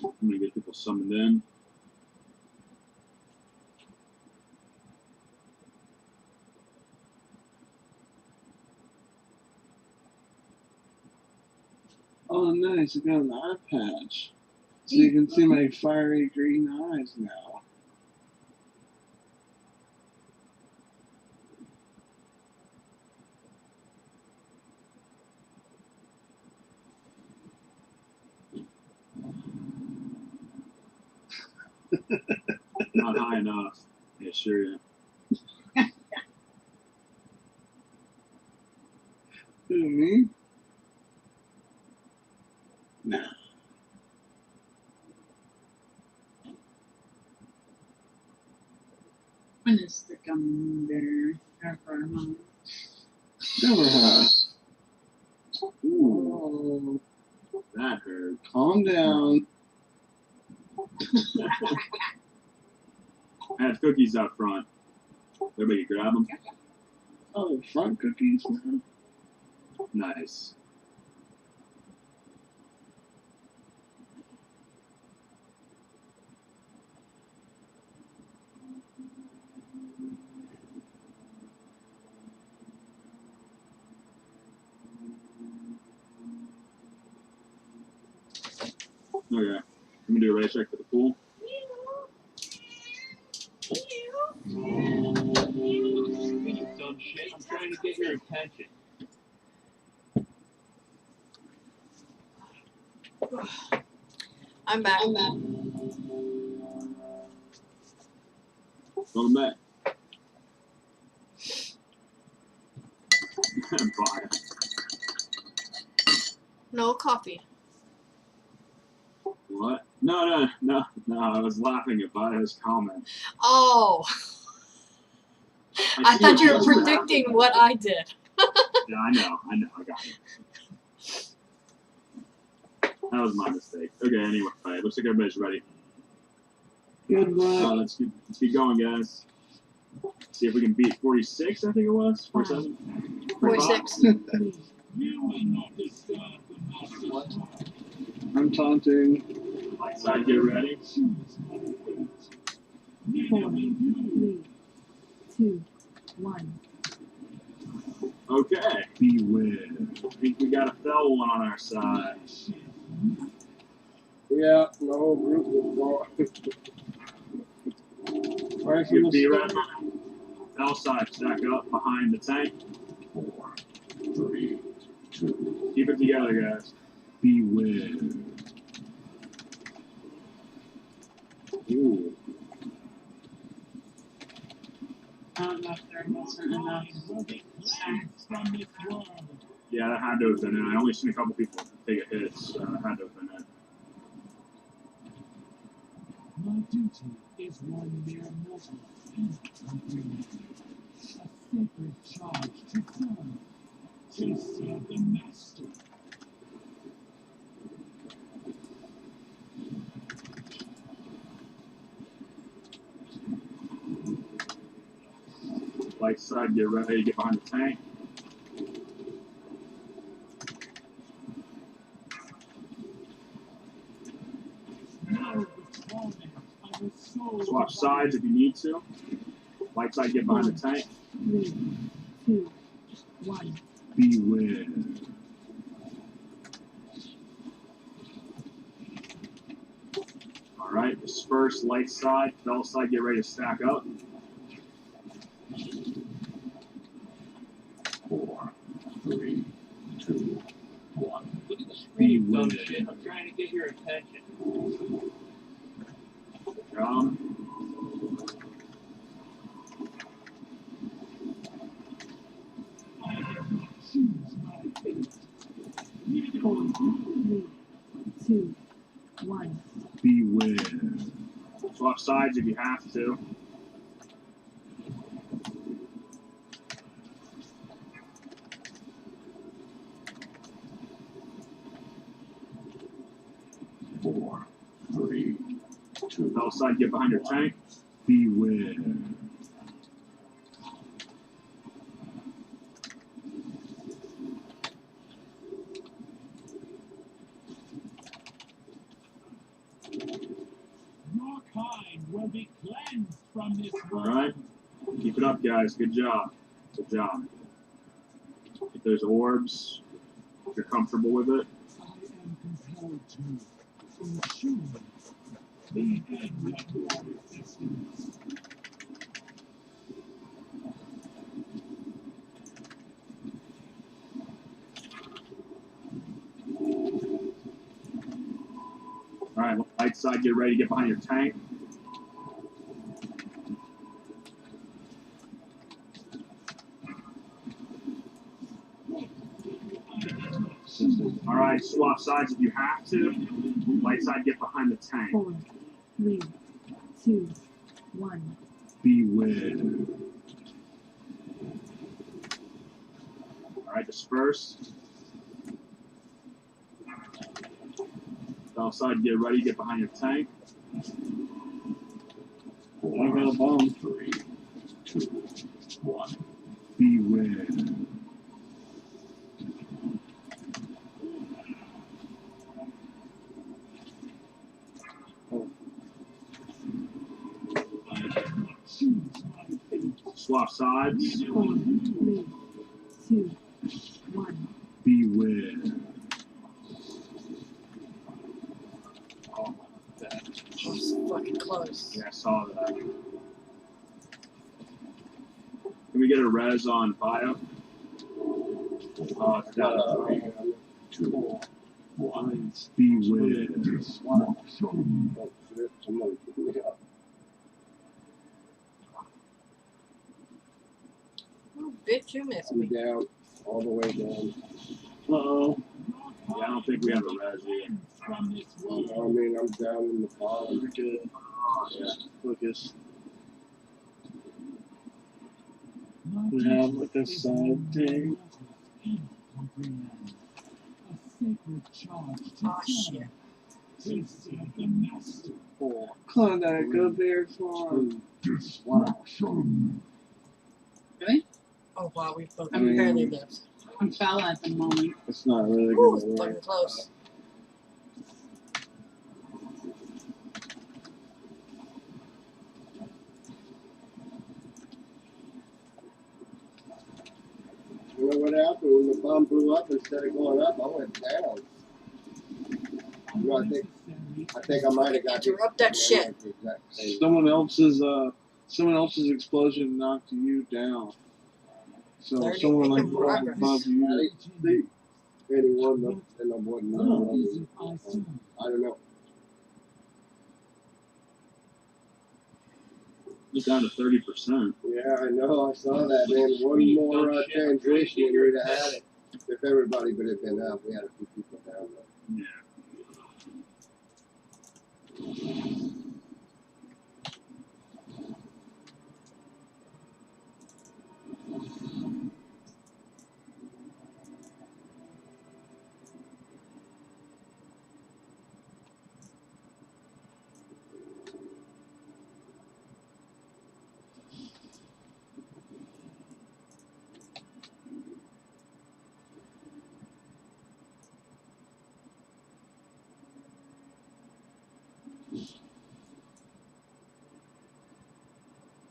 I'm gonna get people summoned in. Oh, nice. I got an eye patch. So you can see my fiery green eyes now. Not high enough. Yeah, sure, yeah. Who, me? Nah. When is the gum there? Ever, huh? Never have. Ooh, that hurt. Calm down. I have cookies up front. Everybody grab them. Oh, front cookies now? Nice. Okay. Let me do a race check for the pool. You dumb shit. I'm trying to get your attention. I'm back. Welcome back. Bye. No coffee. What? No. I was laughing at Bio's comment. Oh. I thought you were predicting what I did. Yeah, I know. I got it. That was my mistake. Okay, anyway, looks like everybody's ready. Good luck. Let's keep going, guys. See if we can beat 46, I think it was. 47? 46. I'm taunting. Light side, get ready. 4, 3, 2, 1. Okay. Beware. I think we got a fell one on our side. Yeah, the whole group was going. Right from Good the B start. ready. Fell side, stack up behind the tank. 4, 3, 2. Keep it together, guys. Beware. Ooh. I don't know if there wasn't enough snacks. Yeah, that had to have been it. I only seen a couple people take a hit, so that had to have been it. My duty is one mere mortal. A sacred charge to serve. To serve the master. Light side, get ready to get behind the tank. Swap sides if you need to. Light side, get behind the tank. 3, 2, 1. Beware. All right, disperse light side, fell side, get ready to stack up. 4, 3, 2, 1. You dumb shit. I'm trying to get your attention. Good job. Choose my fate. 4, 3, 2, 1. Beware. Swap sides if you have to. Four, 3, 2. Fell side, get behind your tank. Beware. Your kind will be cleansed from this All world. right, keep it up, guys. Good job. Good job. If there's orbs, if you're comfortable with it. I am compelled to ensure the end of your existence. All right, light side, get ready to get behind your tank. All right, swap sides if you have to. Light side, get behind the tank. 4, 3, 2, 1. Beware. Alright, disperse. Outside, get ready, get behind your tank. I got a bomb. 3, 2, 1. Beware. Swap sides. 4, 3, 2, 1. Beware. Oh, that. That's fucking close. Yeah, I saw that. Can we get a res on bio? Oh, it's got it. 2, 1. Beware. Destruction. Oh, shit, somebody put me up. Oh, bitch, you missed I'm me. down, all the way down. Uh-oh. Yeah, I don't think we have a res yet. I mean, I'm down in the bottom. You're good. Yeah. Focus. We have like a side thing. Oh, shit. Klondike, go bear farm. Destruction. Really? Oh, wow, we both I mean, barely lived. I'm foul at the moment. It's not really Ooh, gonna it's work. fucking close. You know what happened when the bomb blew up? Instead of going up, I went down. You know, I think I might have got Interrupt that shit. Someone else's explosion knocked you down. So Learning, someone like making right progress. above you. Anyone and I wasn't. I don't know. It's down to 30%. Yeah, I know. I saw that, man. One more transition and we'd have had it. If everybody would have been up, we had a few people down there. Yeah.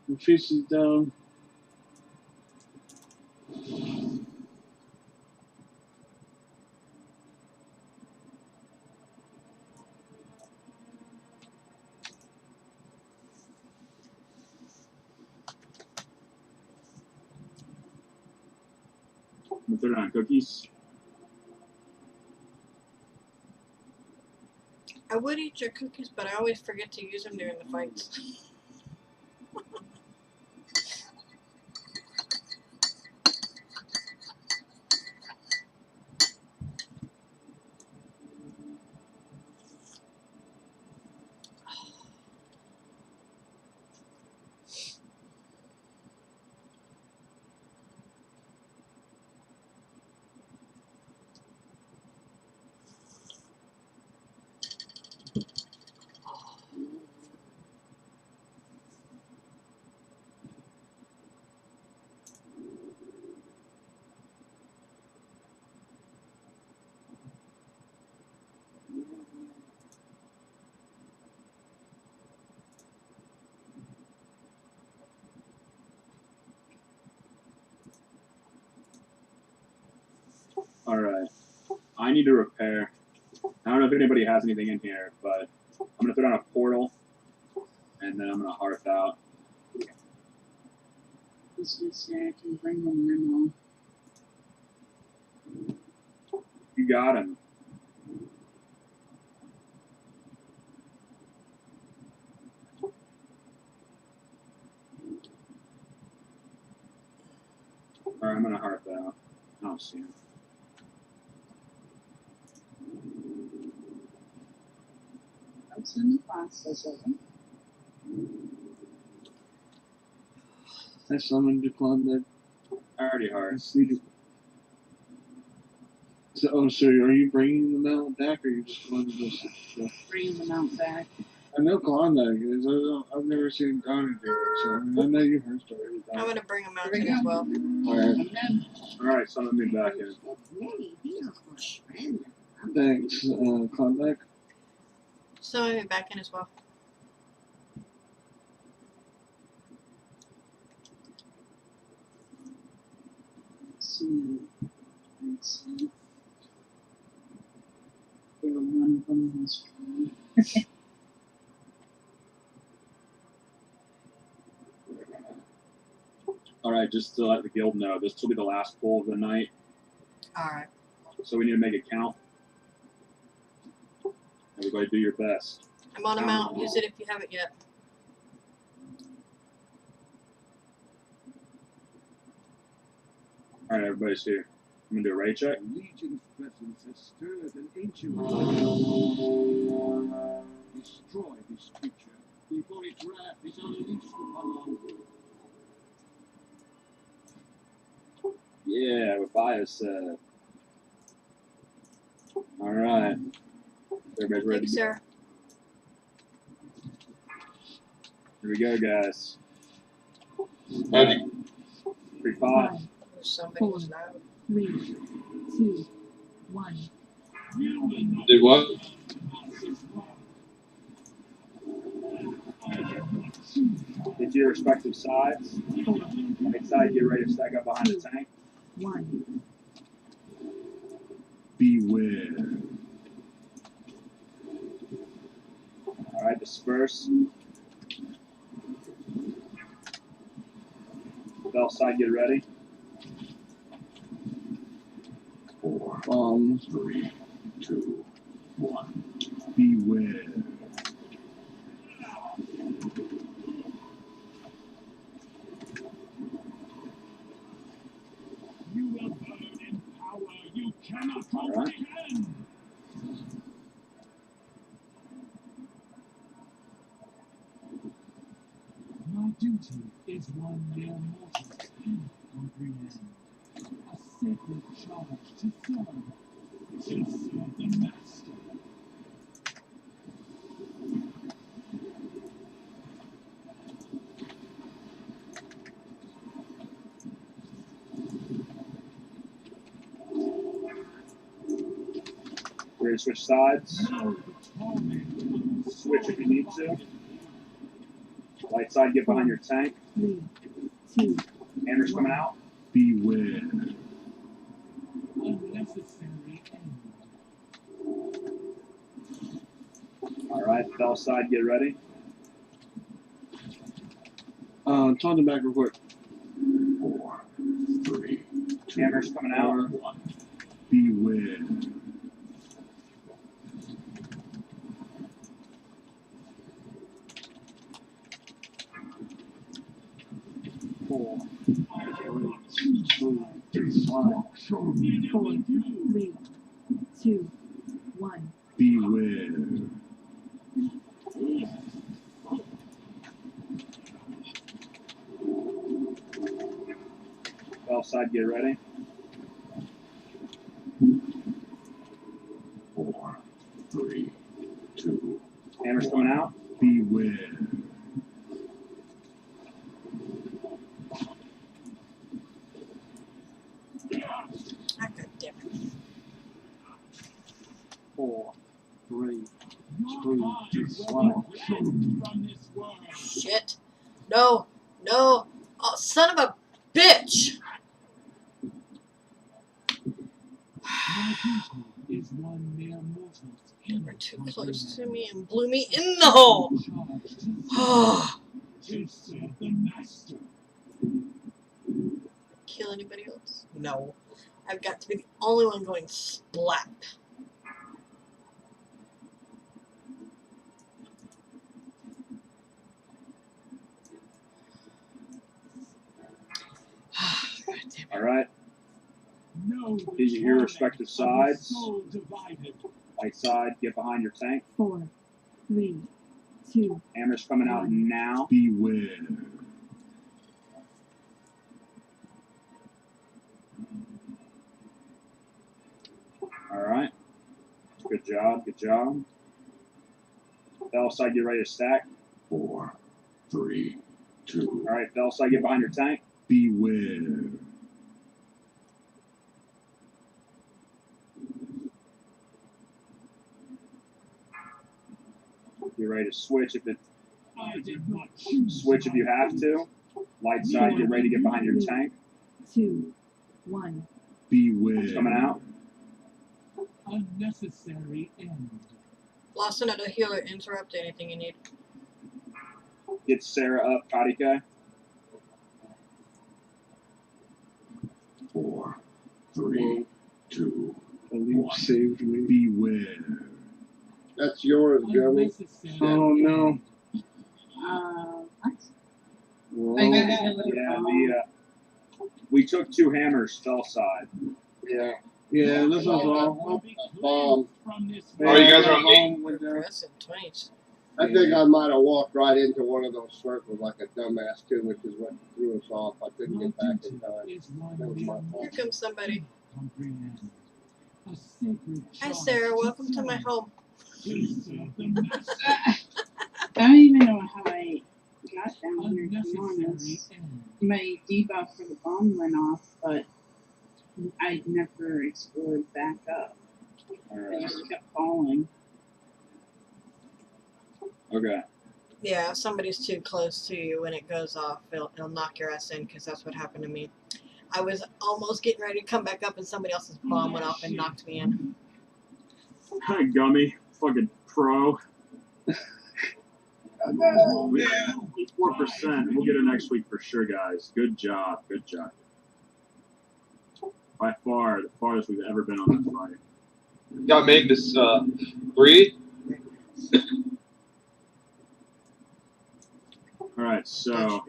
The fish is down. I'm throw down cookies. I would eat your cookies, but I always forget to use them during the fights. Alright. I need to repair. I don't know if anybody has anything in here, but I'm going to throw down a portal, and then I'm going to hearth out. Just gonna say I can bring them in. You got him. Alright, I'm going to hearth out. I don't see him. That's in the process of it. I summoned the Klondike. Already hard. So, oh, so are you bringing the mount back, or are you just going to just Bringing the mount back. I know Klondike is. I've never seen Donnie do it, so I know you heard stories. I'm gonna bring him out in as well. Alright. Alright, summon me back in. Thanks, Klondike. Summon me back in as well. See. Let's see. One of them is free. Alright, just to let the guild know, this will be the last pull of the night. Alright. So we need to make it count. Everybody do your best. I'm on a mount. Use it if you haven't yet. Alright, everybody's here. I'm gonna do a raid check. Legion's presence has stirred an ancient Destroy this creature before its wrath is unleashed upon all. Yeah, what Bio said. Alright. Everybody's ready. Thanks, sir. Here we go, guys. Magic. 3-5. Somebody was loud. 3, 2, 1. Did what? Get to your respective sides. Right side, get ready to stack up behind the tank. 1. Beware. Alright, disperse. Bell side, get ready. 4, 3, 2, 1. Beware. You will burn in power you cannot comprehend. My duty is one mere mortal cannot comprehend. A sacred charge to serve the master. Ready to switch sides. Switch if you need to. Light side, get behind your tank. 3, 2. Hammer's coming out. Beware. Unnecessary end. Alright, Bell side, get ready. Tell them back real quick. 4, 3, 2, Hammer's coming out. 1. Beware. Four, 3, 2, 1. Beware. Bell side, get ready. 4, 3, 2. Hammer's coming out. Beware. Ah, God damn it. 4, 3, 2, 1. Shit. No. No. Oh, son of a bitch. Is one mere mortal. You were too close to me and blew me in the hole. To serve the master. Kill anybody else? No. I've got to be the only one going splat. Alright. No, Get your respective sides. soul divided. Light side, get behind your tank. 4, 3, 2. Hammer's coming out now. Beware. Good job. Good job. Fell side, get ready to stack. 4, 3, 2. All right, fell side, get behind your tank. Beware. Get ready to switch if it. I did not choose. Switch if you have to. Light side, get ready to get behind your tank. 2, 1. Beware. It's coming out. Unnecessary end. Lawson at a healer, interrupt anything you need. Get Sarah up, Kadika. 4, 3, 2. Believe saved me. Beware. That's yours, Gummy. Oh no. What? Whoa. Yeah, we took 2 hammers, fell side. Yeah. Yeah, this was all. Bomb. Oh, you guys are on me? Progressive 20s. I think I might have walked right into one of those circles like a dumbass too, which is what threw us off. I couldn't get back in time. That was my Here fault. comes somebody. A sacred Hi, Sarah. Welcome to my home. I don't even know how I got down here, to be honest. My debuff for the bomb went off, but I never explored back up. I just kept falling. Okay. Yeah, if somebody's too close to you, when it goes off, it'll knock your ass in, because that's what happened to me. I was almost getting ready to come back up, and somebody else's bomb went off and knocked me in. Hi, Gummy. Fucking pro. 4%. We'll get it next week for sure, guys. Good job. Good job. By far, the farthest we've ever been on that fight. Got Magnus 3. Alright, so.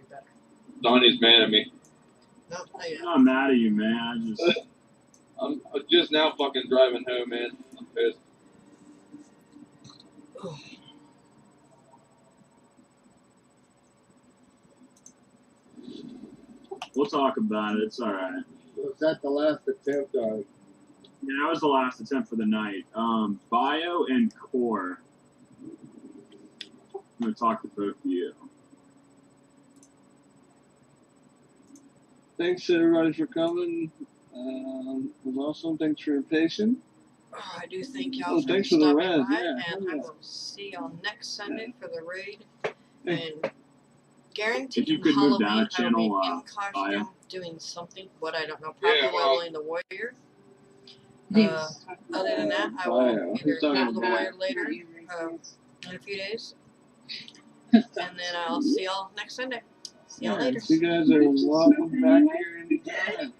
Donnie's mad at me. No, I'm not mad at you, man. I'm just now fucking driving home, man. I'm pissed. We'll talk about it. It's alright. Was that the last attempt on? Yeah, that was the last attempt for the night. Bio and Core. I'm going to talk to both of you. Thanks everybody for coming. It was awesome. Thanks for your patience. Oh, I do thank y'all for thanks for the stopping res. by, Yeah. and I will see y'all next Sunday for the raid. And guaranteed If you could move down a Halloween I will channel, be in costume Bio. doing something. What I don't know. Probably Yeah, well- leveling the warrior. Other than that, I will either level the warrior later in a few days, and then I'll see y'all next Sunday. See y'all later. You guys are welcome back here anytime.